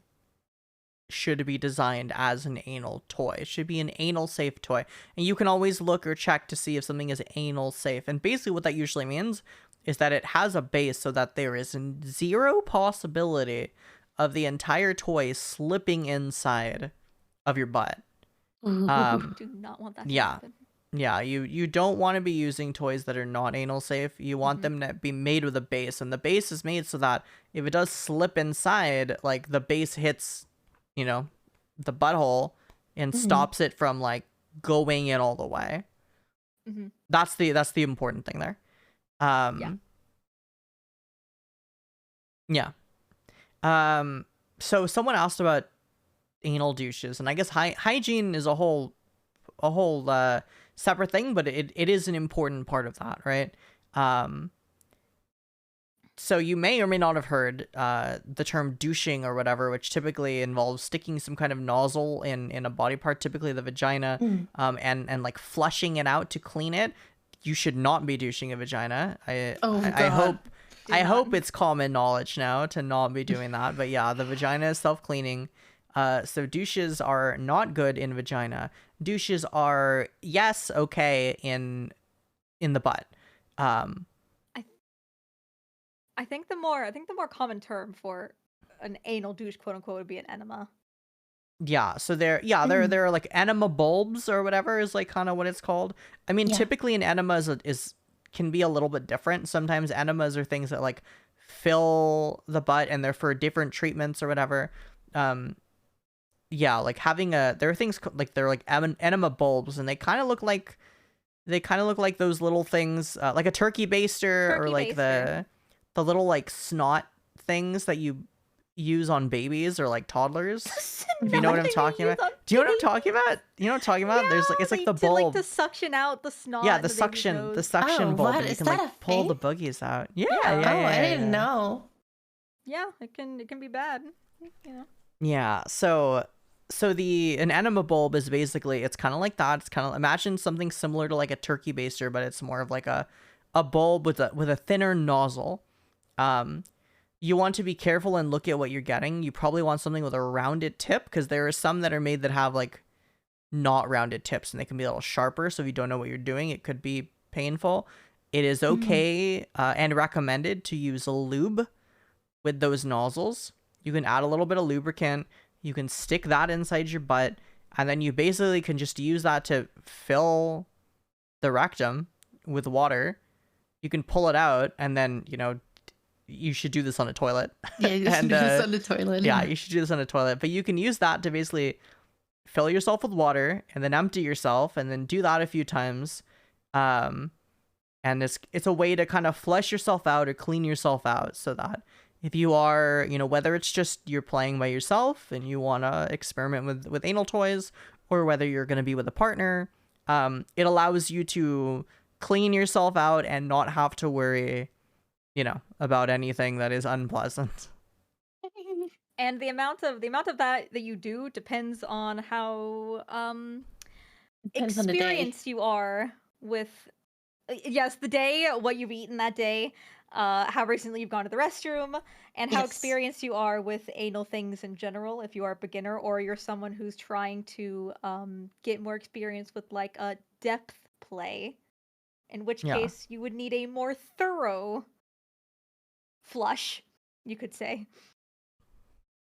[SPEAKER 2] should be designed as an anal toy. It should be an anal safe toy. And you can always look or check to see if something is anal safe. And basically what that usually means is that it has a base so that there is zero possibility of the entire toy slipping inside of your butt.
[SPEAKER 3] Do not want that to happen.
[SPEAKER 2] Yeah, you don't want to be using toys that are not anal safe. You want them to be made with a base, and the base is made so that if it does slip inside, like the base hits, the butthole and stops it from like going in all the way. That's the important thing there. Yeah. So someone asked about anal douches, and I guess hygiene is a whole separate thing, but it is an important part of that, right? So you may or may not have heard the term douching or whatever, which typically involves sticking some kind of nozzle in a body part, typically the vagina, and like flushing it out to clean it. You should not be douching a vagina. I hope it's common knowledge now to not be doing that. But yeah, the vagina is self-cleaning. So douches are not good in vagina. Douches are, yes, okay in the butt.
[SPEAKER 3] I think the more common term for an anal douche, quote unquote, would be an enema.
[SPEAKER 2] Yeah, so there are like enema bulbs or whatever is like kind of what it's called. I mean, typically an enema can be a little bit different. Sometimes enemas are things that like fill the butt and they're for different treatments or whatever. Yeah, like there are things like they're like enema bulbs, and they kind of look like those little things, like a turkey baster or like the little like snot things that you use on babies or like toddlers. If you know what I'm talking about. Do you know what I'm talking about? You know what I'm talking about?
[SPEAKER 3] Yeah,
[SPEAKER 2] There's like it's like the
[SPEAKER 3] to,
[SPEAKER 2] bulb.
[SPEAKER 3] like to suction out the snot.
[SPEAKER 2] Yeah,
[SPEAKER 3] the
[SPEAKER 2] suction
[SPEAKER 1] Oh,
[SPEAKER 2] bulb.
[SPEAKER 1] what?
[SPEAKER 2] And you
[SPEAKER 1] Is
[SPEAKER 2] can
[SPEAKER 1] that
[SPEAKER 2] like
[SPEAKER 1] a
[SPEAKER 2] pull the
[SPEAKER 1] thing?
[SPEAKER 2] boogies out. Yeah,
[SPEAKER 3] Yeah.
[SPEAKER 2] yeah.
[SPEAKER 1] I didn't know.
[SPEAKER 3] Yeah, it can be bad.
[SPEAKER 2] Yeah, so So an enema bulb is basically, it's kind of like that. It's kind of, imagine something similar to like a turkey baster, but it's more of like a bulb with a thinner nozzle. You want to be careful and look at what you're getting. You probably want something with a rounded tip, because there are some that are made that have like not rounded tips and they can be a little sharper. So if you don't know what you're doing, it could be painful. It is okay and recommended to use a lube with those nozzles. You can add a little bit of lubricant. You can stick that inside your butt, and then you basically can just use that to fill the rectum with water. You can pull it out, and then, you should do this on a toilet.
[SPEAKER 1] Yeah, you should do this on the toilet.
[SPEAKER 2] Yeah, you should do this on a toilet. But you can use that to basically fill yourself with water and then empty yourself, and then do that a few times. And it's a way to kind of flush yourself out or clean yourself out, so that if you are, whether it's just you're playing by yourself and you want to experiment with anal toys, or whether you're going to be with a partner, it allows you to clean yourself out and not have to worry, about anything that is unpleasant.
[SPEAKER 3] And the amount of that you do depends on how
[SPEAKER 1] Depends on the day.
[SPEAKER 3] experienced you are with the day, what you've eaten that day, how recently you've gone to the restroom, and how
[SPEAKER 1] Yes.
[SPEAKER 3] experienced you are with anal things in general, if you are a beginner or you're someone who's trying to get more experience with like a depth play, in which
[SPEAKER 2] Yeah.
[SPEAKER 3] case you would need a more thorough flush, you could say,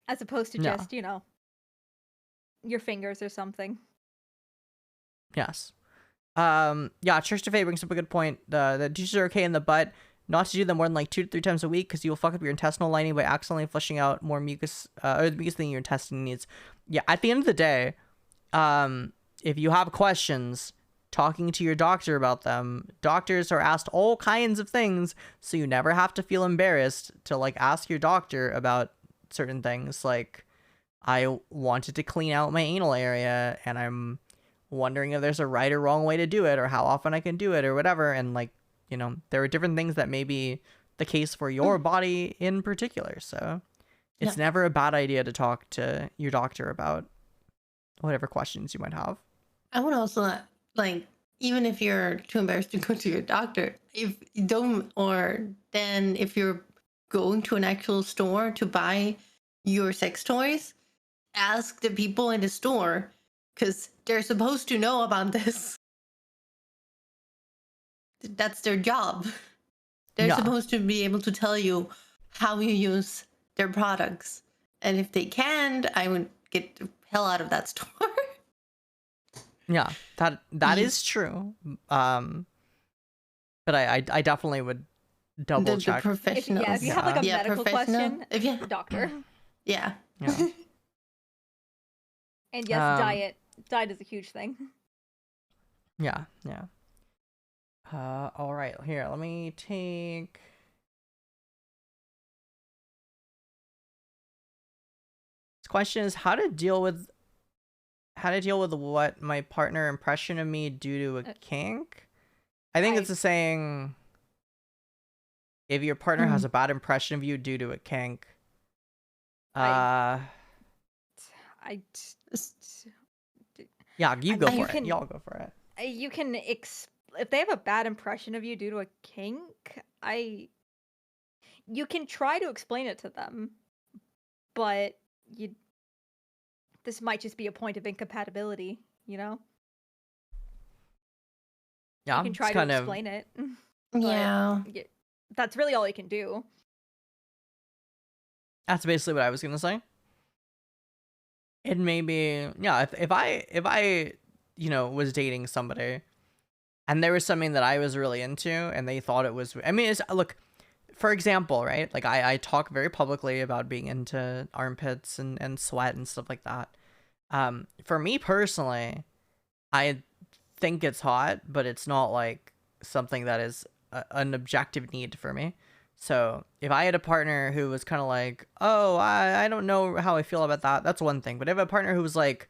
[SPEAKER 3] as opposed to
[SPEAKER 2] Yeah.
[SPEAKER 3] just, your fingers or something.
[SPEAKER 2] Yes. Church to Faye brings up a good point. The douches are okay in the butt. Not to do them more than like 2 to 3 times a week, because you'll fuck up your intestinal lining by accidentally flushing out more mucus, or the mucus than your intestine needs. Yeah, at the end of the day, if you have questions, talking to your doctor about them. Doctors are asked all kinds of things, so you never have to feel embarrassed to like ask your doctor about certain things. Like, I wanted to clean out my anal area, and I'm wondering if there's a right or wrong way to do it, or how often I can do it, or whatever. And like, there are different things that may be the case for your body in particular. So it's never a bad idea to talk to your doctor about whatever questions you might have.
[SPEAKER 1] I would also like, even if you're too embarrassed to go to your doctor, if you don't, or then if you're going to an actual store to buy your sex toys, ask the people in the store, because they're supposed to know about this. That's their job. They're
[SPEAKER 2] Yeah.
[SPEAKER 1] supposed to be able to tell you how you use their products. And if they can't, I would get the hell out of that store.
[SPEAKER 2] Yeah, that is true. But I definitely would double
[SPEAKER 1] The
[SPEAKER 2] check.
[SPEAKER 1] professionals.
[SPEAKER 3] If you have like a
[SPEAKER 1] Yeah,
[SPEAKER 3] medical
[SPEAKER 1] professional.
[SPEAKER 3] question,
[SPEAKER 1] If you,
[SPEAKER 3] the doctor.
[SPEAKER 1] yeah.
[SPEAKER 2] Yeah.
[SPEAKER 3] And yes, diet is a huge thing.
[SPEAKER 2] Yeah. All right, here, let me take... This question is how to deal with what my partner impression of me due to a kink. I think it's a saying, if your partner has a bad impression of you due to a kink. Yeah, you go for it. Y'all go for it.
[SPEAKER 3] You can if they have a bad impression of you due to a kink, you can try to explain it to them, but this might just be a point of incompatibility,
[SPEAKER 2] Yeah,
[SPEAKER 3] you can try to explain it.
[SPEAKER 1] Yeah.
[SPEAKER 3] That's really all you can do.
[SPEAKER 2] That's basically what I was gonna say. It may be, yeah, if I was dating somebody and there was something that I was really into and they thought it was, I mean, look, for example, right? Like I talk very publicly about being into armpits and sweat and stuff like that. For me personally, I think it's hot, but it's not like something that is an objective need for me. So if I had a partner who was kind of like, oh, I don't know how I feel about that, that's one thing. But if I have a partner who was like,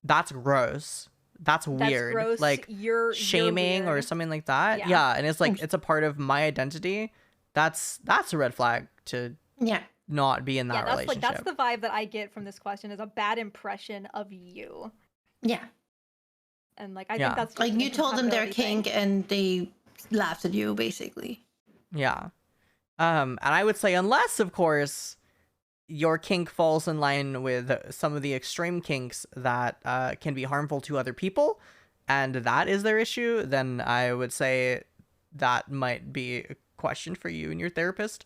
[SPEAKER 2] that's gross, that's weird,
[SPEAKER 3] gross.
[SPEAKER 2] like
[SPEAKER 3] you're
[SPEAKER 2] shaming or
[SPEAKER 3] weird.
[SPEAKER 2] something like that,
[SPEAKER 3] Yeah.
[SPEAKER 2] and it's like it's a part of my identity, that's a red flag to not be in that
[SPEAKER 3] that's
[SPEAKER 2] relationship.
[SPEAKER 3] that's the vibe that I get from this question, is a bad impression of you.
[SPEAKER 1] Yeah.
[SPEAKER 3] And like I
[SPEAKER 2] Yeah.
[SPEAKER 3] think that's just
[SPEAKER 1] Like
[SPEAKER 3] an
[SPEAKER 1] you told them their
[SPEAKER 3] incompatibility thing.
[SPEAKER 1] kink and they laughed at you, basically.
[SPEAKER 2] Yeah. And I would say, unless, of course, your kink falls in line with some of the extreme kinks that can be harmful to other people, and that is their issue, then I would say that might be a question for you and your therapist.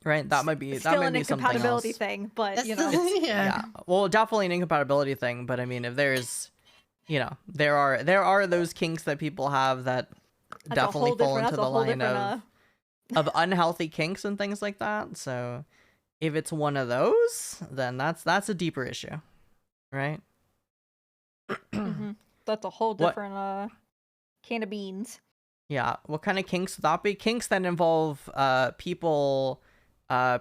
[SPEAKER 2] Right? That might be
[SPEAKER 3] Still an
[SPEAKER 2] something
[SPEAKER 3] incompatibility
[SPEAKER 2] else.
[SPEAKER 3] thing, but
[SPEAKER 1] That's
[SPEAKER 3] you know.
[SPEAKER 1] yeah.
[SPEAKER 2] Well, definitely an incompatibility thing, but I mean, if there's, there are those kinks that people have that
[SPEAKER 3] That's
[SPEAKER 2] definitely fall into
[SPEAKER 3] that's a
[SPEAKER 2] the
[SPEAKER 3] whole
[SPEAKER 2] line
[SPEAKER 3] different
[SPEAKER 2] of unhealthy kinks and things like that. So if it's one of those, then that's a deeper issue, right?
[SPEAKER 3] that's a whole
[SPEAKER 2] What-
[SPEAKER 3] different can of beans.
[SPEAKER 2] Yeah. What kind of kinks would that be? Kinks that involve people who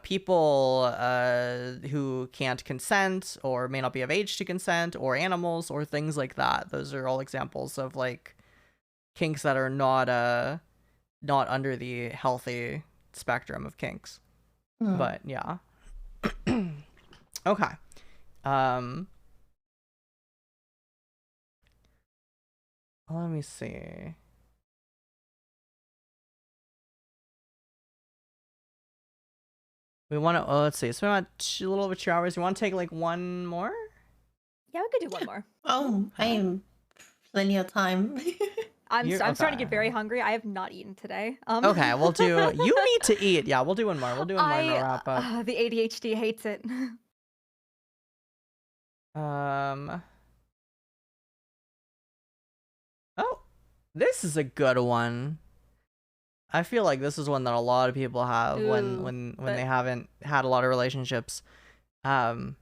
[SPEAKER 2] can't consent or may not be of age to consent, or animals or things like that. Those are all examples of like kinks that are not under the healthy spectrum of kinks.
[SPEAKER 1] Hmm.
[SPEAKER 2] But yeah. Okay. Let me see. We want to, let's see. So we want a little over 2 hours. You want to take like one more?
[SPEAKER 3] Yeah, we could do one more.
[SPEAKER 1] Oh, I am plenty of time.
[SPEAKER 3] I'm starting to
[SPEAKER 2] okay.
[SPEAKER 3] get very hungry. I have not eaten today.
[SPEAKER 2] Okay, we'll do. You need to eat. Yeah, we'll do one more. We'll do one more and we'll wrap up.
[SPEAKER 3] The ADHD hates it.
[SPEAKER 2] Oh, this is a good one. I feel like this is one that a lot of people have when they haven't had a lot of relationships. I'm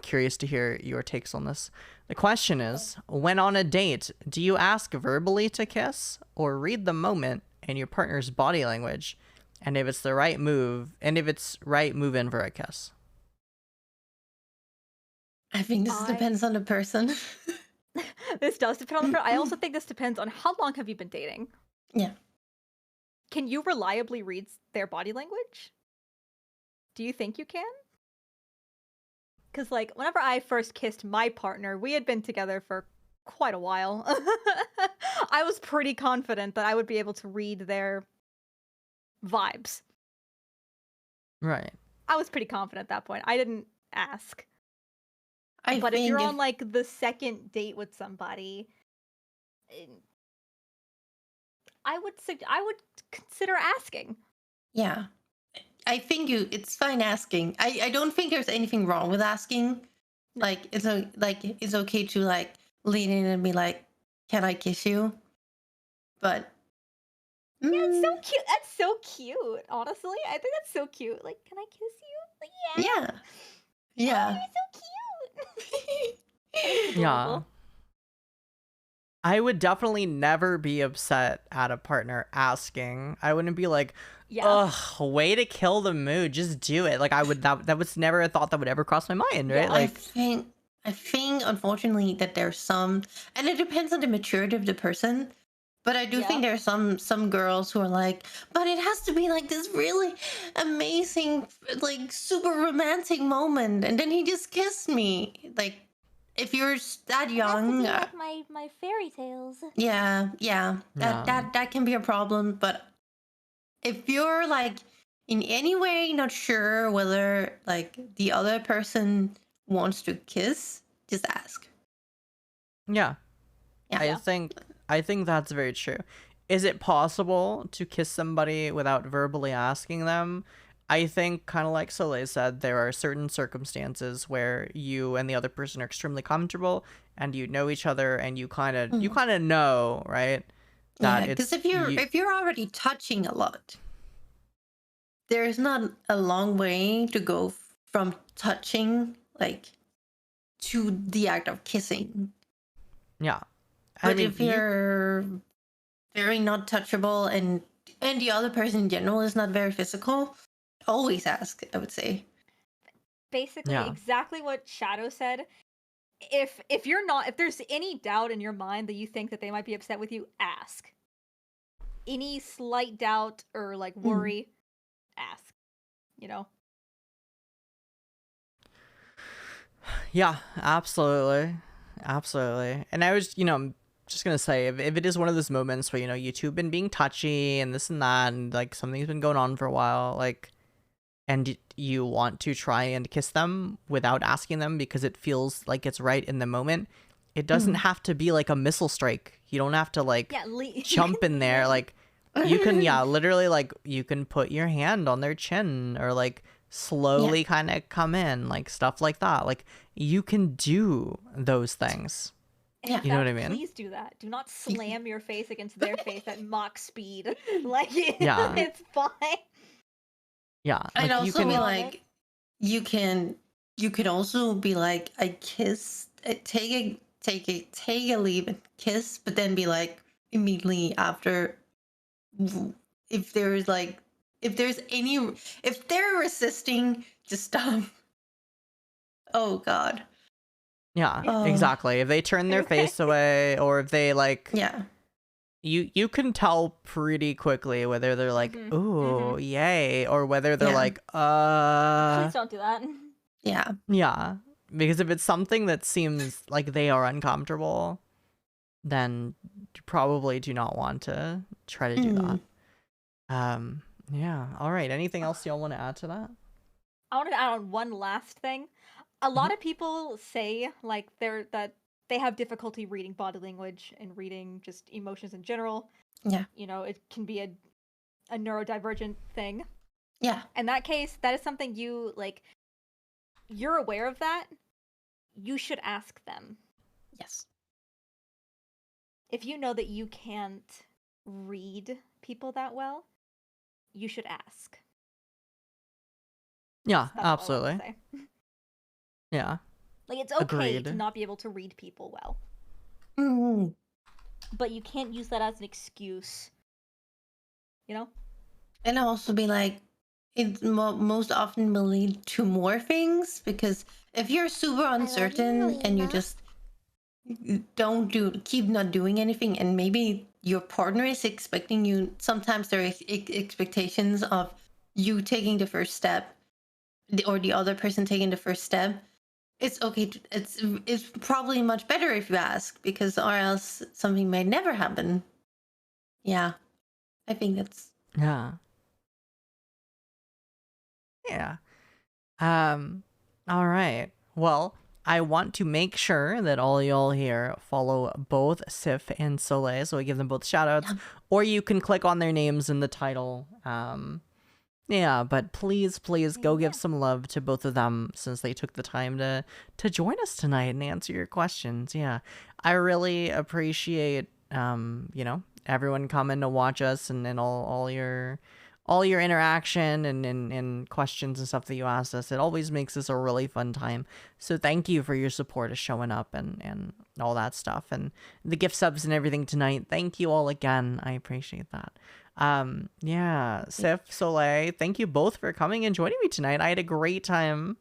[SPEAKER 2] curious to hear your takes on this. The question is, when on a date, do you ask verbally to kiss or read the moment and your partner's body language? And if it's the right move, move in for a kiss.
[SPEAKER 1] I think this depends on the person.
[SPEAKER 3] This does depend on the person. I also think this depends on how long have you been dating.
[SPEAKER 1] Yeah.
[SPEAKER 3] Can you reliably read their body language? Do you think you can? Because, like, whenever I first kissed my partner, we had been together for quite a while. I was pretty confident that I would be able to read their vibes.
[SPEAKER 2] Right.
[SPEAKER 3] I was pretty confident at that point. I didn't ask.
[SPEAKER 1] I
[SPEAKER 3] But if
[SPEAKER 1] think
[SPEAKER 3] you're on, like, the second date with somebody, I would consider asking.
[SPEAKER 1] Yeah. I think it's fine asking. I don't think there's anything wrong with asking. Like it's okay to like lean in and be like, "Can I kiss you?" But
[SPEAKER 3] Yeah, it's so cute. That's so cute. Honestly, I think that's so cute. Like, can I kiss you? Like, yeah.
[SPEAKER 1] Yeah.
[SPEAKER 3] Oh, you're so cute. I think it's
[SPEAKER 2] Yeah.
[SPEAKER 3] adorable.
[SPEAKER 2] I would definitely never be upset at a partner asking. I wouldn't be like,
[SPEAKER 3] Yeah.
[SPEAKER 2] ugh, way to kill the mood. Just do it. Like I would that was never a thought that would ever cross my mind, right?
[SPEAKER 3] Yeah.
[SPEAKER 2] Like
[SPEAKER 1] I think unfortunately that there's some, and it depends on the maturity of the person. But I do think there are some girls who are like, but it has to be like this really amazing, like super romantic moment, and then he just kissed me. Like, if you're that young,
[SPEAKER 5] like my fairy tales.
[SPEAKER 1] yeah,
[SPEAKER 2] No.
[SPEAKER 1] that can be a problem. But if you're like in any way not sure whether like the other person wants to kiss, just ask.
[SPEAKER 2] yeah.
[SPEAKER 1] Yeah.
[SPEAKER 2] I think that's very true. Is it possible to kiss somebody without verbally asking them? I think, kind of like Soleil said, there are certain circumstances where you and the other person are extremely comfortable, and you know each other, and you kind of know, right?
[SPEAKER 1] Yeah, because if you're already touching a lot, there's not a long way to go from touching like to the act of kissing.
[SPEAKER 2] Yeah.
[SPEAKER 1] But if you're very not touchable and the other person in general is not very physical, always ask, I would say.
[SPEAKER 3] Basically, exactly what Shadow said. If there's any doubt in your mind that you think that they might be upset with you, ask. Any slight doubt or like worry, ask. you know.
[SPEAKER 2] Yeah, absolutely. Absolutely. And I was, just gonna say, if it is one of those moments where, YouTube been being touchy and this and that, and like something's been going on for a while, like, and you want to try and kiss them without asking them because it feels like it's right in the moment, it doesn't have to be like a missile strike. You don't have to like
[SPEAKER 3] Yeah,
[SPEAKER 2] jump in there. Like, you can, literally, like, you can put your hand on their chin or like slowly kind of come in, like stuff like that. Like, you can do those things.
[SPEAKER 1] Yeah.
[SPEAKER 2] You know what I mean?
[SPEAKER 3] Please do that. Do not slam your face against their face at Mach speed. Like,
[SPEAKER 2] Yeah.
[SPEAKER 3] it's fine.
[SPEAKER 2] Yeah.
[SPEAKER 1] I'd
[SPEAKER 2] Like, you
[SPEAKER 1] also
[SPEAKER 2] can,
[SPEAKER 1] be like, you could also be like, I kiss, take a leave and kiss, but then be like immediately after, if there's like, if they're resisting, just stop. Oh God.
[SPEAKER 2] yeah,
[SPEAKER 1] Oh.
[SPEAKER 2] exactly. If they turn their
[SPEAKER 3] Okay.
[SPEAKER 2] face away, or if they like,
[SPEAKER 1] Yeah.
[SPEAKER 2] you can tell pretty quickly whether they're like,
[SPEAKER 3] Mhm,
[SPEAKER 2] ooh, yay, or whether they're
[SPEAKER 1] Yeah.
[SPEAKER 2] like,
[SPEAKER 3] Please don't do that.
[SPEAKER 1] Yeah.
[SPEAKER 2] yeah. Because if it's something that seems like they are uncomfortable, then you probably do not want to try to do that. Yeah. All right. Anything else y'all want to add to that?
[SPEAKER 3] I wanted to add on one last thing. A lot of people say like that they have difficulty reading body language and reading just emotions in general.
[SPEAKER 1] Yeah.
[SPEAKER 3] You know, it can be a neurodivergent thing.
[SPEAKER 1] Yeah.
[SPEAKER 3] In that case, that is something you're aware of that. You should ask them.
[SPEAKER 1] Yes.
[SPEAKER 3] If you know that you can't read people that well, you should ask.
[SPEAKER 2] Yeah,
[SPEAKER 3] That's all I wanted to
[SPEAKER 2] absolutely.
[SPEAKER 3] say.
[SPEAKER 2] Yeah.
[SPEAKER 3] Like, it's okay to
[SPEAKER 2] Agreed.
[SPEAKER 3] not be able to read people well,
[SPEAKER 1] Mm.
[SPEAKER 3] but you can't use that as an excuse. You know?
[SPEAKER 1] And I'll also be like, it most often will lead to more things, because if you're super uncertain and you just keep not doing anything, and maybe your partner is expecting you, sometimes there is expectations of you taking the first step, or the other person taking the first step. It's okay. It's probably much better if you ask, because or else something may never happen. Yeah, I think that's
[SPEAKER 2] Yeah. Yeah. All right. Well, I want to make sure that all y'all here follow both Sif and Soleil, so I give them both shout outs, or you can click on their names in the title. Yeah, but please go give some love to both of them, since they took the time to join us tonight and answer your questions. Yeah. I really appreciate everyone coming to watch us, and all your interaction and questions and stuff that you asked us. It always makes this a really fun time. So thank you for your support of showing up and all that stuff, and the gift subs and everything tonight. Thank you all again. I appreciate that. Yeah, Sif, Soleil, thank you both for coming and joining me tonight. I had a great time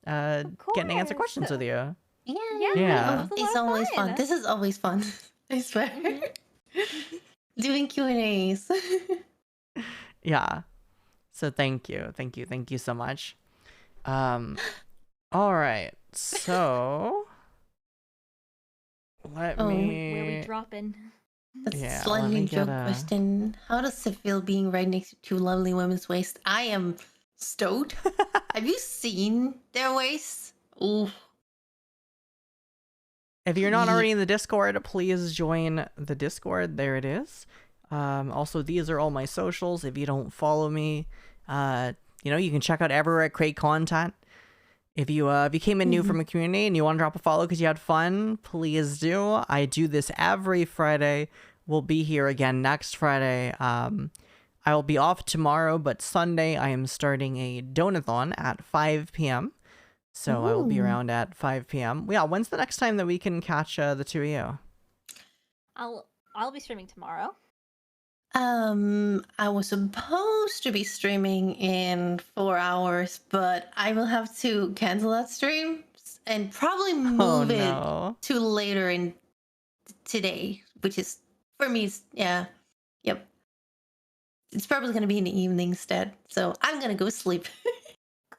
[SPEAKER 2] getting to answer
[SPEAKER 3] course.
[SPEAKER 2] questions with you.
[SPEAKER 3] Yeah.
[SPEAKER 1] Oh, it's always fun. This is always fun. I swear. Doing Q&As.
[SPEAKER 2] Yeah. So thank you so much. All right. So let me.
[SPEAKER 3] Where we dropping?
[SPEAKER 1] That's
[SPEAKER 2] Yeah,
[SPEAKER 1] a slightly
[SPEAKER 2] let me get
[SPEAKER 1] joke question. How does it feel being right next to two lovely women's waists? I am stoked. Have you seen their waists? Ooh.
[SPEAKER 2] If you're not
[SPEAKER 1] Yeah.
[SPEAKER 2] already in the Discord, please join the Discord. There it is. Also, these are all my socials. If you don't follow me, you can check out everywhere I create content. If you came in new from a community and you want to drop a follow because you had fun, please do. I do this every Friday. We'll be here again next Friday. I will be off tomorrow, but Sunday I am starting a donathon at 5 p.m. So I will be around at 5 p.m. Yeah, when's the next time that we can catch the two of you?
[SPEAKER 3] I'll be streaming tomorrow.
[SPEAKER 1] I was supposed to be streaming in 4 hours, but I will have to cancel that stream and probably move it to later in today, which is for me. Yep. It's probably going to be in the evening instead. So I'm going to go sleep.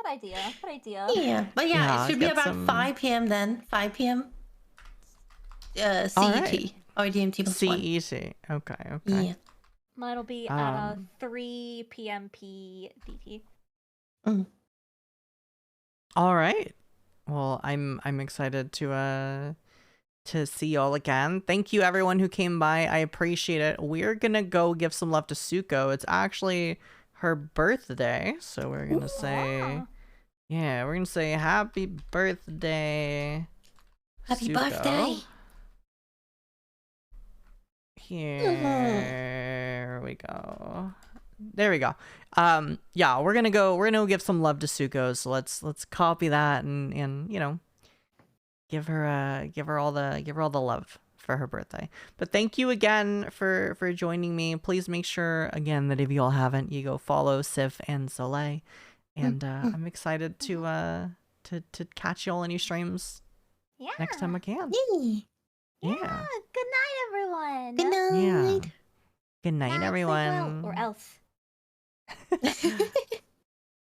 [SPEAKER 5] Good idea. Good idea.
[SPEAKER 1] Yeah, but yeah,
[SPEAKER 2] Yeah,
[SPEAKER 1] it should be
[SPEAKER 2] get
[SPEAKER 1] about
[SPEAKER 2] some-
[SPEAKER 1] 5 p.m. then. 5 p.m. CET
[SPEAKER 2] Alright.
[SPEAKER 1] or GMT plus 1.
[SPEAKER 2] CET. Okay. Okay.
[SPEAKER 1] Yeah.
[SPEAKER 3] Mine'll be at
[SPEAKER 2] Um,
[SPEAKER 3] 3 p.m. PDT.
[SPEAKER 2] All right. Well, I'm excited to see y'all again. Thank you everyone who came by. I appreciate it. We're gonna go give some love to Suko. It's actually her birthday, so we're gonna say,
[SPEAKER 3] Wow.
[SPEAKER 2] yeah, we're gonna say happy birthday.
[SPEAKER 1] Happy
[SPEAKER 2] Suko.
[SPEAKER 1] birthday.
[SPEAKER 2] Here we go. There we go. Yeah, we're gonna go give some love to Suko. So let's copy that and you know, give her all the love for her birthday. But thank you again for joining me. Please make sure again that if you all haven't, you go follow Sif and Soleil. And I'm excited to catch y'all in your streams
[SPEAKER 5] Yeah.
[SPEAKER 2] next time I can.
[SPEAKER 1] Yay.
[SPEAKER 2] Yeah.
[SPEAKER 5] Good night, everyone.
[SPEAKER 1] Good
[SPEAKER 2] Yeah.
[SPEAKER 1] night.
[SPEAKER 2] Good night,
[SPEAKER 5] Night, sleep
[SPEAKER 2] everyone.
[SPEAKER 5] well, or else.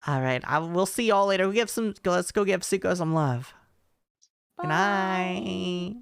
[SPEAKER 2] All right. We'll see y'all later. Let's go give Suko some love. Good
[SPEAKER 5] Bye.
[SPEAKER 2] night.